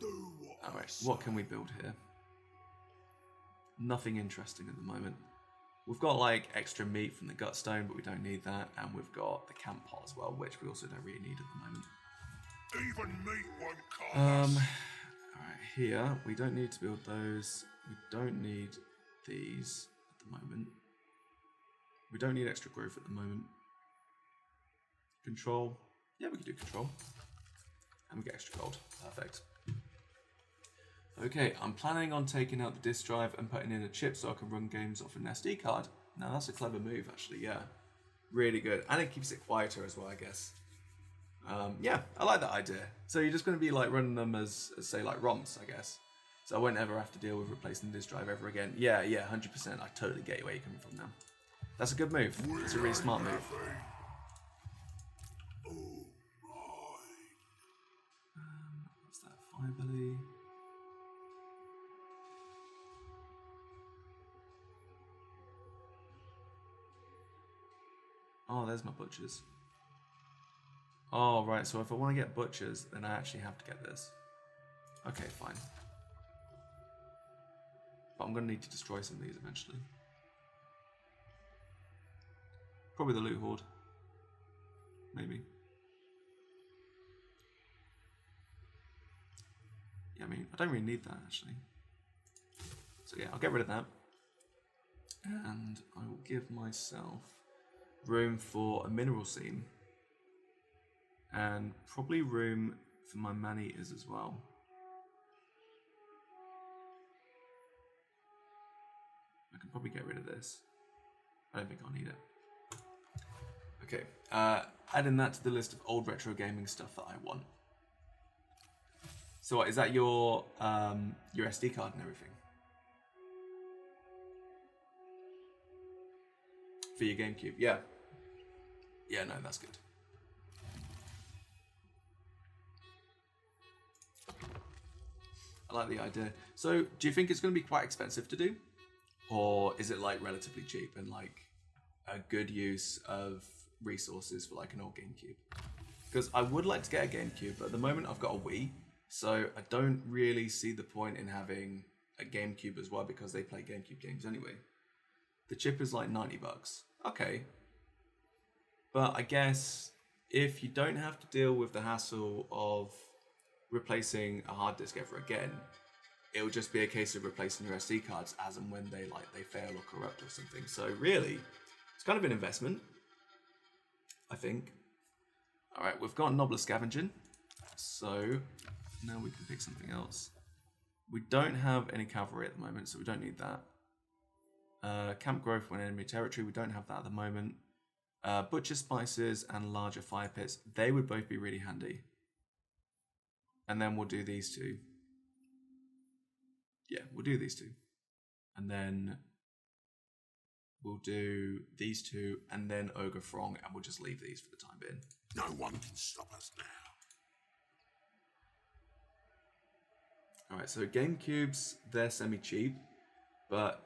All right, what can we build here? Nothing interesting at the moment. We've got like extra meat from the gutstone, but we don't need that. And we've got the camp pot as well, which we also don't really need at the moment. Even meat won't cost. Alright, here, we don't need to build those. We don't need these at the moment. We don't need extra growth at the moment. Control. Yeah, we can do control. And we get extra gold. Perfect. Okay, I'm planning on taking out the disk drive and putting in a chip so I can run games off an SD card. Now that's a clever move, actually, yeah. Really good. And it keeps it quieter as well, I guess. Yeah, I like that idea. So you're just going to be like running them as say like ROMs, I guess. So I won't ever have to deal with replacing the disk drive ever again. Yeah, 100%. I totally get where you're coming from now. That's a good move. It's a really smart move. What's that? Firebelly. Oh, there's my butchers. Oh, right, so if I want to get butchers, then I actually have to get this. Okay, fine. But I'm going to need to destroy some of these eventually. Probably the loot horde. Maybe. Yeah, I mean, I don't really need that, actually. So yeah, I'll get rid of that. And I will give myself room for a mineral seam. And probably room for my man-eaters as well. I can probably get rid of this. I don't think I'll need it. Okay, adding that to the list of old retro gaming stuff that I want. So what, is that your SD card and everything? For your GameCube? Yeah. Yeah, no, that's good. I like the idea. So, do you think it's going to be quite expensive to do? Or is it like relatively cheap and like a good use of resources for like an old GameCube? Because I would like to get a GameCube, but at the moment I've got a Wii, so I don't really see the point in having a GameCube as well because they play GameCube games anyway. The chip is like $90. Okay. But I guess if you don't have to deal with the hassle of replacing a hard disk ever again, it will just be a case of replacing your SD cards as and when they fail or corrupt or something. So really, it's kind of an investment, I think. All right, we've got Nobbler Scavenging, so now we can pick something else. We don't have any cavalry at the moment, so we don't need that. Camp Growth when enemy territory, we don't have that at the moment. Butcher Spices and Larger Fire Pits, they would both be really handy. And then we'll do these two. Yeah, we'll do these two. And then we'll do these two, and then Ogre Throng, and we'll just leave these for the time being. No one can stop us now. Alright, so GameCubes, they're semi-cheap. But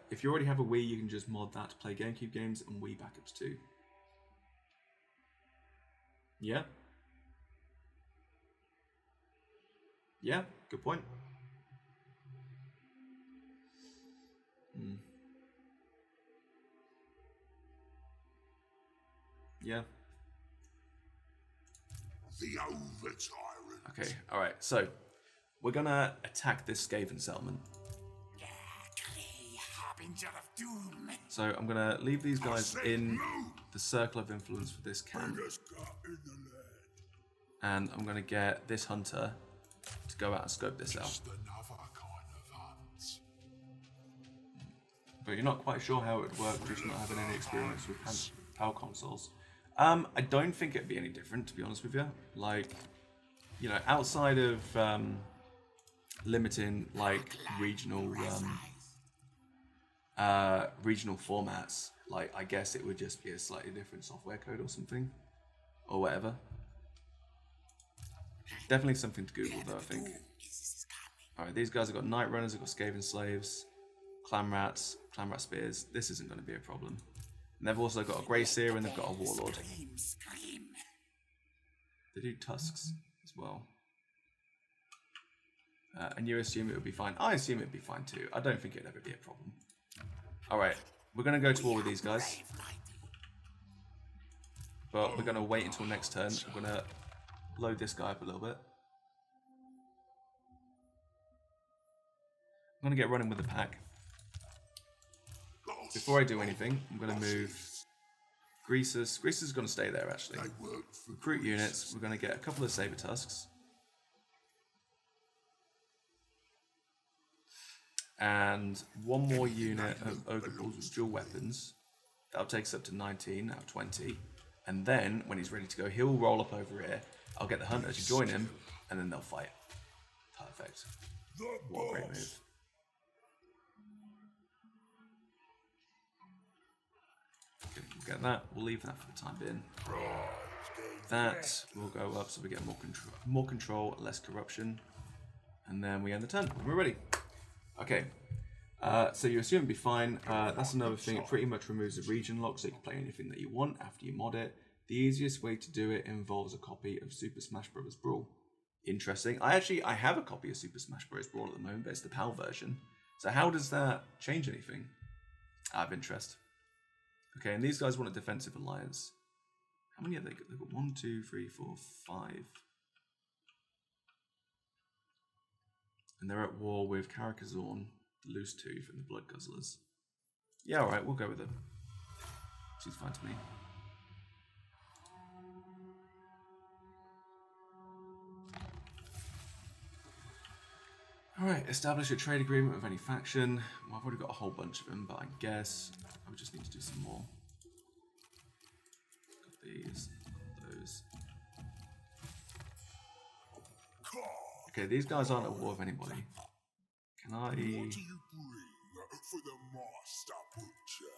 if you already have a Wii, you can just mod that to play GameCube games and Wii backups too. Yeah? Yeah, good point. Yeah. The over-tyrant. Okay, alright, so we're gonna attack this Skaven settlement. So I'm gonna leave these guys in the circle of influence for this camp. And I'm gonna get this hunter to go out and scope this out. But you're not quite sure how it would work, just not having any experience with power consoles. I don't think it'd be any different, to be honest with you. Like, you know, outside of limiting like regional formats, like I guess it would just be a slightly different software code or something, or whatever. Definitely something to Google though, I think. Alright, these guys have got Night Runners, they've got Skaven Slaves, Clan Rat Spears. This isn't going to be a problem. And they've also got a Grey Seer and they've got a Warlord. They do Tusks as well. And you assume it would be fine. I assume it would be fine too. I don't think it'd ever be a problem. Alright, we're going to go to war with these guys. But we're going to wait until next turn. I'm going to load this guy up a little bit. I'm going to get running with the pack. Before I do anything, I'm going to move Greasers. Greasers is going to stay there, actually. Recruit units. We're going to get a couple of Saber Tusks. And one more unit of Ogre Bulls with dual weapons. That'll take us up to 19 out of 20. And then, when he's ready to go, he'll roll up over here. I'll get the Hunter to join him, and then they'll fight. Perfect. What a great move. Okay, we'll get that. We'll leave that for the time being. That will go up so we get more control, less corruption. And then we end the turn. We're ready. Okay. So you assume it'd be fine. That's another thing. It pretty much removes the region lock, so you can play anything that you want after you mod it. The easiest way to do it involves a copy of Super Smash Bros. Brawl. Interesting. I have a copy of Super Smash Bros. Brawl at the moment, but it's the PAL version. So how does that change anything? Out of interest. Okay, and these guys want a defensive alliance. How many have they got? They've got 1, 2, 3, 4, 5. And they're at war with Karakazorn, the Loose Tooth, and the Blood Guzzlers. Yeah, alright, we'll go with it. She's fine to me. Alright, establish a trade agreement with any faction. Well, I've already got a whole bunch of them, but I guess I would just need to do some more. Got these, those. Okay, these guys aren't at war with anybody. Can I... What do you bring for the master butcher?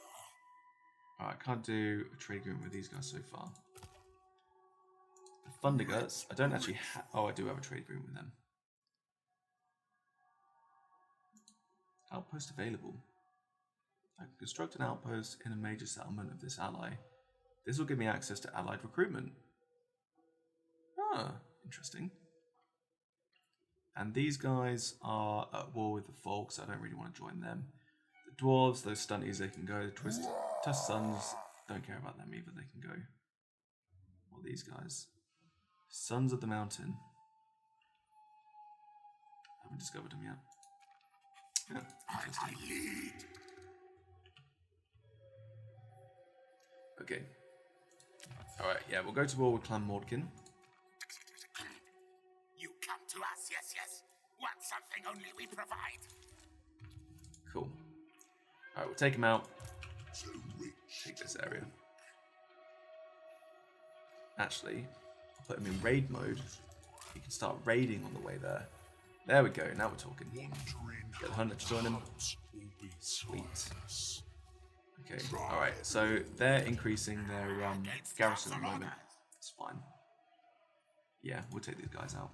Alright, I can't do a trade agreement with these guys so far. The Thunderguts, I don't actually have... Oh, I do have a trade agreement with them. Outpost available. I can construct an outpost in a major settlement of this ally. This will give me access to allied recruitment. Ah, interesting. And these guys are at war with the Folks, so I don't really want to join them. The Dwarves, those stunties, they can go. The Tusk Sons, don't care about them either, they can go. Well, these guys. Sons of the Mountain. Haven't discovered them yet. Yeah, okay. Alright, yeah, we'll go to war with Clan Mordkin. You come to us, yes, yes. Want something only we provide. Cool. Alright, we'll take him out. Take this area. Actually, I'll put him in raid mode. He can start raiding on the way there. There we go, now we're talking. Get the hunter to join him. Sweet. Okay, alright, so they're increasing their garrison at the moment. It's fine. Yeah, we'll take these guys out.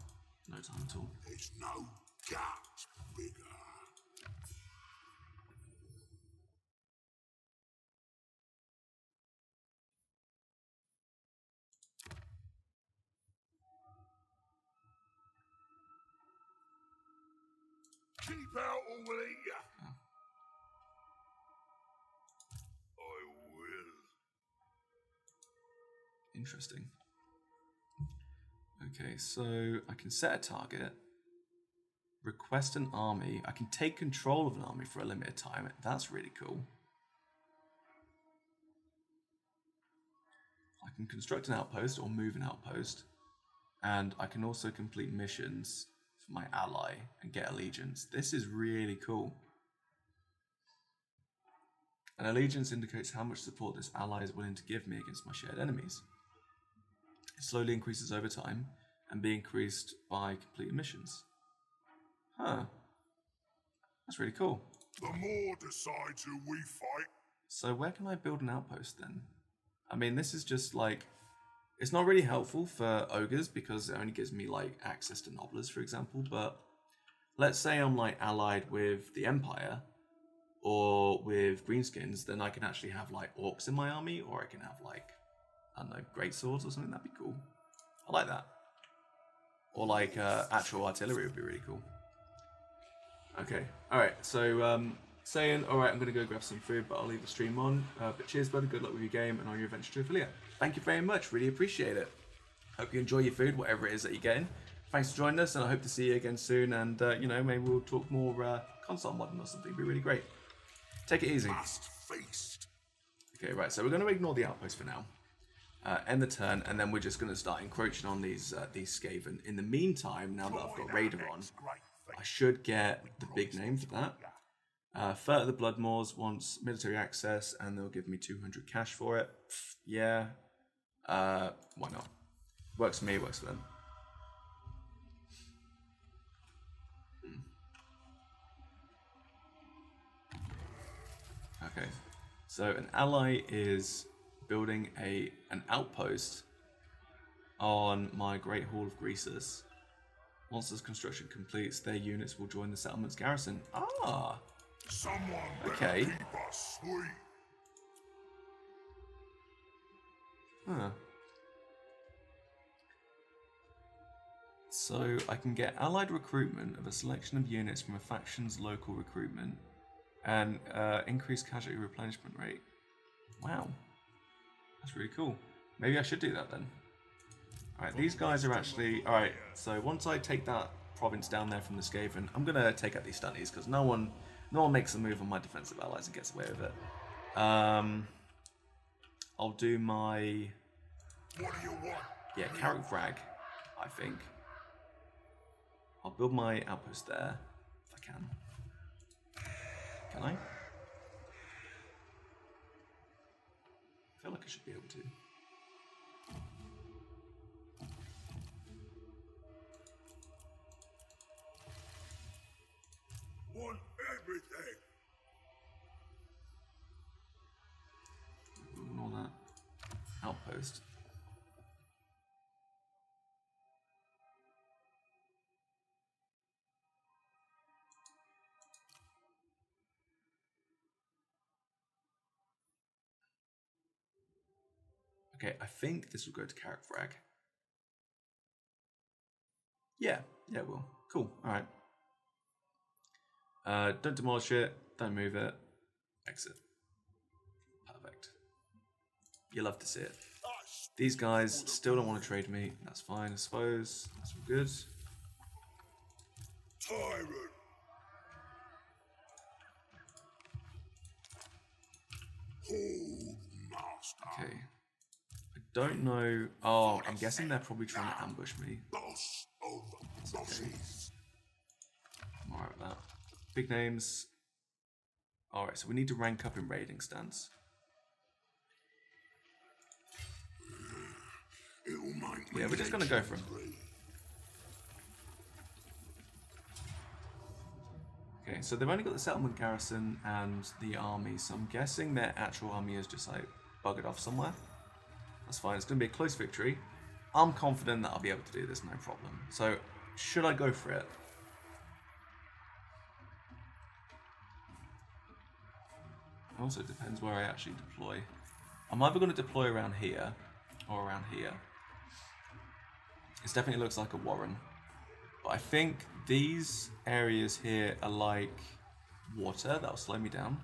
No time at all. There's no doubt bigger. Keep out or we'll eat ya. Oh. I will. Interesting. Okay, so I can set a target, request an army. I can take control of an army for a limited time. That's really cool. I can construct an outpost or move an outpost, and I can also complete missions for my ally and get allegiance. This is really cool. An allegiance indicates how much support this ally is willing to give me against my shared enemies. It slowly increases over time and be increased by completed missions. Huh. That's really cool. The more decides who we fight. So where can I build an outpost then? I mean, this is just like... It's not really helpful for ogres because it only gives me like access to nobblers, for example, but let's say I'm like allied with the Empire or with greenskins, then I can actually have like orcs in my army, or I can have like, I don't know, great swords or something. That'd be cool. I like that. Or like actual artillery would be really cool. Okay, alright, so saying, alright, I'm going to go grab some food, but I'll leave the stream on. But cheers, brother, good luck with your game and on your adventure to Ophelia. Thank you very much, really appreciate it. Hope you enjoy your food, whatever it is that you're getting. Thanks for joining us, and I hope to see you again soon, and, you know, maybe we'll talk more console modding or something. It'd be really great. Take it easy. Okay, right, so we're going to ignore the outpost for now. End the turn, and then we're just going to start encroaching on these Skaven. In the meantime, now that I've got Raider on, I should get the big name for that. Furt of the Bloodmoors wants military access, and they'll give me 200 cash for it. Yeah. Why not? Works for me, works for them. Okay. So an ally is building an outpost on my Great Hall of Greasus. Once this construction completes, their units will join the settlement's garrison. Ah! Okay. Huh. So I can get allied recruitment of a selection of units from a faction's local recruitment and increase casualty replenishment rate. Wow. That's really cool. Maybe I should do that then. Alright, these guys are actually... Alright, so once I take that province down there from the Skaven. I'm gonna take out these stunties because no one makes a move on my defensive allies and gets away with it. I'll do my Carrick Frag, I think. I'll build my outpost there if I can. Can I? I feel like I should be able to. Want everything. Ignore that. Outpost. Okay, I think this will go to Carrick Frag. Yeah, it will. Cool, alright. Don't demolish it, don't move it, exit. Perfect. You love to see it. These guys still don't want to trade me, that's fine I suppose, that's all good. Tyrant. Hold master. Okay. I don't know. Oh, I'm guessing they're probably trying to ambush me. Boss over bosses. I'm alright with that. Big names. Alright, so we need to rank up in raiding stance. Yeah, we're just gonna go for him. Okay, so they've only got the settlement garrison and the army, so I'm guessing their actual army is just like buggered off somewhere. That's fine, it's gonna be a close victory. I'm confident that I'll be able to do this, no problem. So, should I go for it? It also depends where I actually deploy. I'm either going to deploy around here or around here. It definitely looks like a warren. But I think these areas here are like water. That'll slow me down.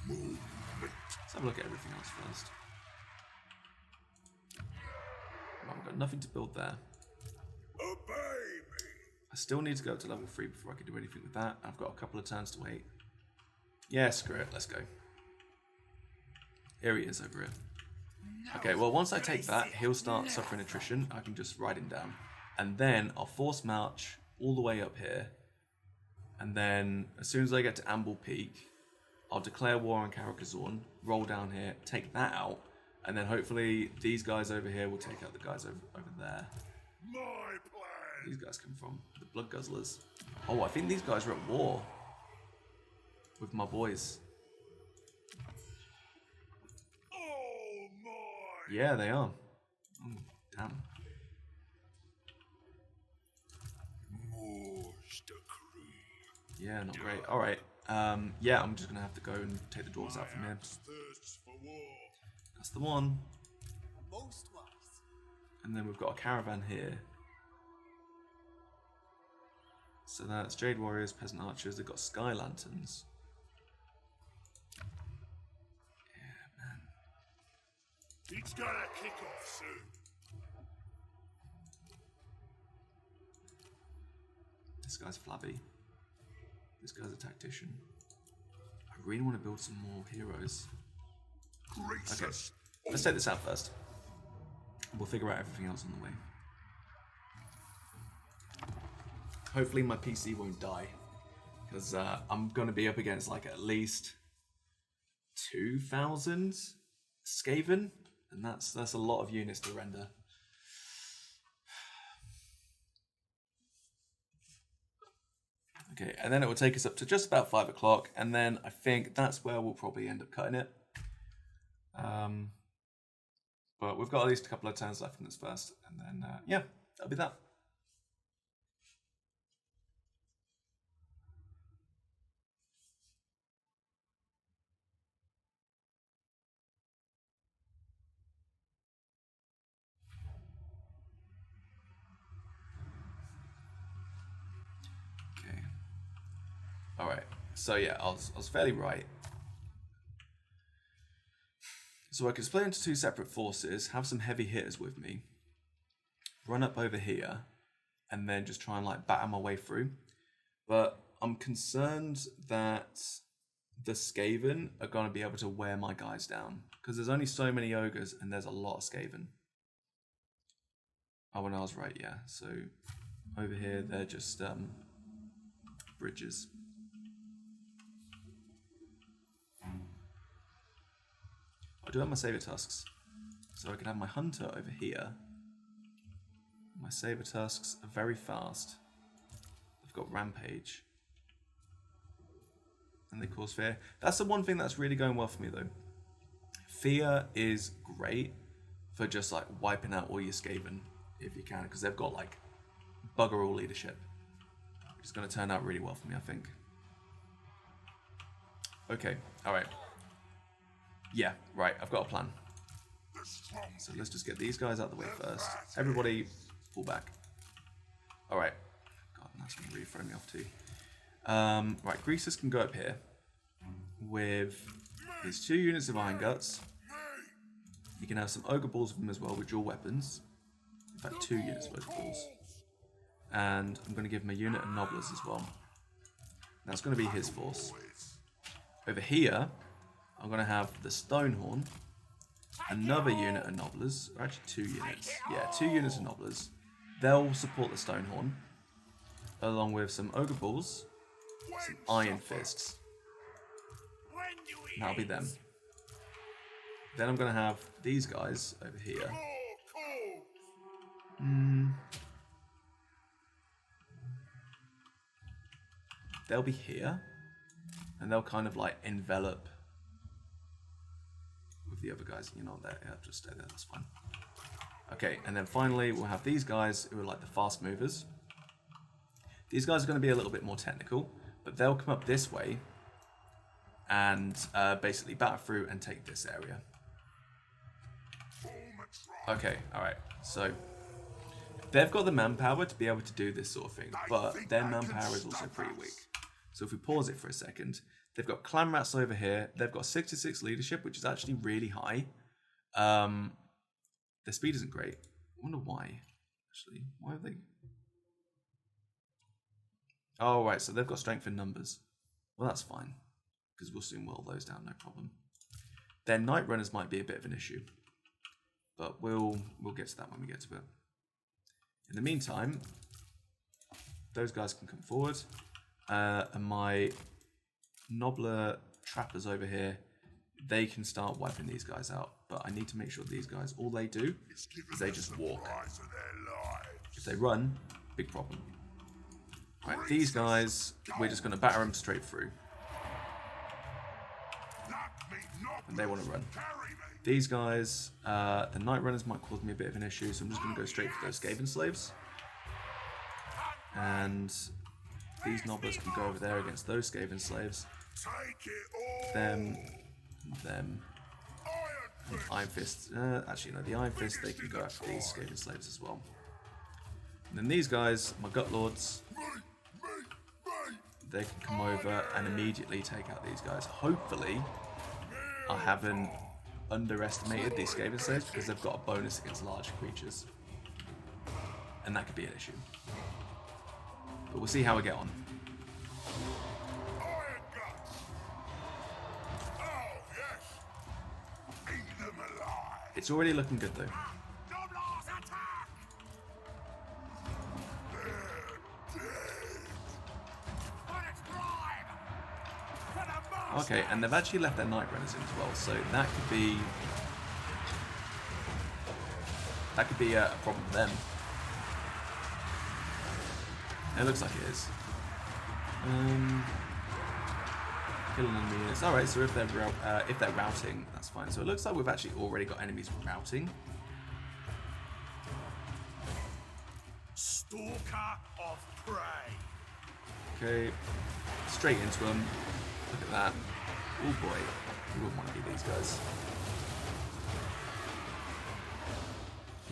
Let's have a look at everything else first. Right, we've got nothing to build there. Obey me. I still need to go up to level 3 before I can do anything with that. I've got a couple of turns to wait. Yeah, screw it. Let's go. Here he is over here. Okay, well, once I take that, he'll start suffering attrition. I can just ride him down. And then I'll force march all the way up here. And then, as soon as I get to Amble Peak, I'll declare war on Carrickazorn, roll down here, take that out, and then hopefully these guys over here will take out the guys over there. My plan. These guys come from the Blood Guzzlers. Oh, I think these guys are at war with my boys. Oh my. Yeah, they are. Oh, damn. More's the crew. Yeah, not great. All right. Yeah, I'm just gonna have to go and take the dwarves out from here. Thirsts for war. That's the one. Most wise. And then we've got a caravan here. So that's Jade Warriors, Peasant Archers. They've got Sky Lanterns. Yeah, man. It's gonna kick off soon. This guy's flabby. This guy's a tactician. I really want to build some more heroes. Okay, let's take this out first. We'll figure out everything else on the way. Hopefully my PC won't die, because I'm going to be up against like at least 2,000 Skaven, and that's a lot of units to render. Okay, and then it will take us up to just about 5 o'clock, and then I think that's where we'll probably end up cutting it. But we've got at least a couple of turns left in this first, and then, yeah, that'll be that. Okay. All right. So yeah, I was fairly right. So I could split into 2 separate forces, have some heavy hitters with me, run up over here, and then just try and like batter my way through. But I'm concerned that the Skaven are going to be able to wear my guys down, because there's only so many ogres and there's a lot of Skaven. Oh, and I was right, yeah. So over here, they're just bridges. I do have my saber tusks, so I can have my hunter over here. My saber tusks are very fast. I've got rampage, and they cause fear. That's the one thing that's really going well for me, though. Fear is great for just like wiping out all your Skaven if you can, because they've got like bugger all leadership, which is going to turn out really well for me, I think. Okay, all right. Yeah, right, I've got a plan. So let's just get these guys out of the way first. Everybody, pull back. Alright. God, that's going to really throw me off too. Right, Greasus can go up here with his 2 units of Iron Guts. He can have some Ogre Balls with him as well with dual weapons. In fact, 2 units of Ogre Balls. And I'm going to give him a unit of Nobblers as well. That's going to be his force. Over here, I'm going to have the Stonehorn, another unit of Nobblers, or actually 2 units. Yeah, 2 units of Nobblers. They'll support the Stonehorn, along with some Ogre Balls, some Iron Fists. That'll be them. Then I'm going to have these guys over here. They'll be here, and they'll kind of like envelop with the other guys. You know, there, yeah, just stay there, that's fine. Okay, and then finally we'll have these guys who are like the fast movers. These guys are going to be a little bit more technical, but they'll come up this way and basically batter through and take this area. Okay, alright, so they've got the manpower to be able to do this sort of thing, but their manpower is also pretty weak. So if we pause it for a second, they've got clan rats over here. They've got 66 leadership, which is actually really high. Their speed isn't great. I wonder why, actually. Why have they... Oh, right, so they've got strength in numbers. Well, that's fine, because we'll soon whittle those down, no problem. Their night runners might be a bit of an issue, but we'll get to that when we get to it. In the meantime, those guys can come forward, and my Nobbler trappers over here, they can start wiping these guys out. But I need to make sure these guys, all they do is they just walk. If they run, big problem. Right, these guys, we're just going to batter them straight through. And they want to run. These guys, the night runners might cause me a bit of an issue, so I'm just going to go straight for those Skaven slaves. And these Nobblers can go over there against those Skaven slaves. Them. And Iron Fist. Actually, no, the Iron Fist, they can go after these Skaven slaves as well. And then these guys, my Gut Lords, they can come over and immediately take out these guys. Hopefully, I haven't underestimated these Skaven slaves because they've got a bonus against large creatures. And that could be an issue. But we'll see how we get on. It's already looking good though. Okay, and they've actually left their night runners in as well, so that could be a problem for them. It looks like it is. Killing enemy units. Alright, so if they're routing, that's fine. So it looks like we've actually already got enemies routing. Stalker of prey. Okay, straight into them. Look at that. Oh boy, we wouldn't want to be these guys.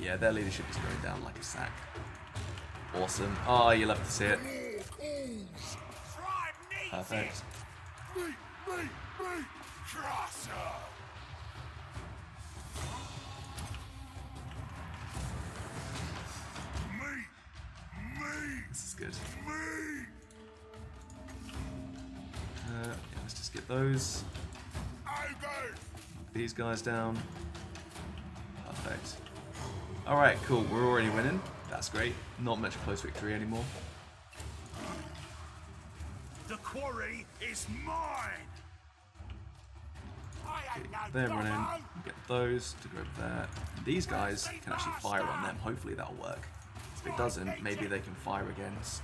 Yeah, their leadership is going down like a sack. Awesome. Oh, you love to see it. Perfect. That's good. Yeah, let's just get those. These guys down. Perfect. Alright, cool. We're already winning. That's great. Not much close victory anymore. The quarry is mine. Okay, they're running. Get those to go over there. These guys can actually fire on them. Hopefully that'll work. If it doesn't, maybe they can fire against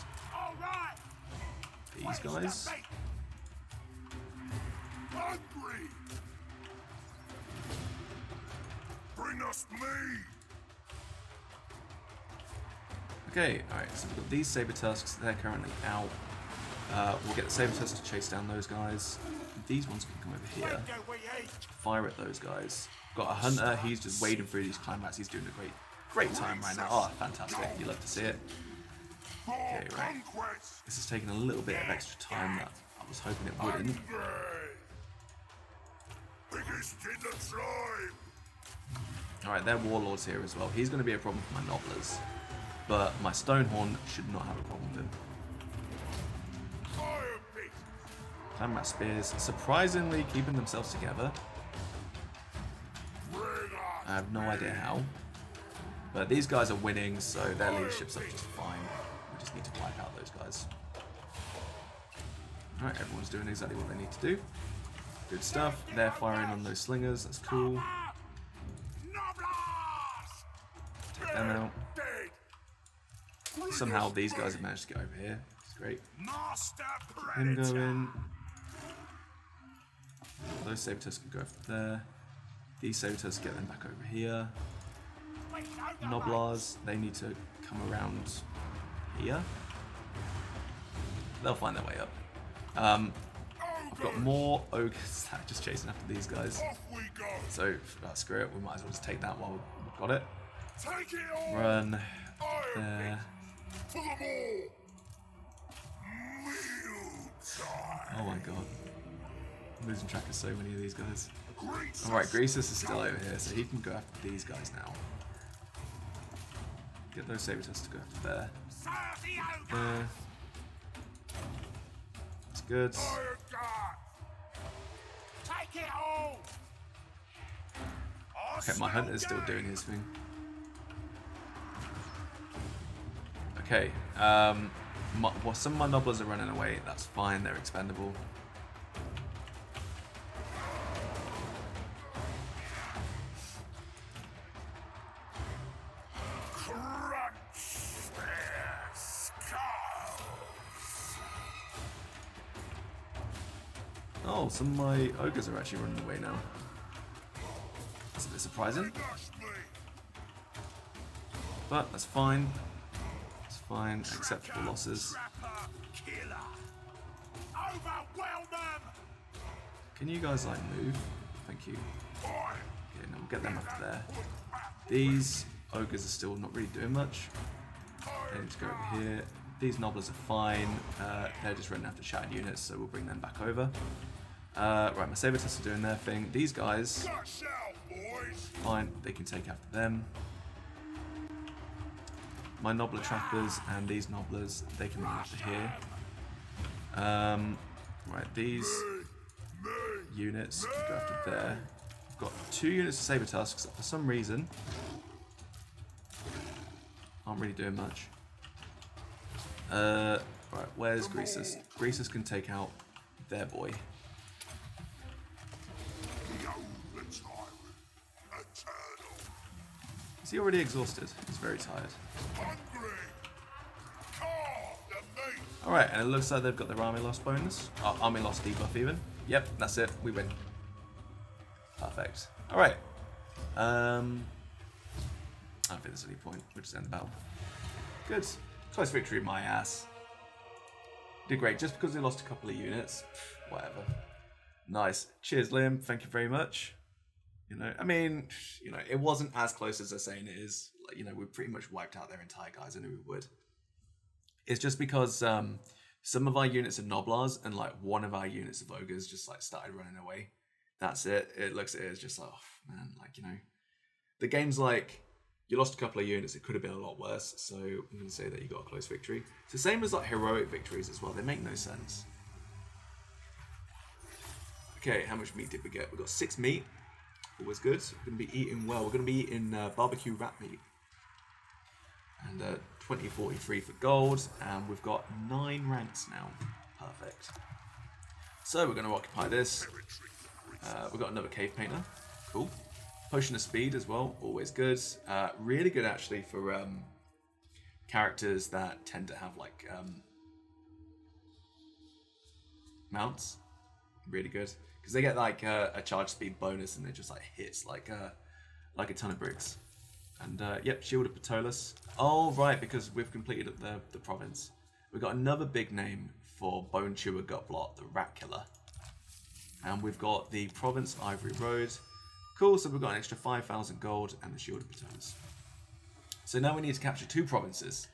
these guys. Bring us meat. Okay, alright, so we've got these saber tusks, they're currently out. We'll get the saber tusks to chase down those guys. These ones can come over here. Fire at those guys. Got a hunter, he's just wading through these climbers. He's doing a great time right now. Oh, fantastic. You love to see it. Okay, right. This is taking a little bit of extra time that I was hoping it wouldn't. Alright, they're warlords here as well. He's going to be a problem for my nobblers. But my Stonehorn should not have a problem with him. Clamrat spears, surprisingly keeping themselves together. I have no idea how. But these guys are winning, so their leadership's up just fine. We just need to wipe out those guys. Alright, everyone's doing exactly what they need to do. Good stuff. They're firing on those slingers, that's cool. Take them out. Somehow these guys have managed to get over here. It's great. Keep him going. Those saber tusks can go over there. These saber tusks get them back over here. Noblars, they need to come around here. They'll find their way up. I've got more ogres that are just chasing after these guys. So screw it, we might as well just take that while we've got it. Run there. Oh my god. I'm losing track of so many of these guys. Alright, Greasus is still over here, so he can go after these guys now. Get those saber tusks to go after there. There. That's good. Okay, my hunter's still doing his thing. Okay, well, some of my nobblers are running away. That's fine, they're expendable. Oh, some of my ogres are actually running away now. That's a bit surprising. But that's fine. It's fine, acceptable losses. Can you guys like move? Thank you. Okay, now we'll get them up there. These ogres are still not really doing much. They need to go over here. These nobblers are fine. They're just running after shattered units, so we'll bring them back over. Right, my saber tusks are doing their thing. These guys, fine, they can take after them. My nobbler trappers and these nobblers, they can run after here. Right, these units can go after there. I've got 2 units of saber tusks that for some reason aren't really doing much. Right, where's Greasus? Greasus can take out their boy. Is he already exhausted? He's very tired. Alright, and it looks like they've got their army loss bonus. Oh, army loss debuff even. Yep, that's it. We win. Perfect. Alright. I don't think there's any point. We'll just end the battle. Good. Close victory, my ass. Did great. Just because we lost a couple of units. Whatever. Nice. Cheers, Liam. Thank you very much. You know, I mean, you know, it wasn't as close as they're saying it is. Like, you know, we pretty much wiped out their entire guys. I knew we would. It's just because some of our units are Noblars and like one of our units of Ogres just like started running away. That's it. It looks at it as just like, oh man, like, you know, the game's like You lost a couple of units, it could have been a lot worse, so I'm going to say that you got a close victory. It's the same as like heroic victories as well, they make no sense. Okay, how much meat did we get? We got 6 meat, always good. We're going to be eating well, we're going to be eating barbecue rat meat. And 2043 for gold, and we've got 9 ranks now, perfect. So we're going to occupy this, we've got another cave painter, cool. Potion of speed as well, always good. Really good actually for characters that tend to have like mounts. Really good because they get like a charge speed bonus and it just like hits like a ton of bricks. And yep, Shield of Patolus. Oh right, because we've completed the province. We've got another big name for Bone Chewer Gutblot, the Rat Killer, and we've got the Province of Ivory Road. Cool, so we've got an extra 5,000 gold and the Shield of Patolus. So now we need to capture 2 provinces.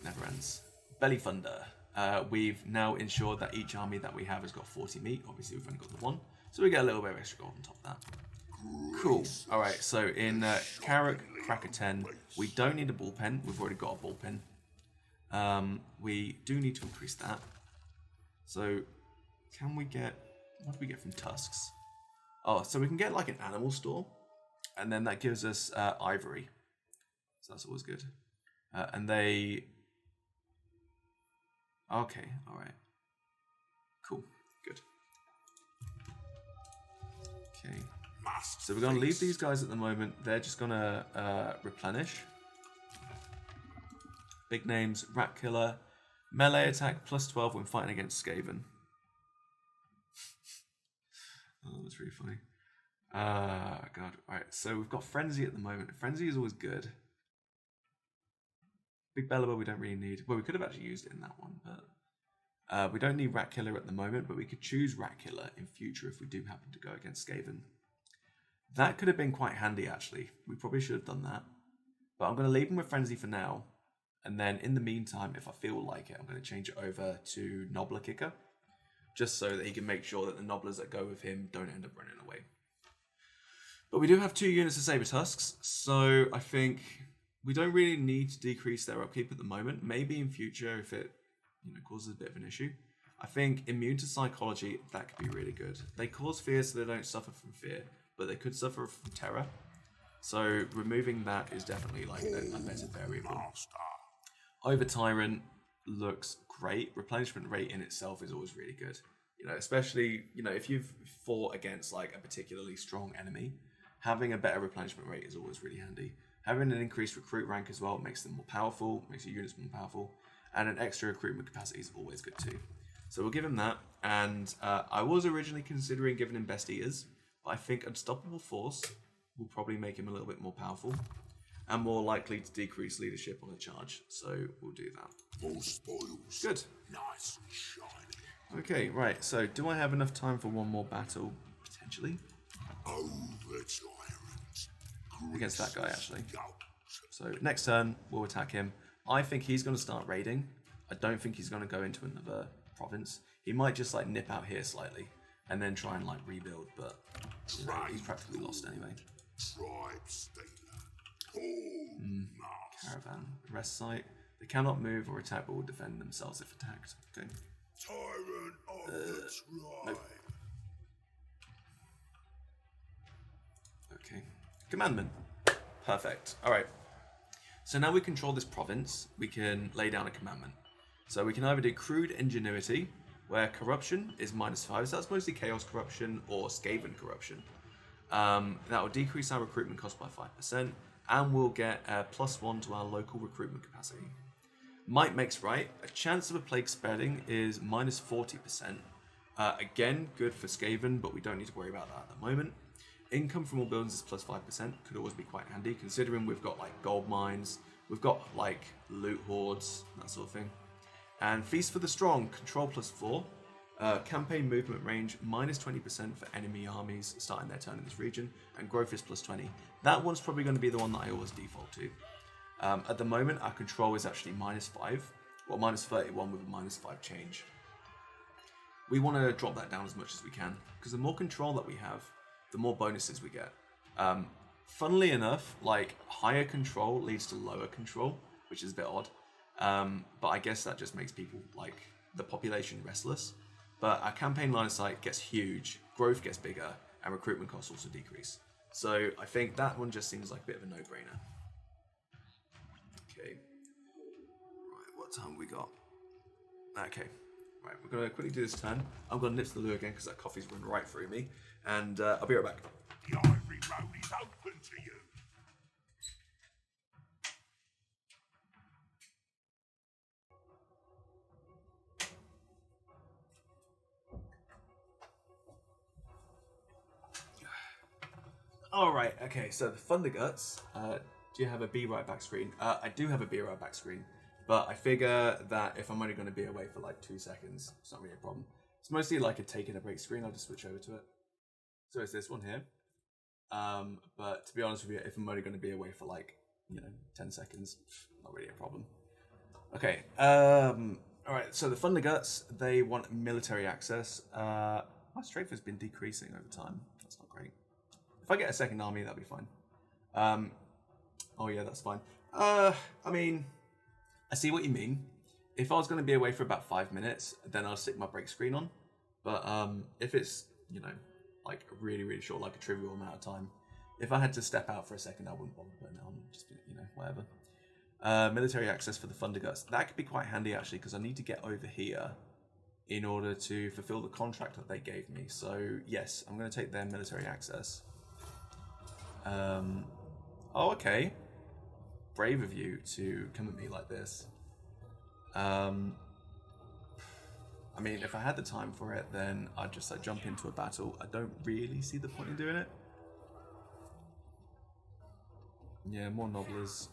Never ends. Belly Thunder. We've now ensured that each army that we have has got 40 meat. Obviously, we've only got the 1. So we get a little bit of extra gold on top of that. Cool. Alright, so in Carrick Cracker 10, we don't need a bullpen. We've already got a bullpen. We do need to increase that. So, can we get... What do we get from Tusks? Oh, so we can get like an animal store, and then that gives us ivory. So that's always good. And they... Okay, alright. Cool, good. Okay. So we're going to leave these guys at the moment. They're just going to replenish. Big names, Rat Killer. Melee attack plus 12 when fighting against Skaven. Oh, that's really funny. God. Right, so we've got Frenzy at the moment. Frenzy is always good. Big Bellaba we don't really need. Well, we could have actually used it in that one, but we don't need Rat Killer at the moment, but we could choose Rat Killer in future if we do happen to go against Skaven. That could have been quite handy, actually. We probably should have done that. But I'm going to leave him with Frenzy for now, and then in the meantime, if I feel like it, I'm going to change it over to Nobbler Kicker, just so that he can make sure that the Nobblers that go with him don't end up running away. But we do have 2 units of Saber Tusks, so I think we don't really need to decrease their upkeep at the moment. Maybe in future if it causes a bit of an issue. I think immune to psychology, that could be really good. They cause fear so they don't suffer from fear, but they could suffer from terror. So removing that is definitely like a better variable. Over Tyrant looks great. Replenishment rate in itself is always really good. Especially, if you've fought against like a particularly strong enemy, having a better replenishment rate is always really handy. Having an increased recruit rank as well makes them more powerful, makes your units more powerful, and an extra recruitment capacity is always good too. So we'll give him that, and I was originally considering giving him Best Eaters, but I think Unstoppable Force will probably make him a little bit more powerful, and more likely to decrease leadership on a charge, so we'll do that. More spoils. Good. Nice and shiny. Okay, right, so do I have enough time for one more battle? Potentially. Over tyrants. Against that guy, actually. So next turn, we'll attack him. I think he's going to start raiding. I don't think he's going to go into another province. He might just like nip out here slightly and then try and like rebuild, but he's practically lost anyway. Tribe Stater. Caravan. Rest site. They cannot move or attack but will defend themselves if attacked. Okay. Tyrant of the tribe. Nope. Okay. Commandment. Perfect. Alright. So now we control this province, we can lay down a commandment. So we can either do Crude Ingenuity, where corruption is -5, so that's mostly Chaos Corruption or Skaven Corruption. That will decrease our recruitment cost by 5%, and we'll get a +1 to our local recruitment capacity. Might makes right. A chance of a plague spreading is -40%. Again, good for Skaven, but we don't need to worry about that at the moment. Income from all buildings is +5%, could always be quite handy, considering we've got like gold mines, we've got like loot hordes, that sort of thing. And Feast for the Strong, control +4, campaign movement range -20% for enemy armies starting their turn in this region, and growth is +20. That one's probably going to be the one that I always default to. At the moment, our control is actually -5, well -31 with a -5 change. We want to drop that down as much as we can, because the more control that we have, the more bonuses we get. funnily enough, like higher control leads to lower control, which is a bit odd. But I guess that just makes people like the population restless. But our campaign line of sight gets huge, growth gets bigger, and recruitment costs also decrease. So I think that one just seems like a bit of a no-brainer. Okay. Right, what time we got? Okay. Right, we're going to quickly do this turn. I'm going to nip to the loo again because that coffee's run right through me. And I'll be right back. The ivory road is open to you. Alright, okay, so the Thunderguts, do you have a be right back screen? I do have a be right back screen, but I figure that if I'm only going to be away for like 2 seconds, it's not really a problem. It's mostly like a taking a break screen, I'll just switch over to it. So it's this one here. But to be honest with you, if I'm only going to be away for like, 10 seconds, not really a problem. Okay, alright, so the Thunderguts, they want military access. My strength has been decreasing over time, that's not great. If I get a second army, that'll be fine. Oh yeah, that's fine. I mean, I see what you mean. If I was going to be away for about 5 minutes, then I'll stick my break screen on. But if it's, like really, really short, like a trivial amount of time, if I had to step out for a second, I wouldn't bother putting it on. Just, whatever. Military access for the Thunderguts. That could be quite handy, actually, because I need to get over here in order to fulfill the contract that they gave me. So, yes, I'm going to take their military access. Oh, okay. Brave of you to come at me like this. I mean, if I had the time for it, then I'd just like jump into a battle. I don't really see the point in doing it. Yeah, more nobblers.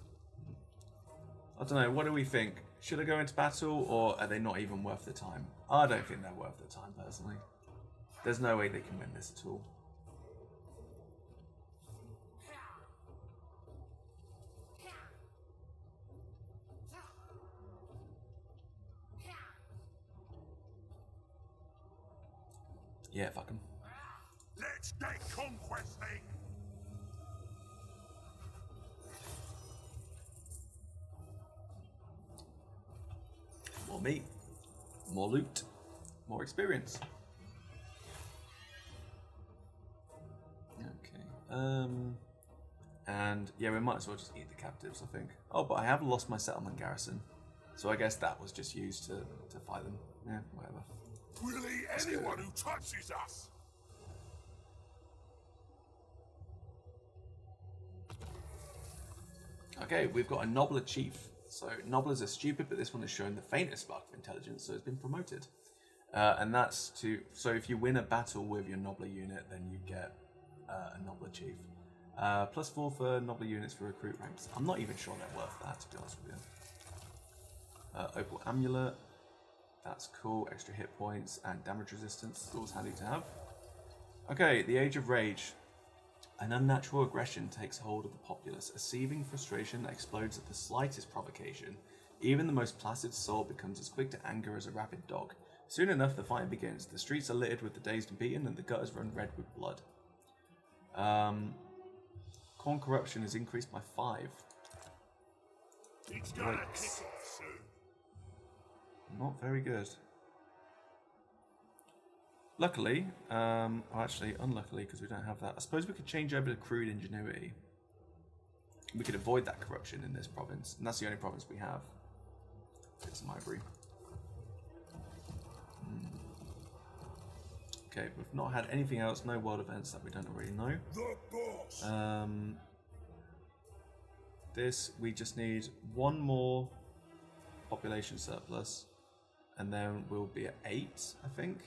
I don't know, what do we think? Should I go into battle, or are they not even worth the time? I don't think they're worth the time, personally. There's no way they can win this at all. Yeah, fuck them. Let's get conquesting. More meat, more loot, more experience. Okay. And yeah, we might as well just eat the captives, I think. Oh, but I have lost my settlement garrison, so I guess that was just used to fight them. Yeah, whatever. We'll eat anyone who touches us. Okay, we've got a Nobbler Chief. So Nobblers are stupid, but this one has shown the faintest spark of intelligence, so it's been promoted. And that's to, so if you win a battle with your Nobbler unit, then you get a Nobbler Chief. +4 for Nobbler units for recruit ranks. I'm not even sure they're worth that, to be honest with you. Opal Amulet. That's cool. Extra hit points and damage resistance. Always handy to have. Okay, the Age of Rage. An unnatural aggression takes hold of the populace, a seething frustration that explodes at the slightest provocation. Even the most placid soul becomes as quick to anger as a rabid dog. Soon enough, the fight begins. The streets are littered with the dazed and beaten, and the gutters run red with blood. Corn corruption is increased by 5. It's gonna kick off soon. Not very good. Luckily, actually, unluckily, because we don't have that. I suppose we could change over to crude ingenuity. We could avoid that corruption in this province, and that's the only province we have. Get some ivory. Okay, we've not had anything else, no world events that we don't already know. The boss. This, we just need one more population surplus, and then we'll be at 8, I think.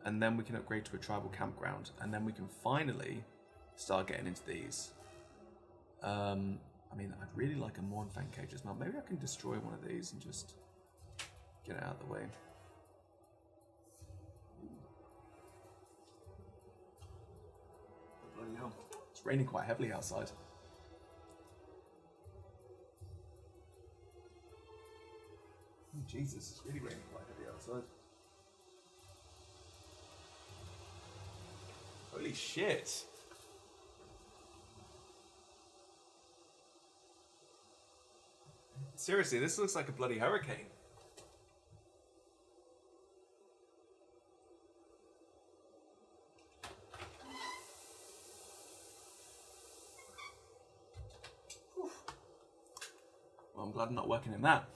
And then we can upgrade to a tribal campground, and then we can finally start getting into these. I mean, I'd really like a Mournfang cage as well. Maybe I can destroy one of these and just get it out of the way. Bloody hell. It's raining quite heavily outside. Oh, Jesus, it's really raining quite heavy outside. Holy shit. Seriously, this looks like a bloody hurricane. Well, I'm glad I'm not working in that.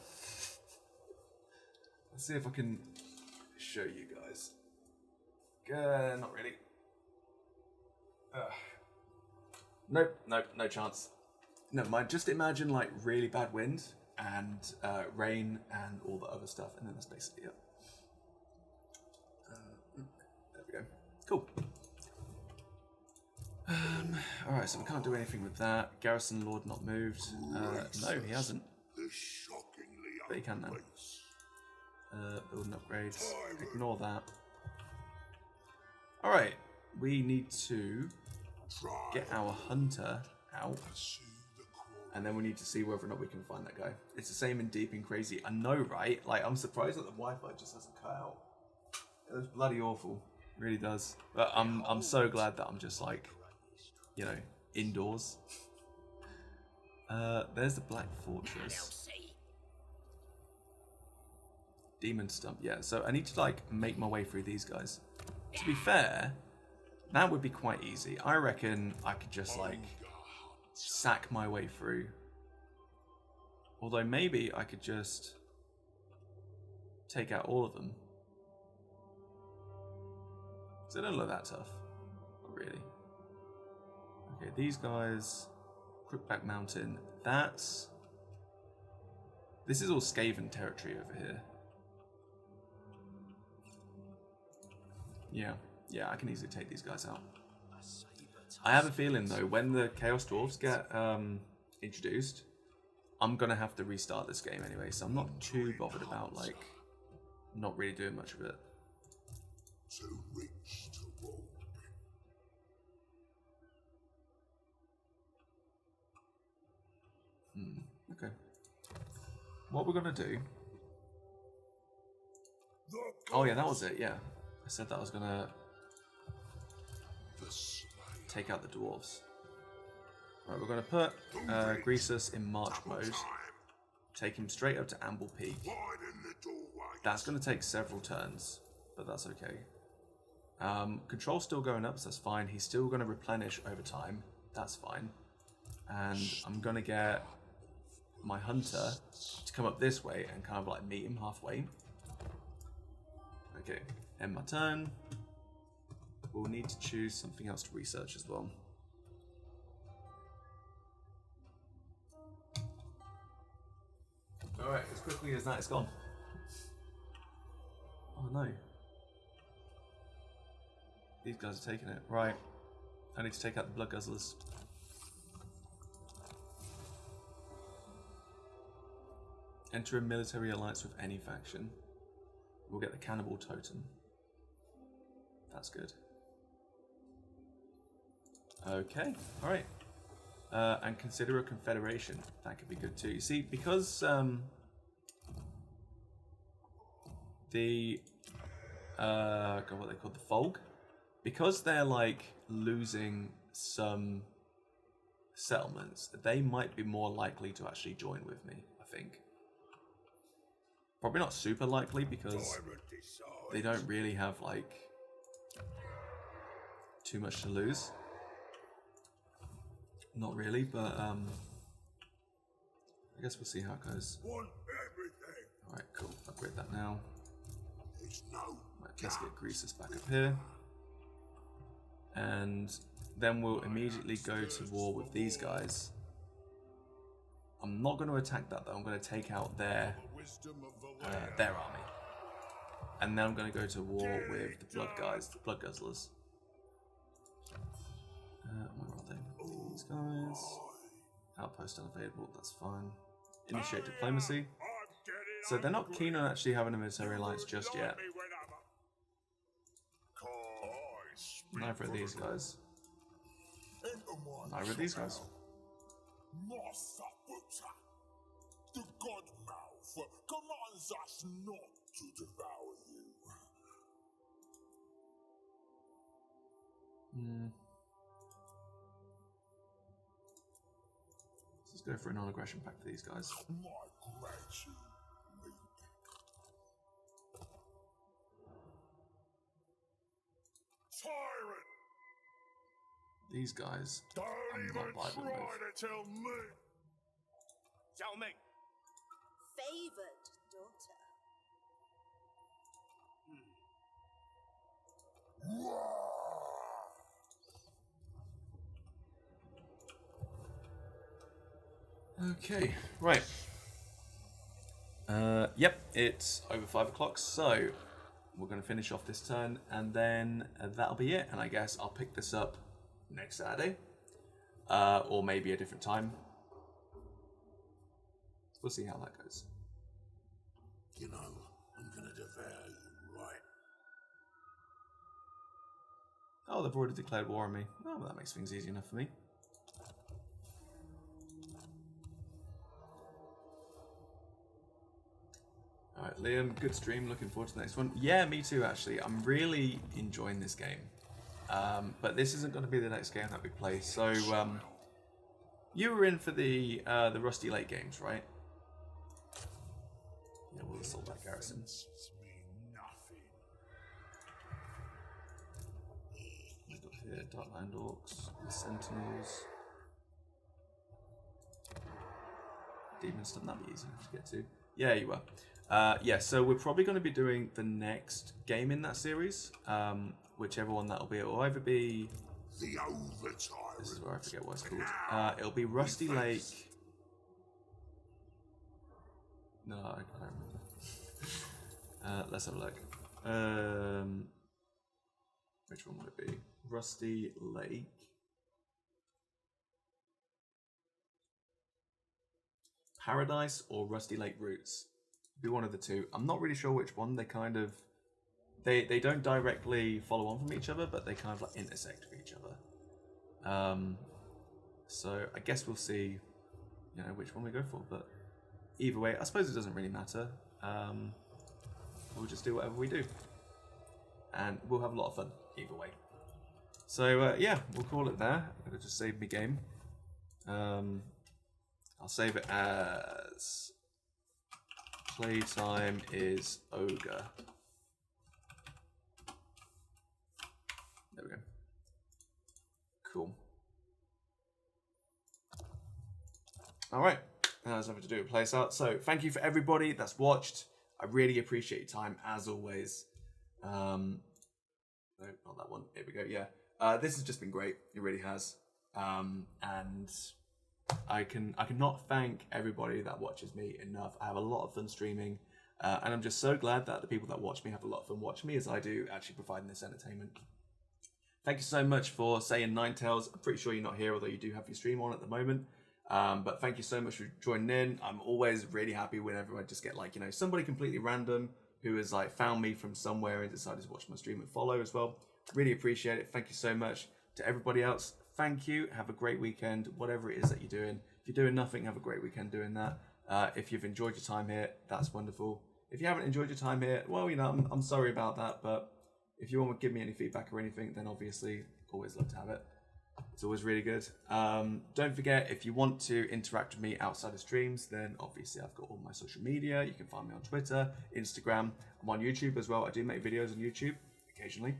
Let's see if I can show you guys. Not really. Nope, no chance. Never mind. Just imagine like really bad wind and rain and all the other stuff, and then that's basically it. There we go. Cool. Alright, so we can't do anything with that. Garrison Lord not moved. No, he hasn't. But he can now. Build and upgrades. Ignore that. Alright, we need to get our hunter out. And then we need to see whether or not we can find that guy. It's the same in Deep and Crazy. I know, right? Like, I'm surprised that the Wi-Fi just hasn't cut out. It was bloody awful. It really does. But I'm so glad that I'm just like, you know, indoors. There's the Black Fortress. Demon Stump, yeah. So I need to like make my way through these guys. To be fair, that would be quite easy. I reckon I could just like sack my way through. Although maybe I could just take out all of them. Because they don't look that tough. Not really. Okay, these guys. Crookback Mountain. This is all Skaven territory over here. Yeah, I can easily take these guys out. I have a feeling though, when the Chaos Dwarves get introduced, I'm gonna have to restart this game anyway, so I'm not too bothered about like not really doing much of it. Too rich to walk. Okay. What we're gonna do? Oh yeah, that was it. Yeah, I said that I was gonna take out the dwarves. Right, we're gonna put Greasus in march mode. Take him straight up to Amble Peak. That's gonna take several turns, but that's okay. Control's still going up, so that's fine. He's still gonna replenish over time. That's fine. And I'm gonna get my hunter to come up this way and kind of like meet him halfway. Okay, end my turn. We'll need to choose something else to research as well. Alright, as quickly as that, it's gone. Oh no. These guys are taking it. Right. I need to take out the Blood Guzzlers. Enter a military alliance with any faction. We'll get the Cannibal Totem. That's good. Okay, alright. And consider a confederation. That could be good too. You see, because the God, what they call the Folg, because they're like losing some settlements, they might be more likely to actually join with me, I think. Probably not super likely because they don't really have like too much to lose. Not really, but I guess we'll see how it goes. Alright, cool. Upgrade that now. Right, let's get Greasus back up here. And then we'll immediately go to war with these guys. I'm not going to attack that though. I'm going to take out their army. And then I'm going to go to war with the Blood guys, the Blood Guzzlers. Where are they? These guys. Outpost unavailable, that's fine. Initiate diplomacy. So they're not keen on actually having a military alliance just yet. Neither of these guys. Neither of these guys. The god mouth commands us not to devour you. This is go for a non-aggression pack for these guys. These guys, I'm not vibing with. Favored daughter. Okay, right. Yep, it's over 5 o'clock, so we're going to finish off this turn, and then that'll be it. And I guess I'll pick this up next Saturday, or maybe a different time. We'll see how that goes. You know, I'm gonna devour you, right? Oh, they've already declared war on me. Oh, well, that makes things easy enough for me. Alright, Liam, good stream. Looking forward to the next one. Yeah, me too, actually. I'm really enjoying this game. But this isn't going to be the next game that we play. So, you were in for the Rusty Lake games, right? Yeah, we'll assault that garrison. We've got here Darkland Orcs, the Sentinels. Demon Stun, that'd be easy enough to get to. Yeah, you were. Yeah, so we're probably going to be doing the next game in that series. Whichever one that'll be. It'll either be... The Overtyrant. This is where I forget what it's called. It'll be Rusty Lake... No, I can't remember. Let's have a look. Which one would it be? Rusty Lake. Paradise or Rusty Lake Roots. Be one of the two. I'm not really sure which one. They kind of... They don't directly follow on from each other, but they kind of like intersect with each other. So I guess we'll see, you know, which one we go for. But either way, I suppose it doesn't really matter. We'll just do whatever we do, and we'll have a lot of fun either way. So yeah, we'll call it there. I'm gonna just save my game. I'll save it as playtime is ogre. There we go. Cool. All right. That has nothing to do with place out. So thank you for everybody that's watched. I really appreciate your time as always. No, not that one. Here we go. Yeah. This has just been great. It really has. And I cannot thank everybody that watches me enough. I have a lot of fun streaming. And I'm just so glad that the people that watch me have a lot of fun watching me as I do actually providing this entertainment. Thank you so much for saying Ninetales. I'm pretty sure you're not here, although you do have your stream on at the moment. But thank you so much for joining in. I'm always really happy whenever I just get like, you know, somebody completely random who has like found me from somewhere and decided to watch my stream and follow as well. Really appreciate it. Thank you so much to everybody else. Thank you. Have a great weekend, whatever it is that you're doing. If you're doing nothing, have a great weekend doing that. If you've enjoyed your time here, that's wonderful. If you haven't enjoyed your time here, well, you know, I'm sorry about that, but if you want to give me any feedback or anything, then obviously always love to have it. It's always really good. Don't forget, if you want to interact with me outside of streams, then obviously I've got all my social media. You can find me on Twitter, Instagram. I'm on YouTube as well. I do make videos on YouTube occasionally.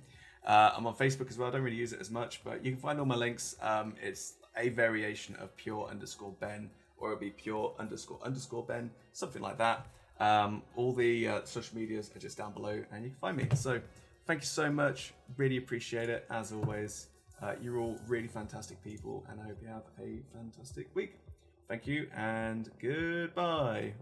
I'm on Facebook as well. I don't really use it as much, but you can find all my links. It's a variation of pure_Ben, or it'll be pure__Ben, something like that. All the social medias are just down below and you can find me. So thank you so much. Really appreciate it as always. You're all really fantastic people, and I hope you have a fantastic week. Thank you and goodbye.